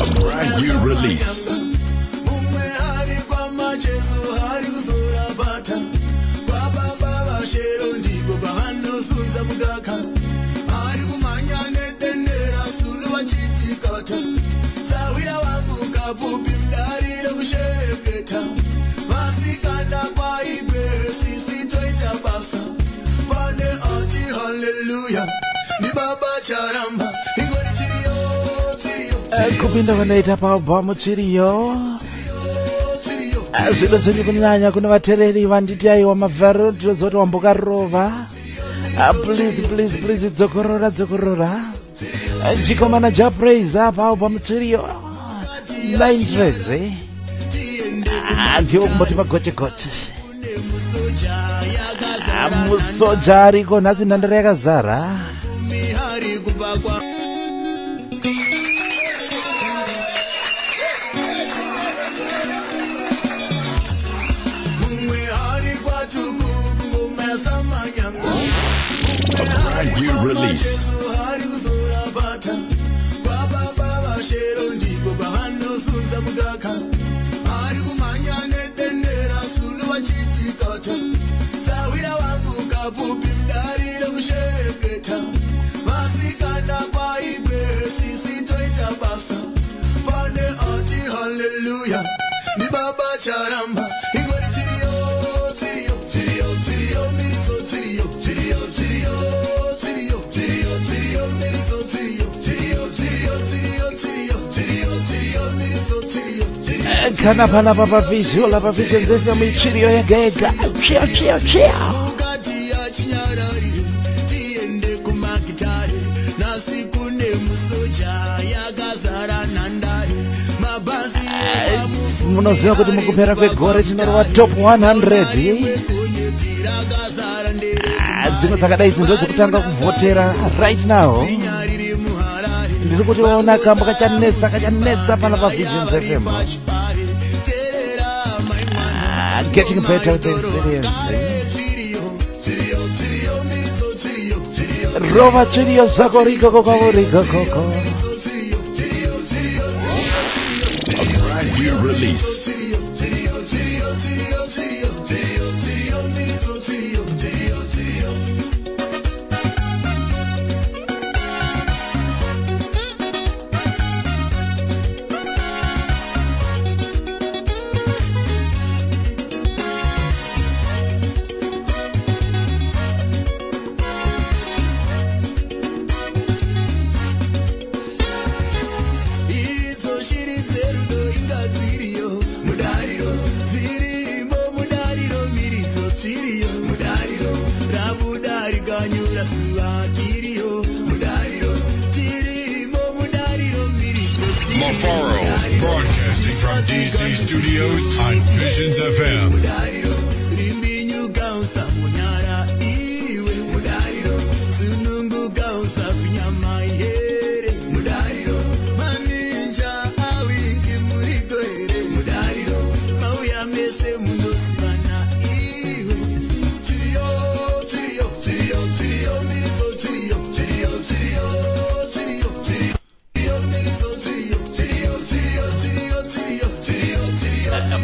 A brand new release. Sawira wangu kafupi mdarira kushereketa. ni baba charamba ingori chiriyo kupinda kwanaita paalbhamu chiriyo zvino zvenyu kunyanya kune vateereri vanditi aiwa mavharo ndinozoti wambokarova. Please dzokorora chikomana chapraise paalbhamu chiriyo 9 tracks ndiwo kumboti magochegoche musoja ariko nhasi nhandare yakazara. Brand new release. Hallelujah, ni baba charamba ingori chiriyo mirito chiriyo mirito chiriyo kana pana papa visual apa vision zetu michirio yega chia ukati ya chinyarari tiende kumakitare nasiku nemusoja yakazara nhandare mabhazi munoziva kuti mukupera kwegore tinorova top 100 dzimwe dzakadai ndo dzekutanga kuvhotera right now. Ndiri kuti waona kambo kachanetsa pana pavision FM. Getting better with the experience. Rova chiriyo zako riko koko. Brand new release. Mafaro, broadcasting from DC Studios on Visions FM.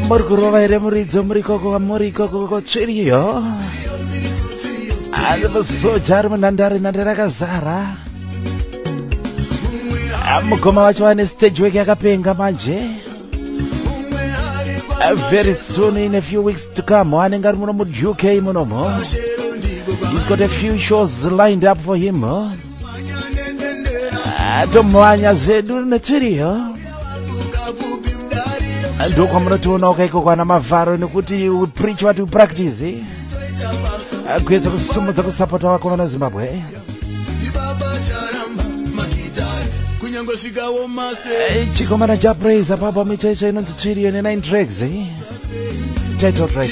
Murkurova ere muridzo murikoko chiriyo musoja ari munhandare yakazara. Mugoma wacho ane stage work yakapenga manje. Very soon, in a few weeks to come, anenge ari muno muUK munomo. He's got a few shows lined up for him. Tomwanya zedu nechiriyo ndo kwamunotiona ukaiko kwana mavharo nekuti we preach what we practice. Kuedza kusumudza kusapota wako vana Zimbabwe. Chikomana chapraise apapa micheche inonzi chiriyo ne9 tracks. Title track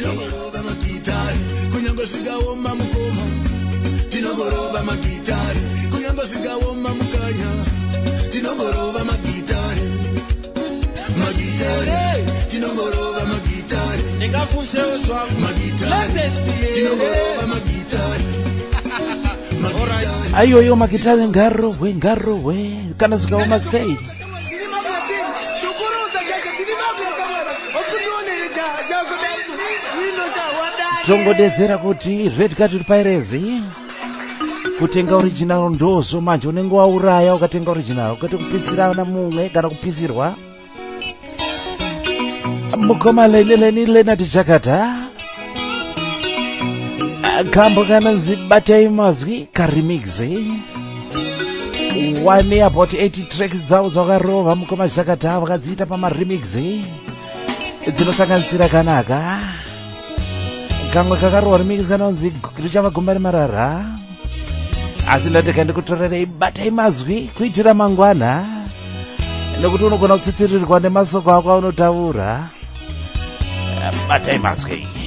ayoyo magitari ngarowe kana zikaoma sei. Tongodedzera kuti Red Cattle Pirates kutenga original ndozo manje unenge wauraya ukatenga original ukati kupisira na mumwe kana kupisirwa. Mukoma leleni Leonard Chakata kambo kana zibatai mazwi karemix one about 80 tracks dzawo dzakarova mukoma zvakata vakadziita pamaremix dzinosanganisira kanaka kamwe kakarova remix kanonzi richava gomba remarara. Asi ndateka ndikutorerei batai mazwi kuitira mangwana nekuti unogona kutsitsirirwa nemasoko ako aunotaura. Batai mazwi.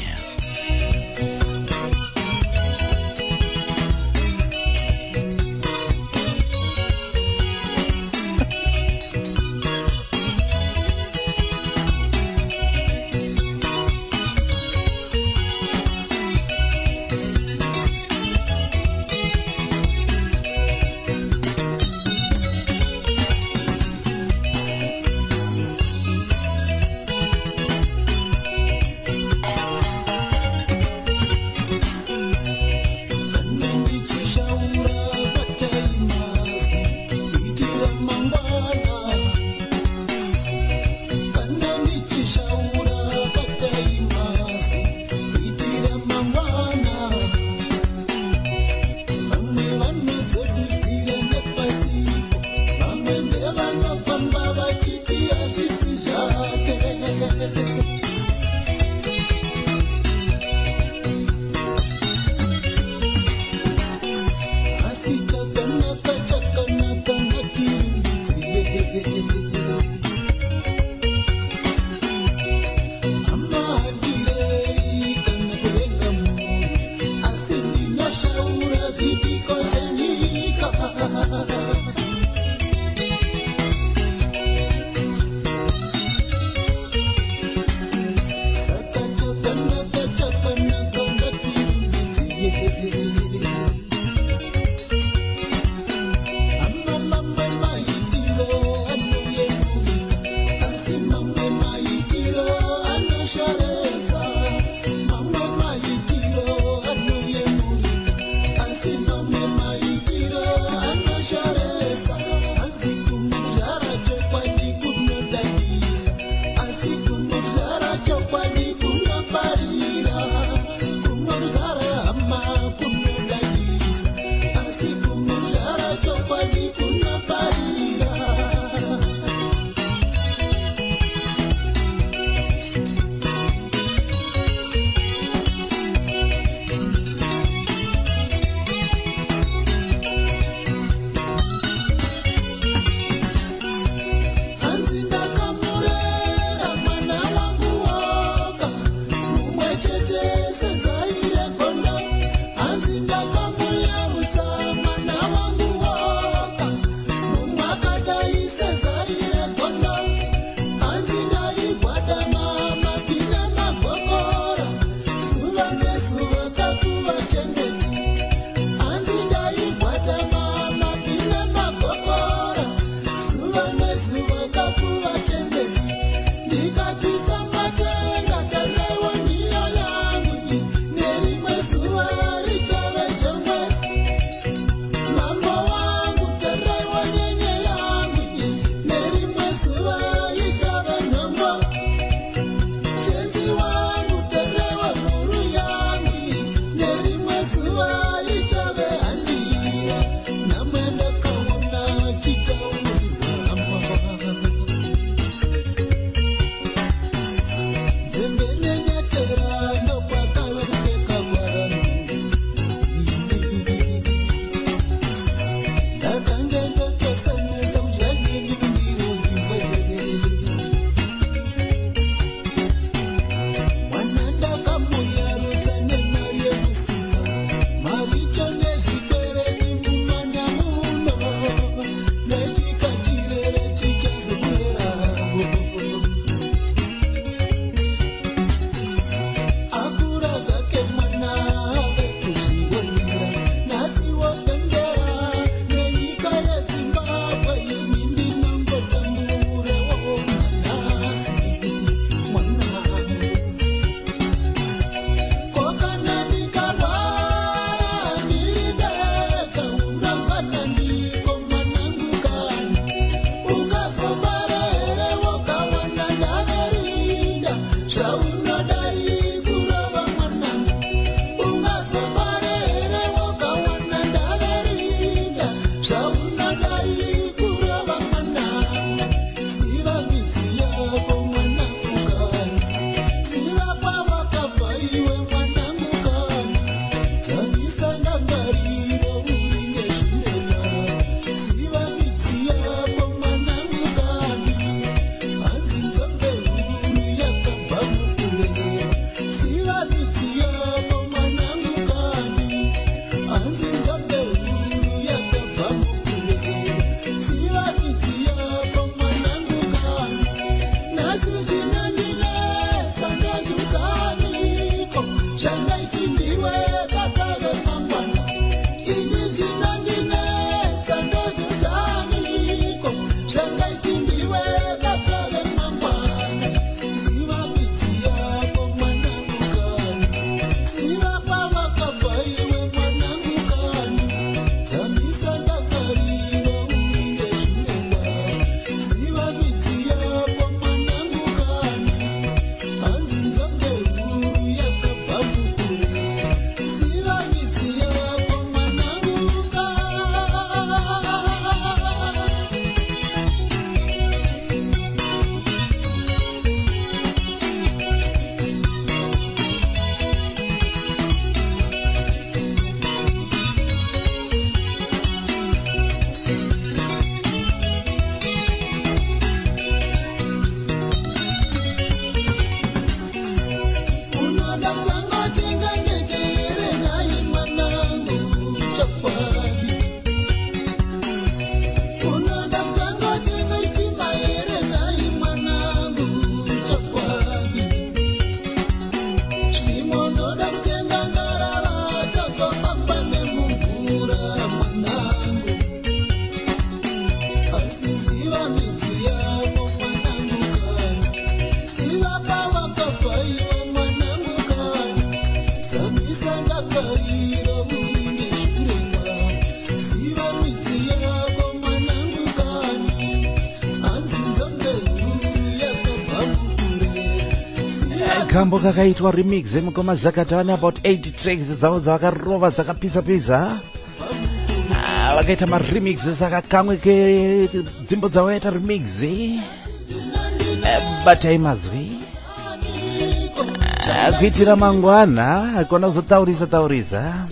kambo kakaitwa remix mukoma zakatana about 80 tracks dzavo dzavakarova dzakapisa-pisa vakaita maremix saka kamwe kedzimbo dzavaita remix batai mazwi kuitira mangwana akona kuzotaurisa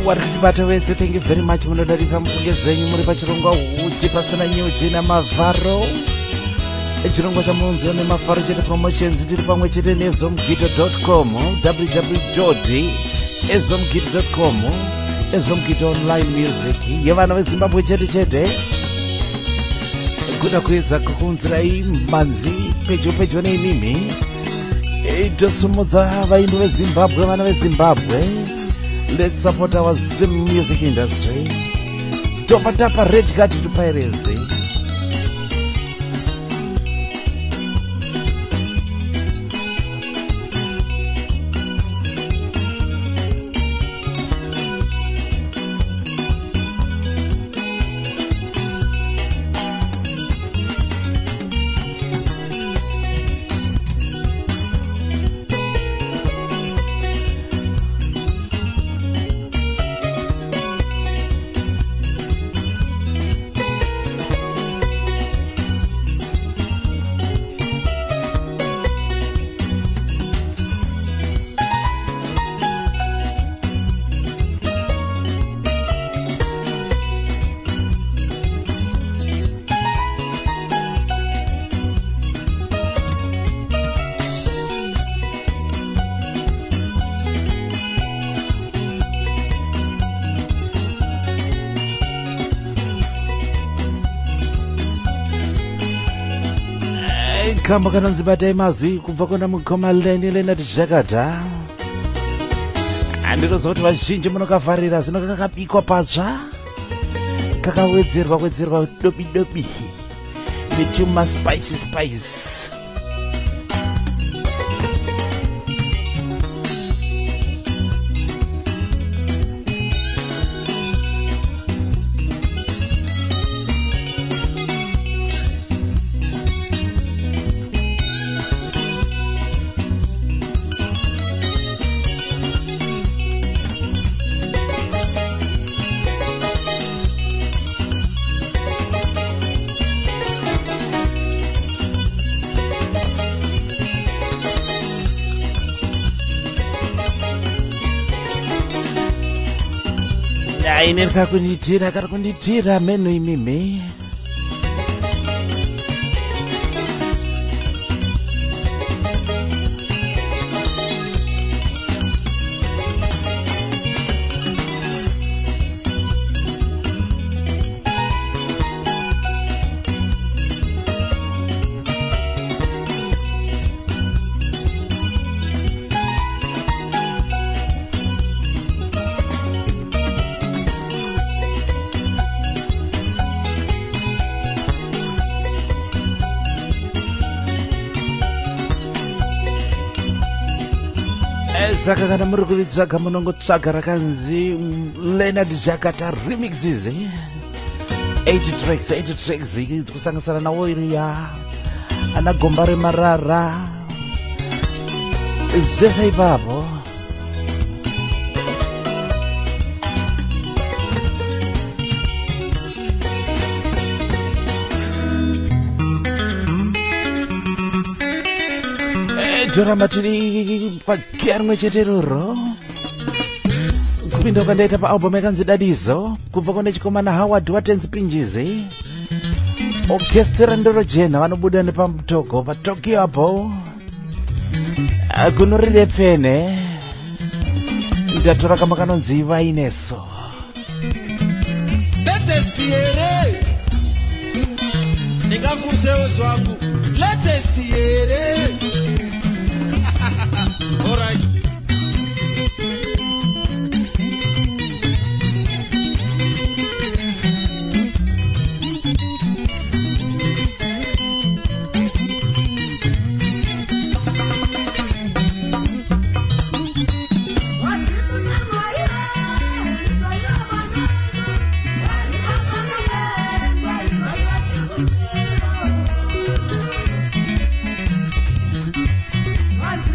warikutibata wese, thank you very much. Munodarisa mufunge zvenyu muri pachirongwa huti pasina nyuchi namavharo. Chirongwa chamunzwa nemavharo chete promotions, tiri pamwe chete nezomgito.com, www.ezomgito.com, ezomgito online music yevana vezimbabwe chete kuda kuedza kukunzirai manzi pedyo neinimi tosumudza vaimbi vezimbabwe, vana vezimbabwe. Let's support our Zim music industry. Topatapa red card to piracy. Kamba kananzi batai mazwi kubva kuna mukoma leni Leonard Jakata. Andinozoti vazhinji munokafarira zvino kakabikwa patsva, kakawedzerwa dobi netuma spice. aine kakunditira kari kunditira menu imimi saka kana muri kuritsvaga munongotsvaga rakanzi Leonard Jakata remixes 8 tracks kusanganisana na Oiria ana Gomba Remarara zvese ipapo joramba tiri pagiya rimwe chete roro kupinda ukandaita paalbum yakanzi Dadizo kubva kune chikomana Howard Watenzi Pinjizi orchestra ndoro jena vanobuda nepamutoko paTokyo apo kunorire pfene ndatora kama kanonzi Vaineso latest yere ndingafunsewo zvangu latest yere all right. What?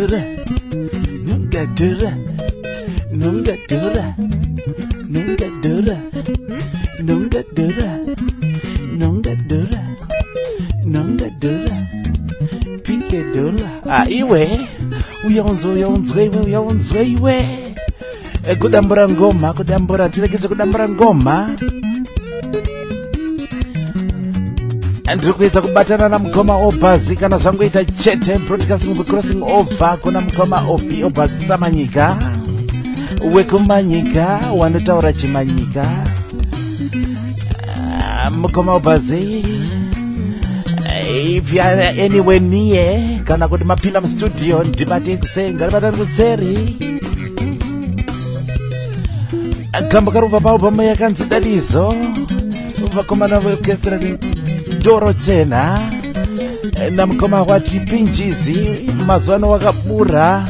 dura, nunca dura, nunca dura, nunca dura, nunca dura, nunca dura, nunca dura, pique dura. Iwe uyaunzwe iwe kudambura ngoma, kudambura tirekeze kudambura ngoma. Ndiri kuedza kubatana namukoma obhazi kana zvangoita chete broadcasting crossing over kuna mukoma obi obhazi samanyika wekumanyika wanotaura chimanyika. Mukoma obhazi, if you are anywhere near kana kuti mapinda mustudio ndibate kuseri, ngaribatani kuseri. Gamba karubva paalbhamu yakanzi Dadizo, vakomana veorchestra Doro Chena namukoma wati Pinjizi, mazuano wakabura,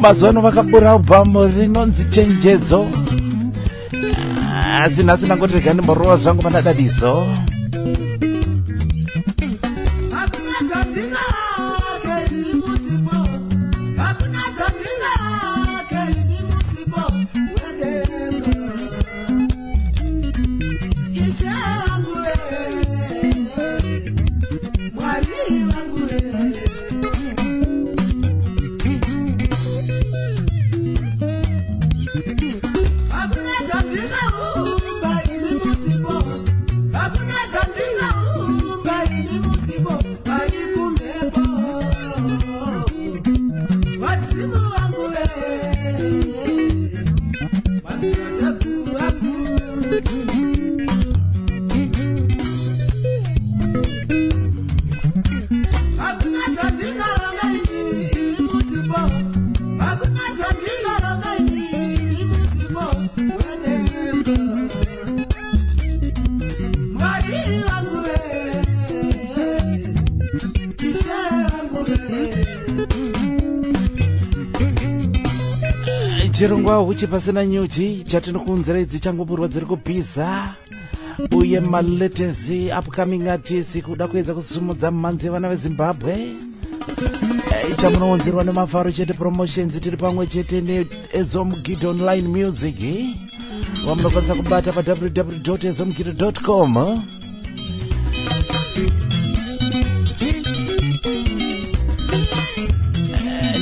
mazuano vakabura albhamu rinonzi Chenjedzo. Asi nhasi ndangotirega ndimborova zvangu pana Dadizo. Chirongwa uchi pasina nyuchi chatinokunzira idzi changoburwa dziri kubhiza uye latest upcoming artists kuda kuedza kusumudza mhanzi vana veZimbabwe. Chamunoonzerwa nemafaro chete promotions, tiri pamwe chete neEzomgid online music wamunokwanisa kubata pa www.ezomgid.com.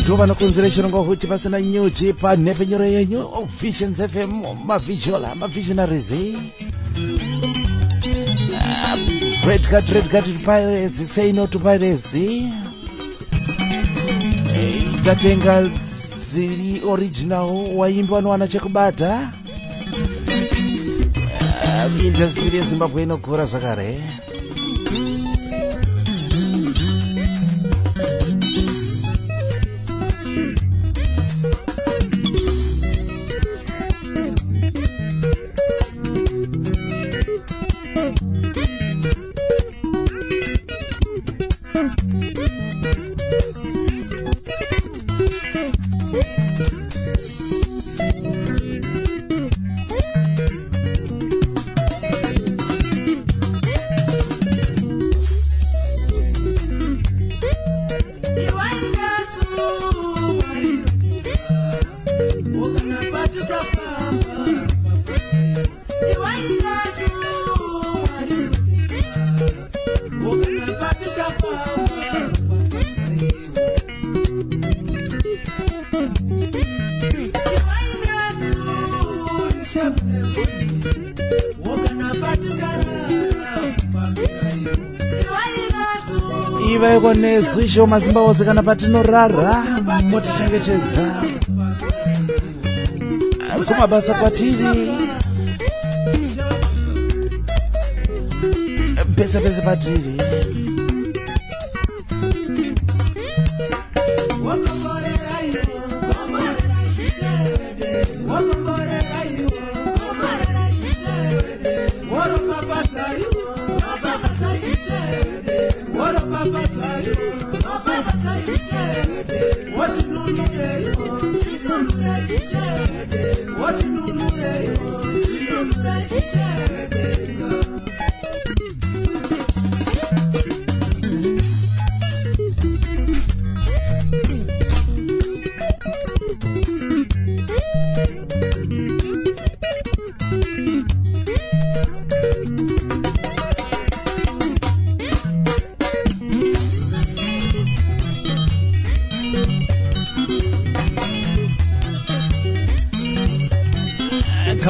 Ndo vanokunzira chirongwa uchi pasina nyuchi panhepe nyoro yenyu Visions FM, mavisionaries. Red card to pirates, say no to piracy. Tatenga ziri original waimbwa nowana chekubata. Industry yeZimbabwe inokura zvakare. Iva konezwisho mazimba ose kana patinorara motichengetedza kumabasa kwatiri pese patiri.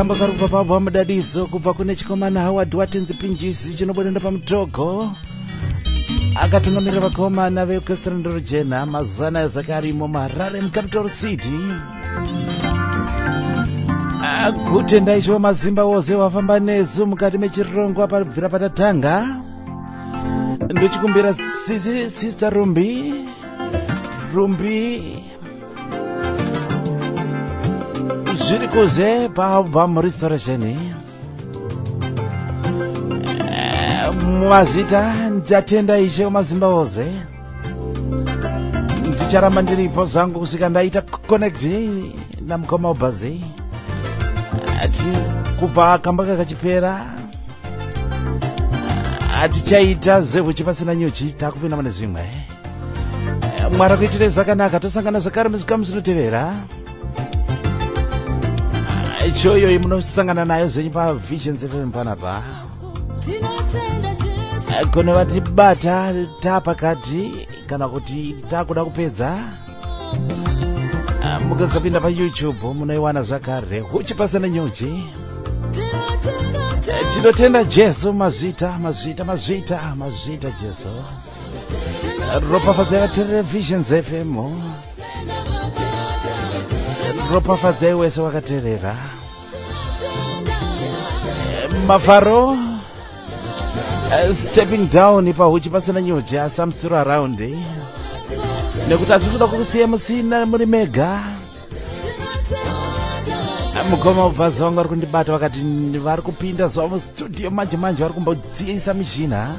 kamba kari kubva pabva mudadiso kubva kune chikomana Howard Watenzi Pinjisi chinobonenda pamutogo akatungamirira vakomana veorchestra ndorojena mazana yazake arimo muHarare mucapital city kutenda isho mazimba wose wafamba nesu mukati mechirongwa pabvira patatanga ndochikumbira sister Rumbi zviri kuze paalbum Restoration mwazita ndatenda ishe mazimba wose ndicharamba ndiripo zvangu kusvika ndaita connect namukoma wabhazi ati kubva kamba kachipera atichaita zvehuchi pasina nyuchi takupinda mune zvimwe mwari kuitire zvakanaka tosangana zvakare muzvikamu zvinotevera ichoyo munosangana nayo zvenyu paVisions FM panapa kune vatibata tapakati kana kuti takuda kupedza mukazapinda paYouTube munoiwana zvakare huchi pasina nyuchi tinotenda Jesu mazvita Jesu ropafadzai vateerera Visions FM ropafadzai wese wakateerera mafaro stepping down pahuchi pasina nyuchi asi I'm still around nekuti asikuda kukusiya musina muri mega mukoma wabvazi vangu vari kundibata vakati vari kupinda zuva mustudio manje vari kumbodziisa mishina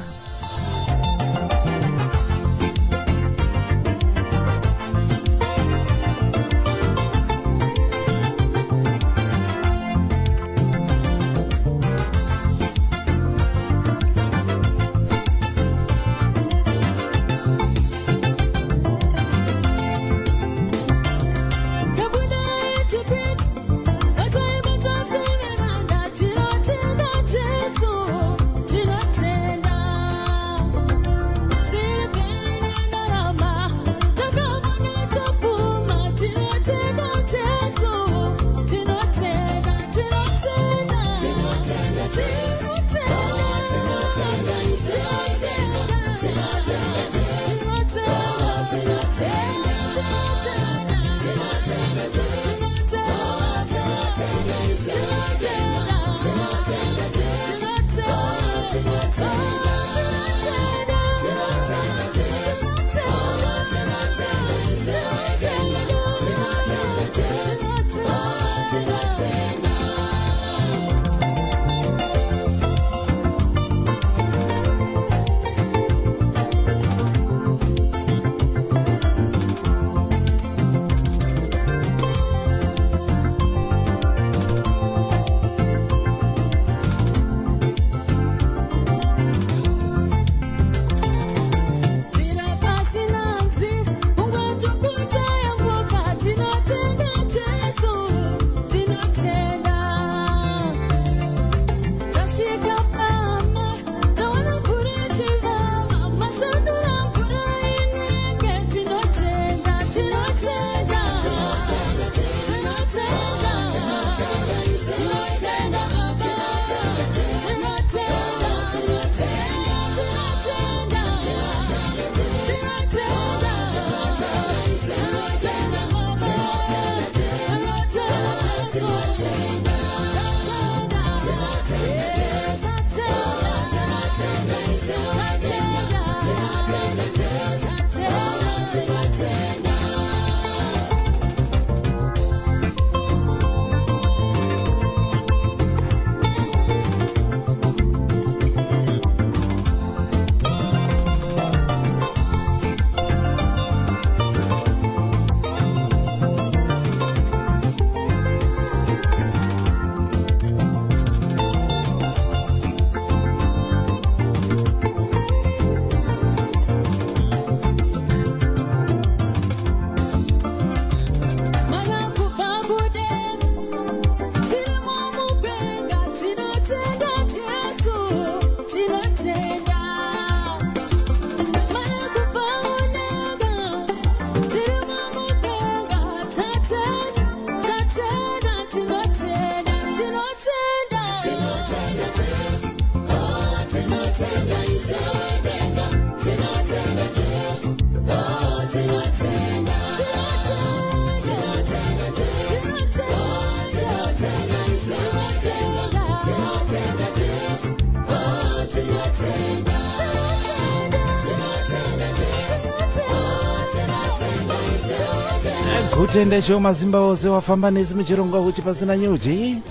kutenda choma zimba wose wafamba nesi muchirongo kuti pasina nyuchi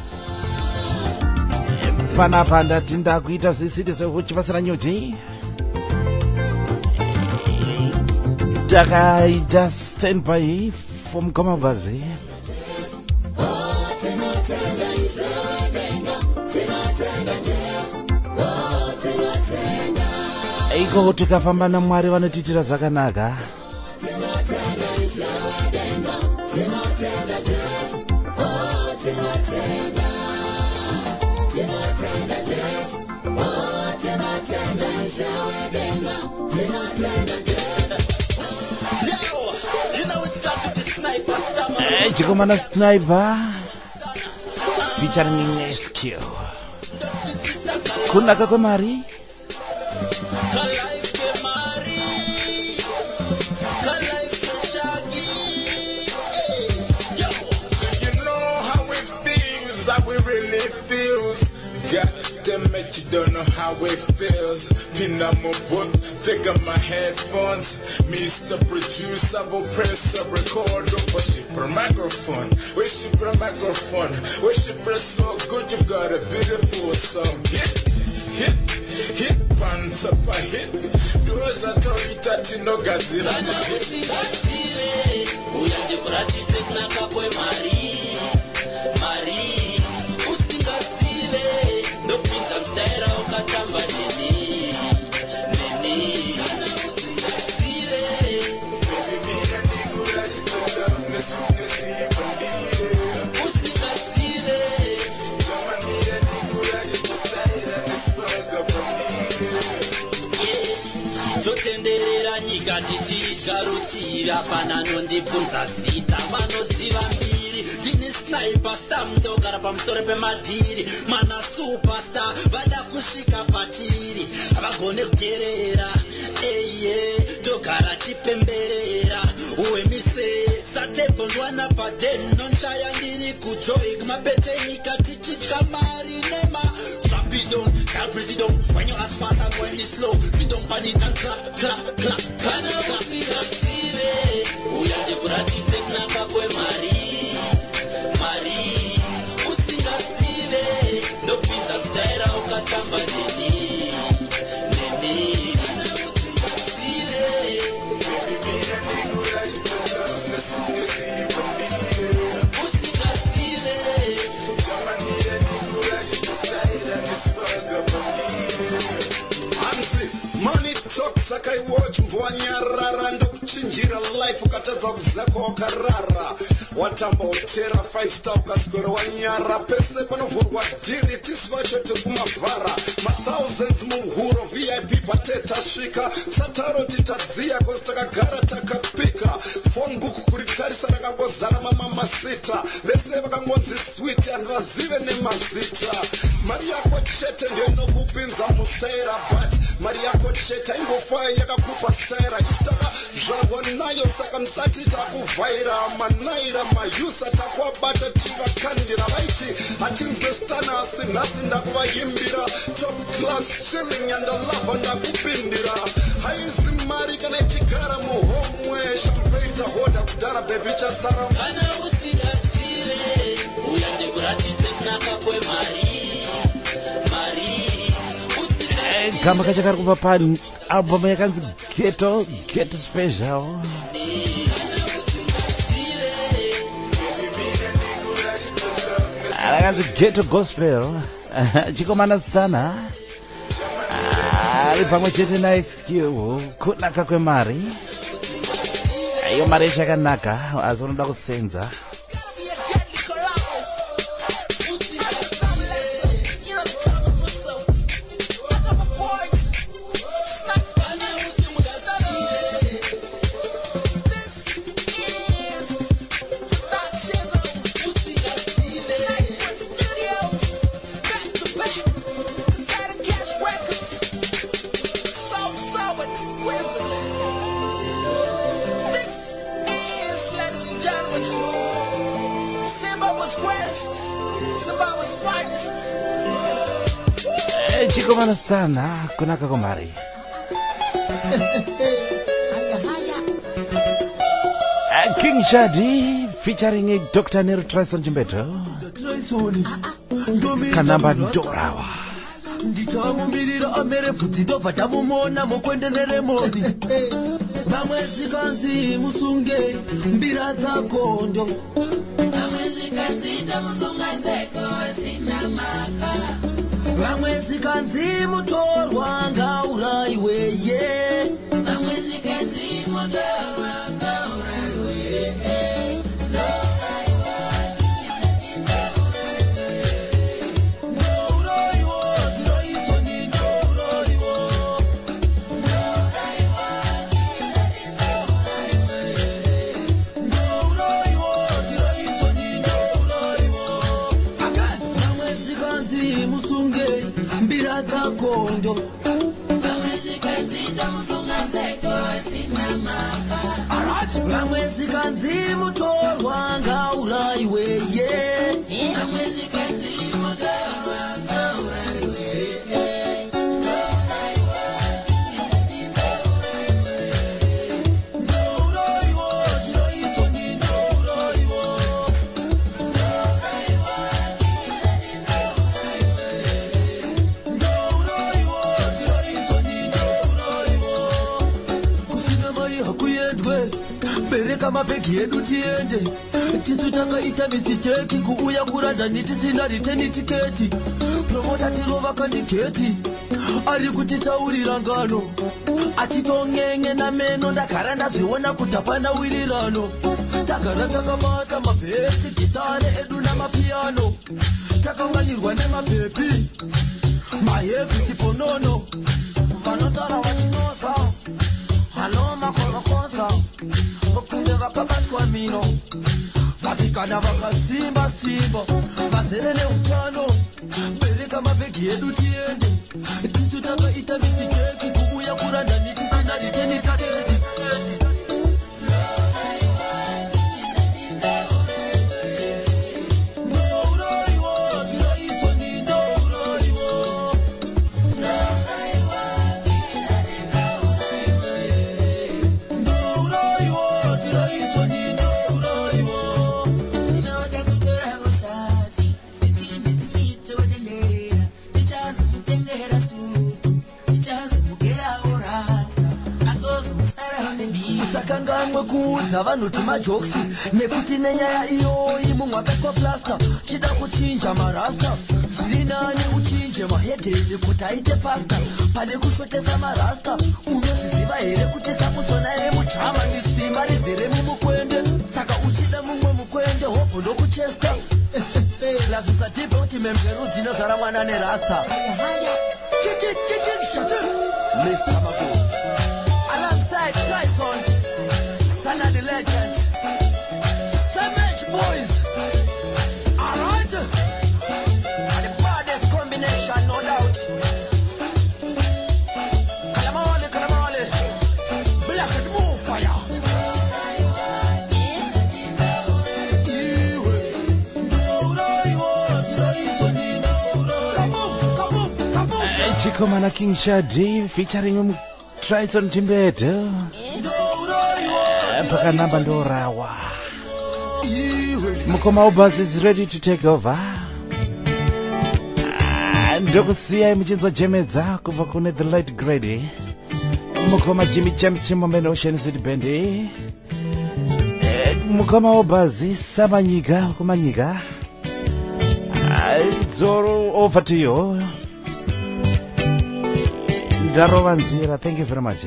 panapa ndati ndakuita zvisiri sekuti pasina nyuchi takaita standby for mukamabhazi iko tikafamba naMwari vanotiitira zvakanaka. Chikomana Sniper featuring SQ. Kunaka kwemari You don't know how it feels. Pin on my book, take on my headphones. Mr. Producer, will press a record. Worship a microphone. Worship a microphone. Worship is so good, you've got a beautiful song. Hit, pants up a hit. Those are told that you know Godzilla. Stera ukatamba nini totenderera nyika tichidya rutivi apana nondibvunza zita vanoziva mbiri ndini Sniper star mudogara pamusoro pemadhiri mana superstar vada kusvika patiri havagone kugerera eye dogara chipemberera uwemise satebo ndwana paden nonshaya ndiri kujoy kumapetenika tichidya mari nema trapidon calpresidon when you ask fast and when it's slow you don't panic and clap clap clap kana usingasive uyade kuratidze kunaka kwemari ndopinza mstaira ukatamba nini money talk sakai watch mvua nyarara ndokuchinjira life ukatadza kuzako wakarara watamba utera 5 star ukaswera wanyara pese panovhurwa dhiri tisi vacho tekumavhara ma-thousands muhuro VIP pateta svika tsataro titadziya kozi takagara takapika phone book kuritarisa rakangozara mamamasita vese vakangonzi switi anhu vazive nemazita mari yako chete ndio inokupinza mustaira but mari yako chete aingofa yakakupa staira istaka zvarwa nayo saka musati takuvhaira manaira mayusa takuabata tivakandira vaiti hatinzwe stanasi nhasi ndakuvayimbira top class chilling andalava ndakupindira haizi mari kana ichigara muhomwe shampeita hoda kudhara bebi chasara kana usingasive uyande kuratidze kunaka kwemari kama kachakari kubva pani album yakanzi Ghetto Special yakanzi Ghetto Gospel chikomana Stana ari pamwe chete naXQ kunaka kwemari iyo mari yachakanaka asi unoda kusenza chikomana Stana kunaka kwemari King Shadi featuring Dr. Nero Trison Jimbeto Kanamba Ndorawa nditamumirira amere futi ndobva tamumona mukwende neremoni vamwe zvikanzi musunge mbira dzakondo vamwe zvikanzi mutorwa ngaurayiweye vamwe zvikanzi mutorwa ngaurayiweye bereka mabhegi edu tiende tisu takaita misiteki kuuya kurandani tisina riteni tiketi promota tirova kandigeti ari kutitaurira ngano atitong'en'e nameno ndagara ndazviona kuti hapana wirirano tagara takabata mabhesi gitare edu namapiano takaunganirwa nemabhepi mahevhi tiponono vanotara vachinoza hano makorokoza kunge vakabatwa mino vasikana vakasimba simba vazere neutano bereka mabhegi edu tiende tisu takaita misiteki kuuya kurandani tisina riteni taketi sakangamwe kuudza vanhu timajoksi nekuti nenyaya iyoyi mumwe akaiswa plasta chida kuchinja marasta zviri nani uchinje mahedheni kuti aite pasta pane kushotesa marasta unozviziva here kuti samusona remujamani simba rizere mumukwende saka uchida mumwe mukwende hobvo ndokuchesta lazvisatibve kuti memberu dzinozvara mwana nerasta Mr. Mago alongside Trison Sana the legend Savage Boys alright and the baddest combination no doubt Kalamale blessed move fire Chikomana King Shadi featuring Trison Jimbeto Pakanamba Ndorawa Mukoma Obas is ready to take over Ndokusiya mchinzo jemedza kubva kune The Light Grade Mukoma Jimmy James Chimomeno Ocean City Bendi Mukoma Obas Samanyika kumanyika Zoro over to you Darovanzira, thank you very much.